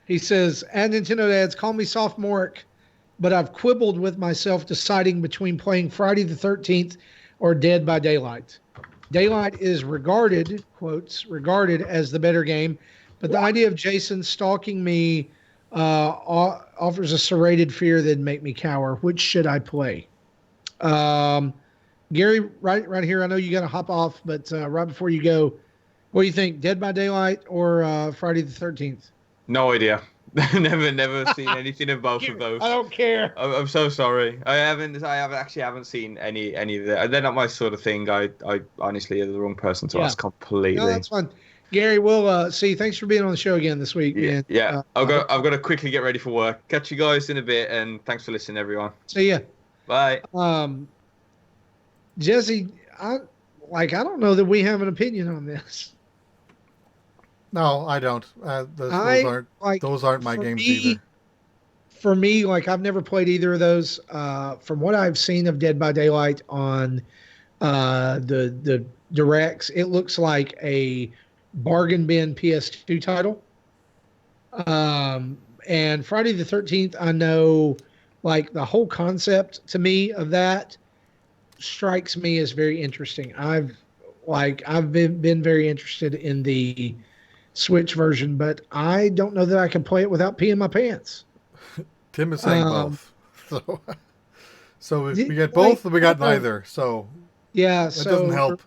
He says, at Nintendo Dads, call me sophomoric, but I've quibbled with myself deciding between playing Friday the 13th or Dead by Daylight. Daylight is regarded, quotes, regarded as the better game, but the idea of Jasson stalking me offers a serrated fear that'd make me cower. Which should I play? Gary, right here, I know you got to hop off, but right before you go, what do you think, Dead by Daylight or Friday the 13th? No idea. never seen anything of both of those. I don't care. I'm so sorry. I haven't seen any of that. They're not my sort of thing. I honestly are the wrong person to ask completely. No, that's fine. Gary, we'll see. Thanks for being on the show again this week. Yeah. I've got to quickly get ready for work. Catch you guys in a bit, and thanks for listening, everyone. See ya. Bye. Jesse, I don't know that we have an opinion on this. No, I don't. Those aren't my games either. For me, I've never played either of those. From what I've seen of Dead by Daylight on the directs, it looks like a bargain bin PS2 title. And Friday the 13th, I know, the whole concept to me of that strikes me as very interesting. I've been very interested in the Switch version, but I don't know that I can play it without peeing my pants. Tim is saying both. So if we get both, we got neither. So yeah, that doesn't help.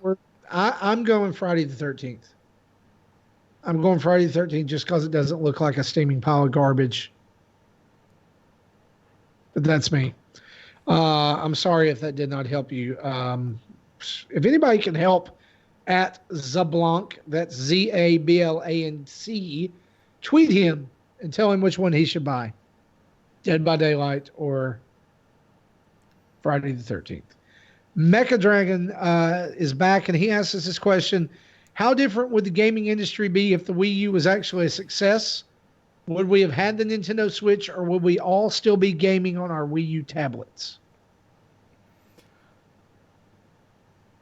I'm going Friday the 13th. I'm going Friday the 13th just because it doesn't look like a steaming pile of garbage. But that's me. I'm sorry if that did not help you. If anybody can help, at Zablanc, that's Zablanc, tweet him and tell him which one he should buy, Dead by Daylight or Friday the 13th. Mecha Dragon is back, and he asks us this question: how different would the gaming industry be if the Wii U was actually a success? Would we have had the Nintendo Switch, or would we all still be gaming on our Wii U tablets?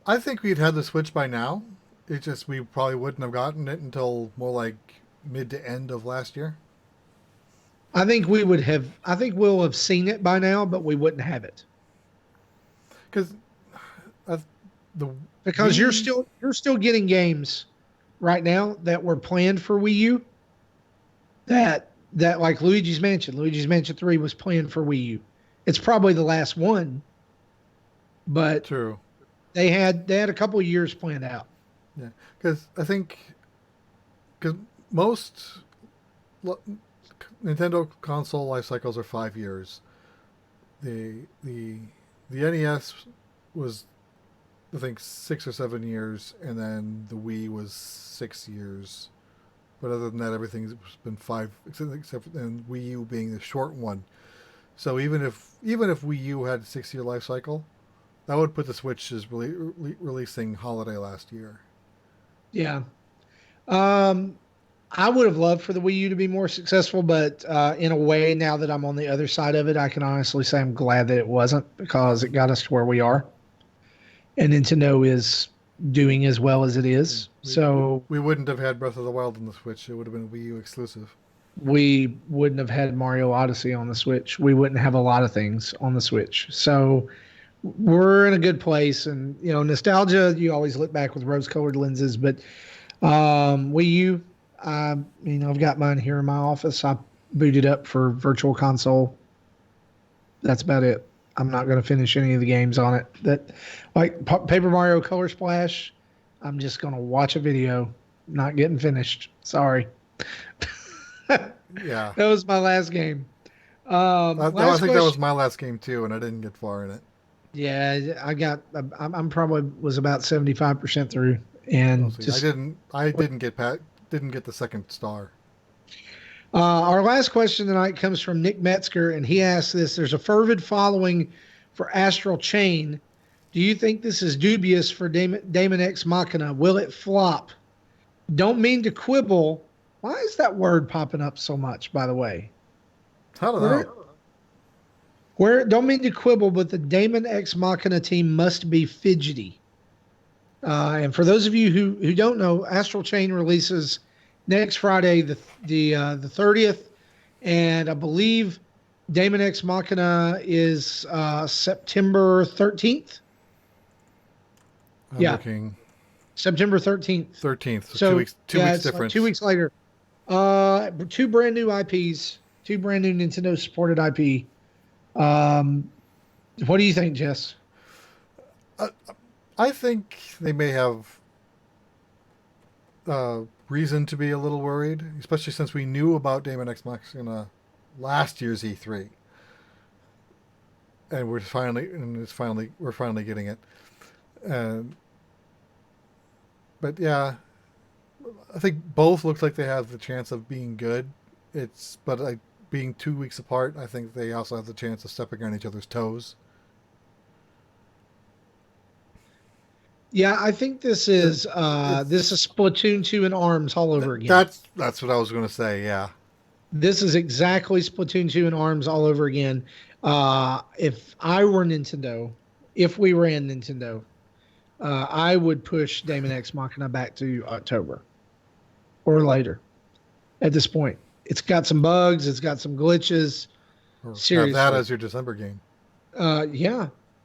I think we'd had the Switch by now. It's just we probably wouldn't have gotten it until more like mid to end of last year. I think we'll have seen it by now, but we wouldn't have it. Because you're still getting games right now that were planned for Wii U that like Luigi's Mansion. Luigi's Mansion 3 was planned for Wii U. It's probably the last one, but true. They had a couple of years planned out. Yeah, because I think most Nintendo console life cycles are 5 years. The NES was, I think, 6 or 7 years, and then the Wii was 6 years. But other than that, everything's been 5, except and Wii U being the short one. So even if Wii U had a 6-year life cycle, that would put the Switch as releasing holiday last year. Yeah. I would have loved for the Wii U to be more successful, but in a way, now that I'm on the other side of it, I can honestly say I'm glad that it wasn't, because it got us to where we are. And Nintendo is doing as well as it is. We wouldn't have had Breath of the Wild on the Switch. It would have been Wii U exclusive. We wouldn't have had Mario Odyssey on the Switch. We wouldn't have a lot of things on the Switch. So we're in a good place. And, nostalgia, you always look back with rose-colored lenses. But Wii U, I've got mine here in my office. I booted up for Virtual Console. That's about it. I'm not going to finish any of the games on it. That, like Paper Mario Color Splash, I'm just going to watch a video. Not getting finished. Sorry. Yeah. That was my last game. I think that was my last game too, and I didn't get far in it. Yeah, I'm probably was about 75% through, and I didn't get the second star. Our last question tonight comes from Nick Metzger, and he asks this: there's a fervid following for Astral Chain. Do you think this is dubious for Daemon X Machina? Will it flop? Don't mean to quibble. Why is that word popping up so much, by the way? I don't know. Don't mean to quibble, but the Daemon X Machina team must be fidgety. And for those of you who don't know, Astral Chain releases next Friday, the 30th, and I believe Daemon X Machina is September 13th. Looking. September 13th. 13th. So 2 weeks. 2 weeks difference. Like 2 weeks later. Two brand new IPs. Two brand new Nintendo supported IP. What do you think, Jess? I think they may have reason to be a little worried, especially since we knew about Daemon X Machina last year's E3, and we're finally getting it. But yeah, I think both look like they have the chance of being good. But being 2 weeks apart, I think they also have the chance of stepping on each other's toes. Yeah, I think this is Splatoon 2 in ARMS all over again. That's what I was going to say. Yeah, this is exactly Splatoon 2 in ARMS all over again. If I were Nintendo, if we ran Nintendo, I would push Daemon X Machina back to October or later. At this point, it's got some bugs, it's got some glitches. Seriously, have that as your December game.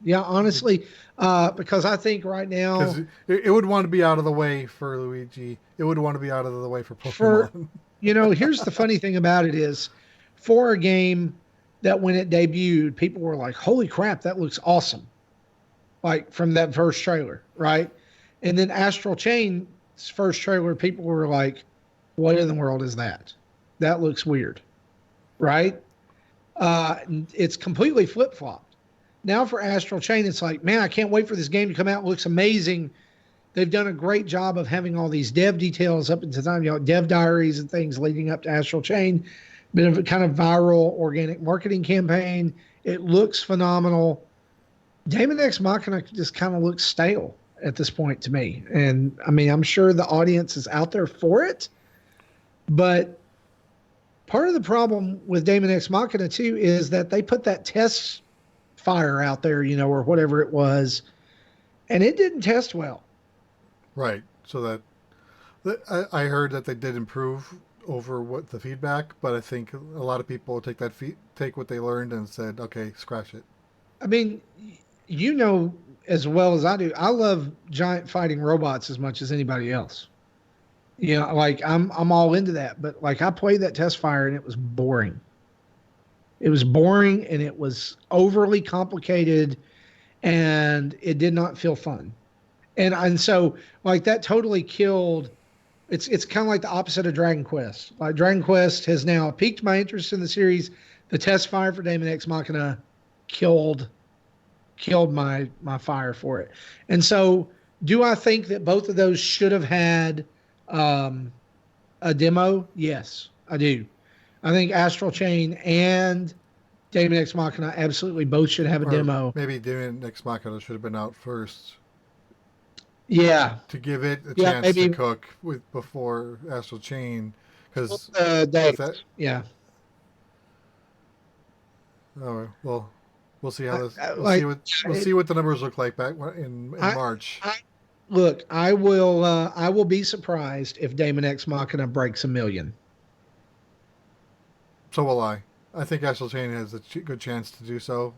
Yeah, honestly, because I think right now it would want to be out of the way for Luigi. It would want to be out of the way for Pokemon. Here's the funny thing about it is, for a game that when it debuted, people were like, "Holy crap, that looks awesome!" Like from that first trailer, right? And then Astral Chain's first trailer, people were like, "What in the world is that? That looks weird," right? It's completely flip-flopped. Now for Astral Chain, it's like, man, I can't wait for this game to come out. It looks amazing. They've done a great job of having all these dev details up into time, dev diaries and things leading up to Astral Chain. Bit of a kind of viral organic marketing campaign. It looks phenomenal. Daemon X Machina just kind of looks stale at this point to me. And I mean, I'm sure the audience is out there for it, but part of the problem with Daemon X Machina too is that they put that test fire out there, or whatever it was, and it didn't test well. Right. So that I heard that they did improve over what the feedback, but I think a lot of people take what they learned and said, okay, scratch it. I mean, you know as well as I do, I love giant fighting robots as much as anybody else. You know, like I'm all into that, but like I played that test fire and it was boring. It was boring and it was overly complicated and it did not feel fun. And so like that totally killed. It's kind of like the opposite of Dragon Quest. Like Dragon Quest has now piqued my interest in the series. The test fire for Daemon X Machina killed my fire for it. And so, do I think that both of those should have had um, a demo? Yes, I do. I think Astral Chain and Daemon X Machina absolutely both should have a Or demo. maybe Daemon X Machina should have been out first. Yeah, to give it a chance to cook before Astral Chain, because yeah. Oh well, we'll see how this. We'll see what the numbers look like back in March. Look, I will be surprised if Daemon X Machina breaks 1 million. So will I. I think Astral Chain has a good chance to do so.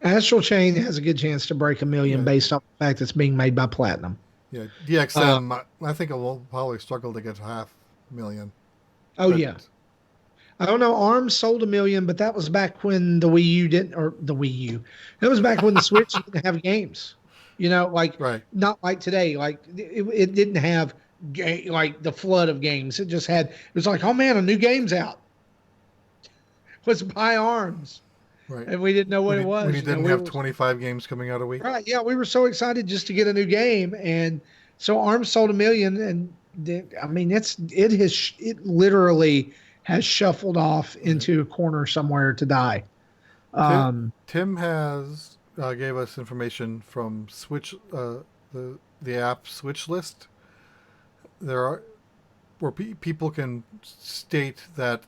Astral Chain has a good chance to break 1 million based on the fact it's being made by Platinum. Yeah, DXM, I think it will probably struggle to get 500,000. Yeah. I don't know. ARMS sold 1 million, but that was back when the Wii U didn't, or the Wii U. That was back when the Switch didn't have games. You know, like not like today. Like it didn't have like the flood of games. It just had. It was like, oh man, a new game's out. Let's buy ARMS. Right. And we didn't know what it was. When you didn't have 25 games coming out a week. Right. Yeah, we were so excited just to get a new game, and so ARMS sold 1 million, and I mean it literally has shuffled off into a corner somewhere to die. Tim has gave us information from Switch, the app Switch List. There are where people can state that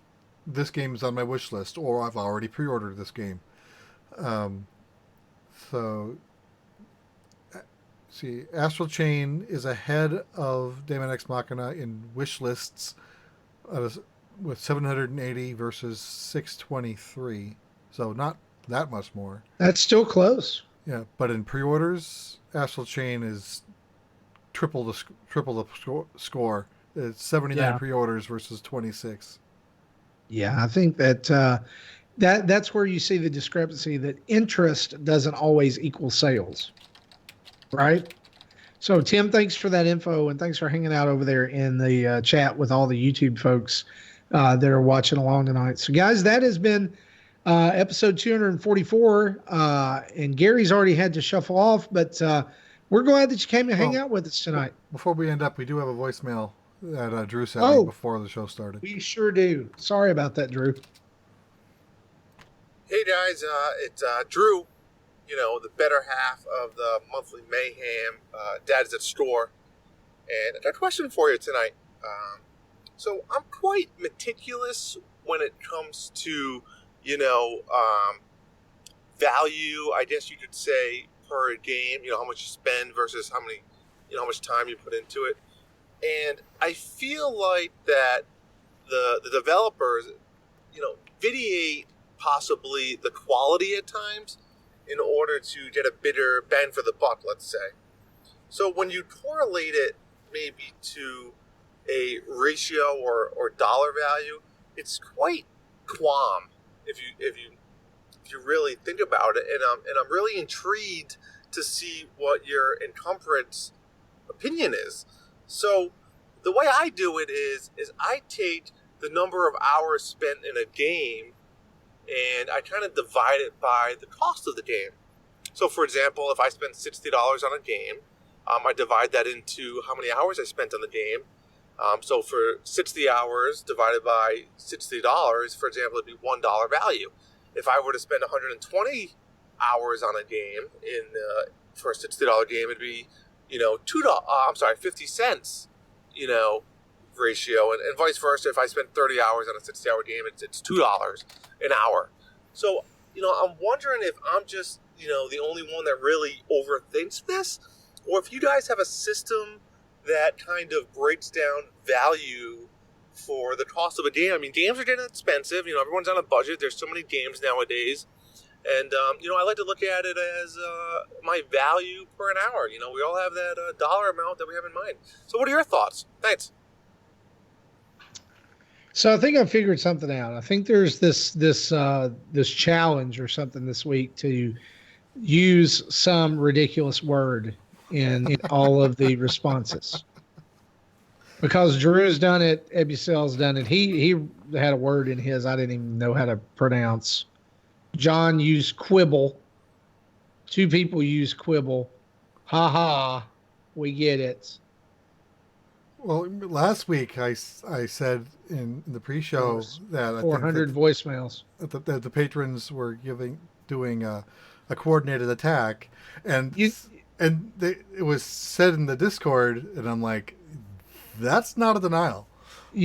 this game is on my wish list, or I've already pre-ordered this game. So, see, Astral Chain is ahead of Daemon X Machina in wish lists with 780 versus 623. So not that much more. That's still close. Yeah, but in pre-orders, Astral Chain is triple the score. It's 79 pre-orders versus 26. Yeah, I think that that's where you see the discrepancy, that interest doesn't always equal sales, right? So, Tim, thanks for that info, and thanks for hanging out over there in the chat with all the YouTube folks that are watching along tonight. So, guys, that has been episode 244, and Gary's already had to shuffle off, but we're glad that you came to hang out with us tonight. Before we end up, we do have a voicemail that Drew sent me before the show started. We sure do. Sorry about that, Drew. Hey guys, it's Drew. You know, the better half of the monthly mayhem. Dad's at store, and I got a question for you tonight. So I'm quite meticulous when it comes to value. I guess you could say per game. You know, how much you spend versus how much time you put into it. And I feel like that the developers, vitiate possibly the quality at times in order to get a bigger bang for the buck, let's say. So when you correlate it maybe to a ratio or dollar value, it's quite qualm if you really think about it. And I'm really intrigued to see what your encumbrance opinion is. So the way I do it is I take the number of hours spent in a game and I kind of divide it by the cost of the game. So for example, if I spend $60 on a game, I divide that into how many hours I spent on the game. So for 60 hours divided by $60, for example, it'd be $1 value. If I were to spend 120 hours on a game for a $60 game, it'd be $2. 50 cents, ratio, and vice versa. If I spend 30 hours on a 60-hour game, it's $2 an hour. So, I'm wondering if I'm just, the only one that really overthinks this, or if you guys have a system that kind of breaks down value for the cost of a game. I mean, games are getting expensive. Everyone's on a budget. There's so many games nowadays. And, I like to look at it as my value per an hour. We all have that dollar amount that we have in mind. So what are your thoughts? Thanks. So I think I figured something out. I think there's this challenge or something this week to use some ridiculous word in all of the responses. Because Drew's done it, Ebucel's done it. He had a word in his I didn't even know how to pronounce. John used quibble. 2 people used quibble. Ha ha, we get it. Well, last week I said in the pre-show that 400 voicemails that the patrons were doing a coordinated attack, and it was said in the Discord, and I'm like, that's not a denial. When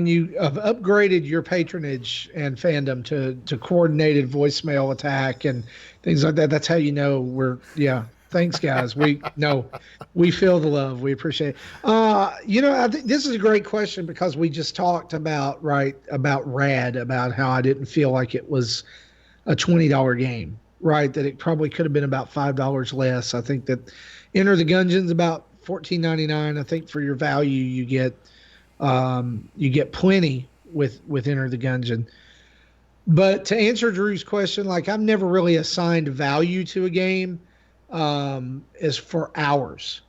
you have upgraded your patronage and fandom to coordinated voicemail attack and things like that, that's how you know thanks guys. We feel the love. We appreciate it. I think this is a great question because we just talked about Rad, about how I didn't feel like it was a $20 game, right? That it probably could have been about $5 less. I think that Enter the Gungeon's about $14.99. I think for your value you get plenty with Enter the Gungeon. But to answer Drew's question, like I've never really assigned value to a game as for hours.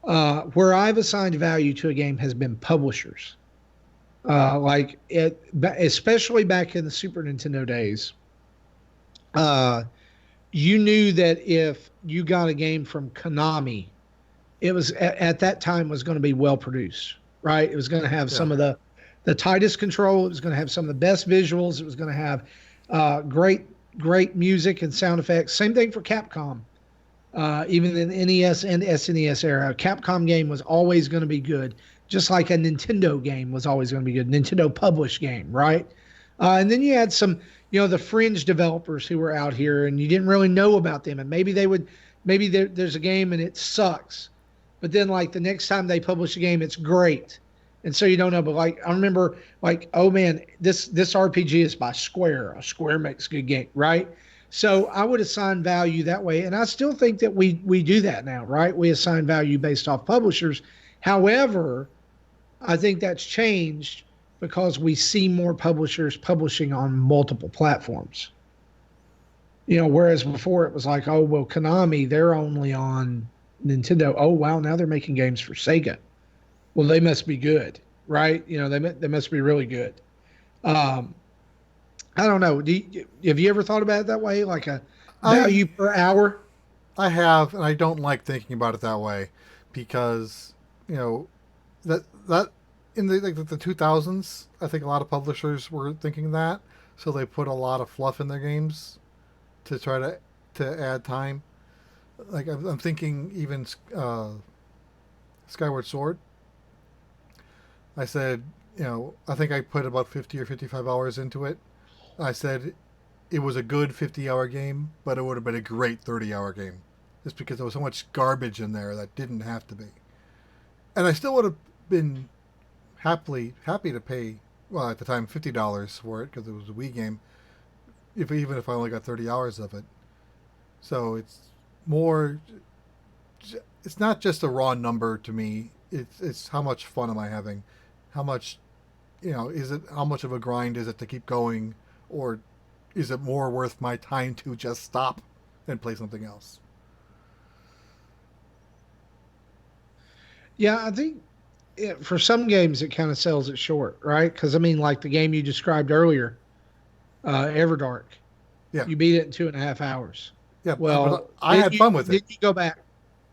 Where I've assigned value to a game has been publishers. Especially back in the Super Nintendo days. You knew that if you got a game from Konami, it was at that time was going to be well produced, right? It was going to have some of the tightest control. It was going to have some of the best visuals. It was going to have great music and sound effects. Same thing for Capcom. Even in the NES and SNES era, a Capcom game was always going to be good, just like a Nintendo game was always going to be good. Nintendo published game, right? And then you had some, the fringe developers who were out here, and you didn't really know about them. And maybe there's a game and it sucks, but then like the next time they publish a game, it's great. And so you don't know, but like I remember, like, oh man, this RPG is by Square. Square makes good game, right? So I would assign value that way, and I still think that we do that now, right? We assign value based off publishers. However, I think that's changed because we see more publishers publishing on multiple platforms. Whereas before it was like, oh well, Konami, they're only on Nintendo. Oh wow, now they're making games for Sega. Well, they must be good, right? They must be really good. I don't know. Have you ever thought about it that way, like a value per hour? I have, and I don't like thinking about it that way because that in the 2000s, I think a lot of publishers were thinking that, so they put a lot of fluff in their games to try to add time. Like I'm thinking even Skyward Sword. I said, I think I put about 50 or 55 hours into it. I said it was a good 50-hour game, but it would have been a great 30-hour game. Just because there was so much garbage in there that didn't have to be. And I still would have been happy to pay, well, at the time, $50 for it, because it was a Wii game, even if I only got 30 hours of it. So it's not just a raw number to me. It's how much fun am I having? How much, how much of a grind is it to keep going? Or is it more worth my time to just stop and play something else? Yeah, I think for some games it kind of sells it short, right? Because, like the game you described earlier, Everdark. Yeah. You beat it in 2.5 hours. Yeah, well, I had fun with it. Did you go back?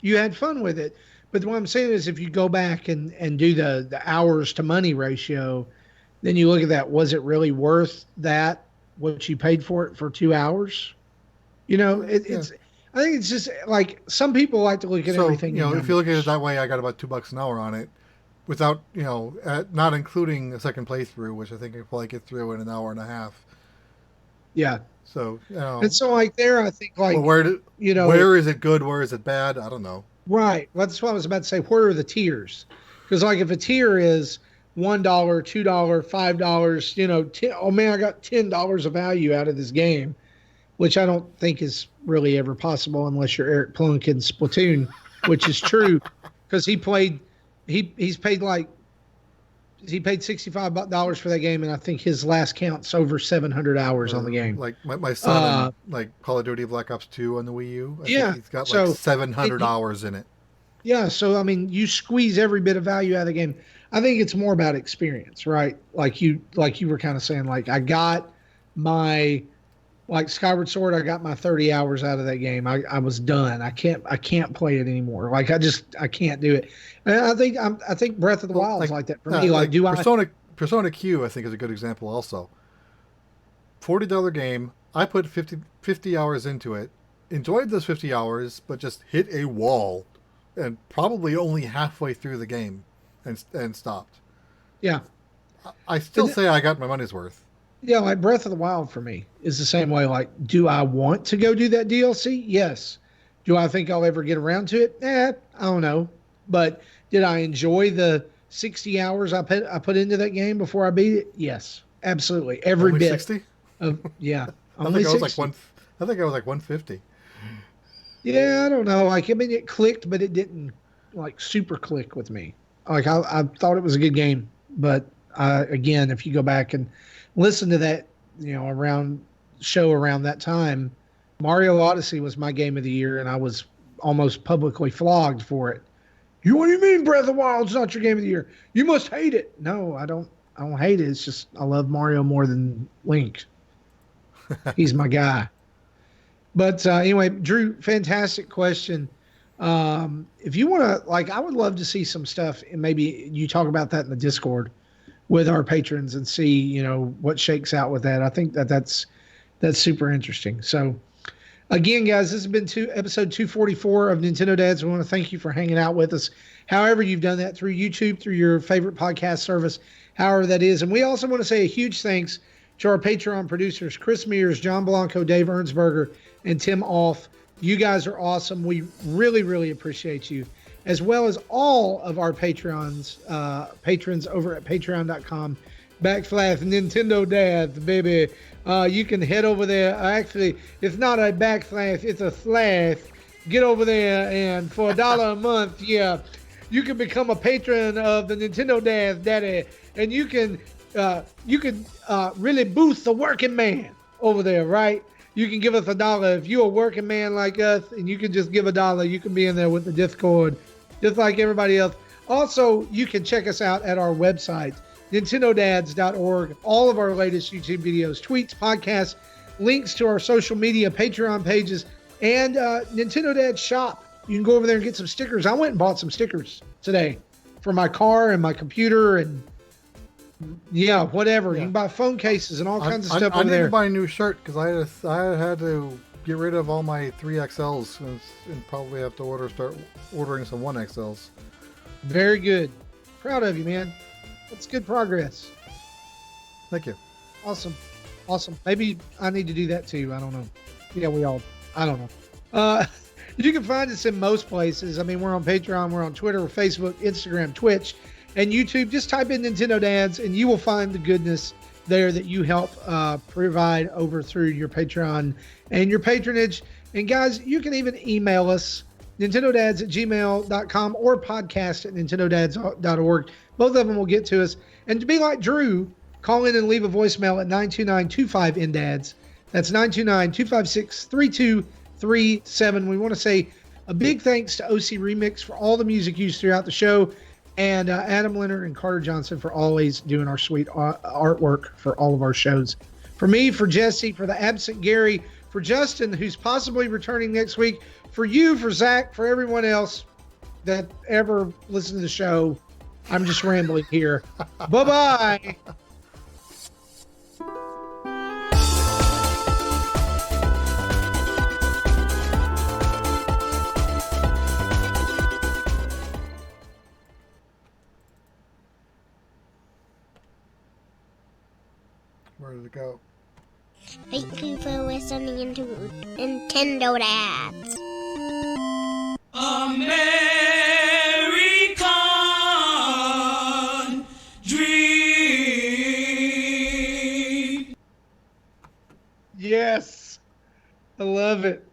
You had fun with it. But what I'm saying is if you go back and do the hours to money ratio, then you look at that. Was it really worth that, what you paid for it for 2 hours? It's. I think it's just like some people like to look at everything. If you look at it that way, I got about $2 an hour on it, without not including a second playthrough, which I think I could probably get through in an hour and a half. Yeah. So and so like there, I think like where is it good? Where is it bad? I don't know. Right. Well, that's what I was about to say. Where are the tiers? Because like if a tier is $1, $2, $5, you know, oh man, I got $10 of value out of this game, which I don't think is really ever possible unless you're Eric Plunkin's Splatoon, which is true because he paid $65 for that game, and I think his last count's over 700 hours on the game. Like my son, like Call of Duty Black Ops 2 on the Wii U. I think he's got like 700 hours in it. Yeah, so I mean, you squeeze every bit of value out of the game. I think it's more about experience, right? Like you were kind of saying, like I got my, like Skyward Sword, I got my 30 hours out of that game. I was done. I can't play it anymore. Like I can't do it. And I think Breath of the Wild is like that for me. Like Persona Q, I think, is a good example also. $40 game. I put 50 hours into it. Enjoyed those 50 hours, but just hit a wall, and probably only halfway through the game, and stopped. Yeah, I still say I got my money's worth. Yeah, like Breath of the Wild for me is the same way. Like, do I want to go do that DLC? Yes. Do I think I'll ever get around to it? I don't know. But did I enjoy the 60 hours I put into that game before I beat it? Yes, absolutely. Every only bit. 60? Yeah. I think I was like 150. Yeah, I don't know. Like, I mean, it clicked, but it didn't like super click with me. Like, I thought it was a good game, but again, if you go back and listen to that, you know, around that time, Mario Odyssey was my game of the year, and I was almost publicly flogged for it. What do you mean Breath of the Wild's not your game of the year? You must hate it. No, I don't hate it. It's just I love Mario more than Link. He's my guy. But anyway, Drew, fantastic question. If you want to, like, I would love to see some stuff, and maybe you talk about that in the Discord with our patrons and see, you know, what shakes out with that. I think that's super interesting. So again, guys, this has been episode 244 of Nintendo Dads. We want to thank you for hanging out with us. However you've done that, through YouTube, through your favorite podcast service, however that is. And we also want to say a huge thanks to our Patreon producers, Chris Mears, John Blanco, Dave Ernsberger, and Tim Off. You guys are awesome. We really, really appreciate you, as well as all of our patrons over at patreon.com/Nintendo Dads, baby. You can head over there. Actually, it's not a backslash, it's a slash. Get over there, and for $1 a month, yeah, you can become a patron of the Nintendo Dads, Daddy, and you can really boost the working man over there, right? You can give us $1 if you're a working man like us, and you can just give $1. You can be in there with the Discord, just like everybody else. Also, you can check us out at our website, nintendodads.org. All of our latest YouTube videos, tweets, podcasts, links to our social media, Patreon pages, and Nintendo Dads shop. You can go over there and get some stickers. I went and bought some stickers today for my car and my computer and whatever. Yeah. You can buy phone cases and all kinds of stuff over there. I need to buy a new shirt because I had to get rid of all my 3XLs and probably have to start ordering some 1XLs. Very good. Proud of you, man. That's good progress. Thank you. Awesome. Maybe I need to do that too. I don't know. Yeah, I don't know. You can find us in most places. I mean, we're on Patreon, we're on Twitter, Facebook, Instagram, Twitch, and YouTube. Just type in Nintendo Dads and you will find the goodness there that you help provide over through your Patreon and your patronage. And guys, you can even email us, nintendodads@gmail.com or podcast@nintendodads.org. Both of them will get to us. And to be like Drew, call in and leave a voicemail at 929-25-NDADS. That's 929-256-3237. We want to say a big thanks to OC Remix for all the music used throughout the show, and Adam Leonard and Carter Johnson for always doing our sweet artwork for all of our shows. For me, for Jesse, for the absent Gary, for Justin, who's possibly returning next week, for you, for Zach, for everyone else that ever listened to the show, I'm just rambling here. Bye-bye. Where did it go? Thank you for listening to Nintendo Dads. America! I love it.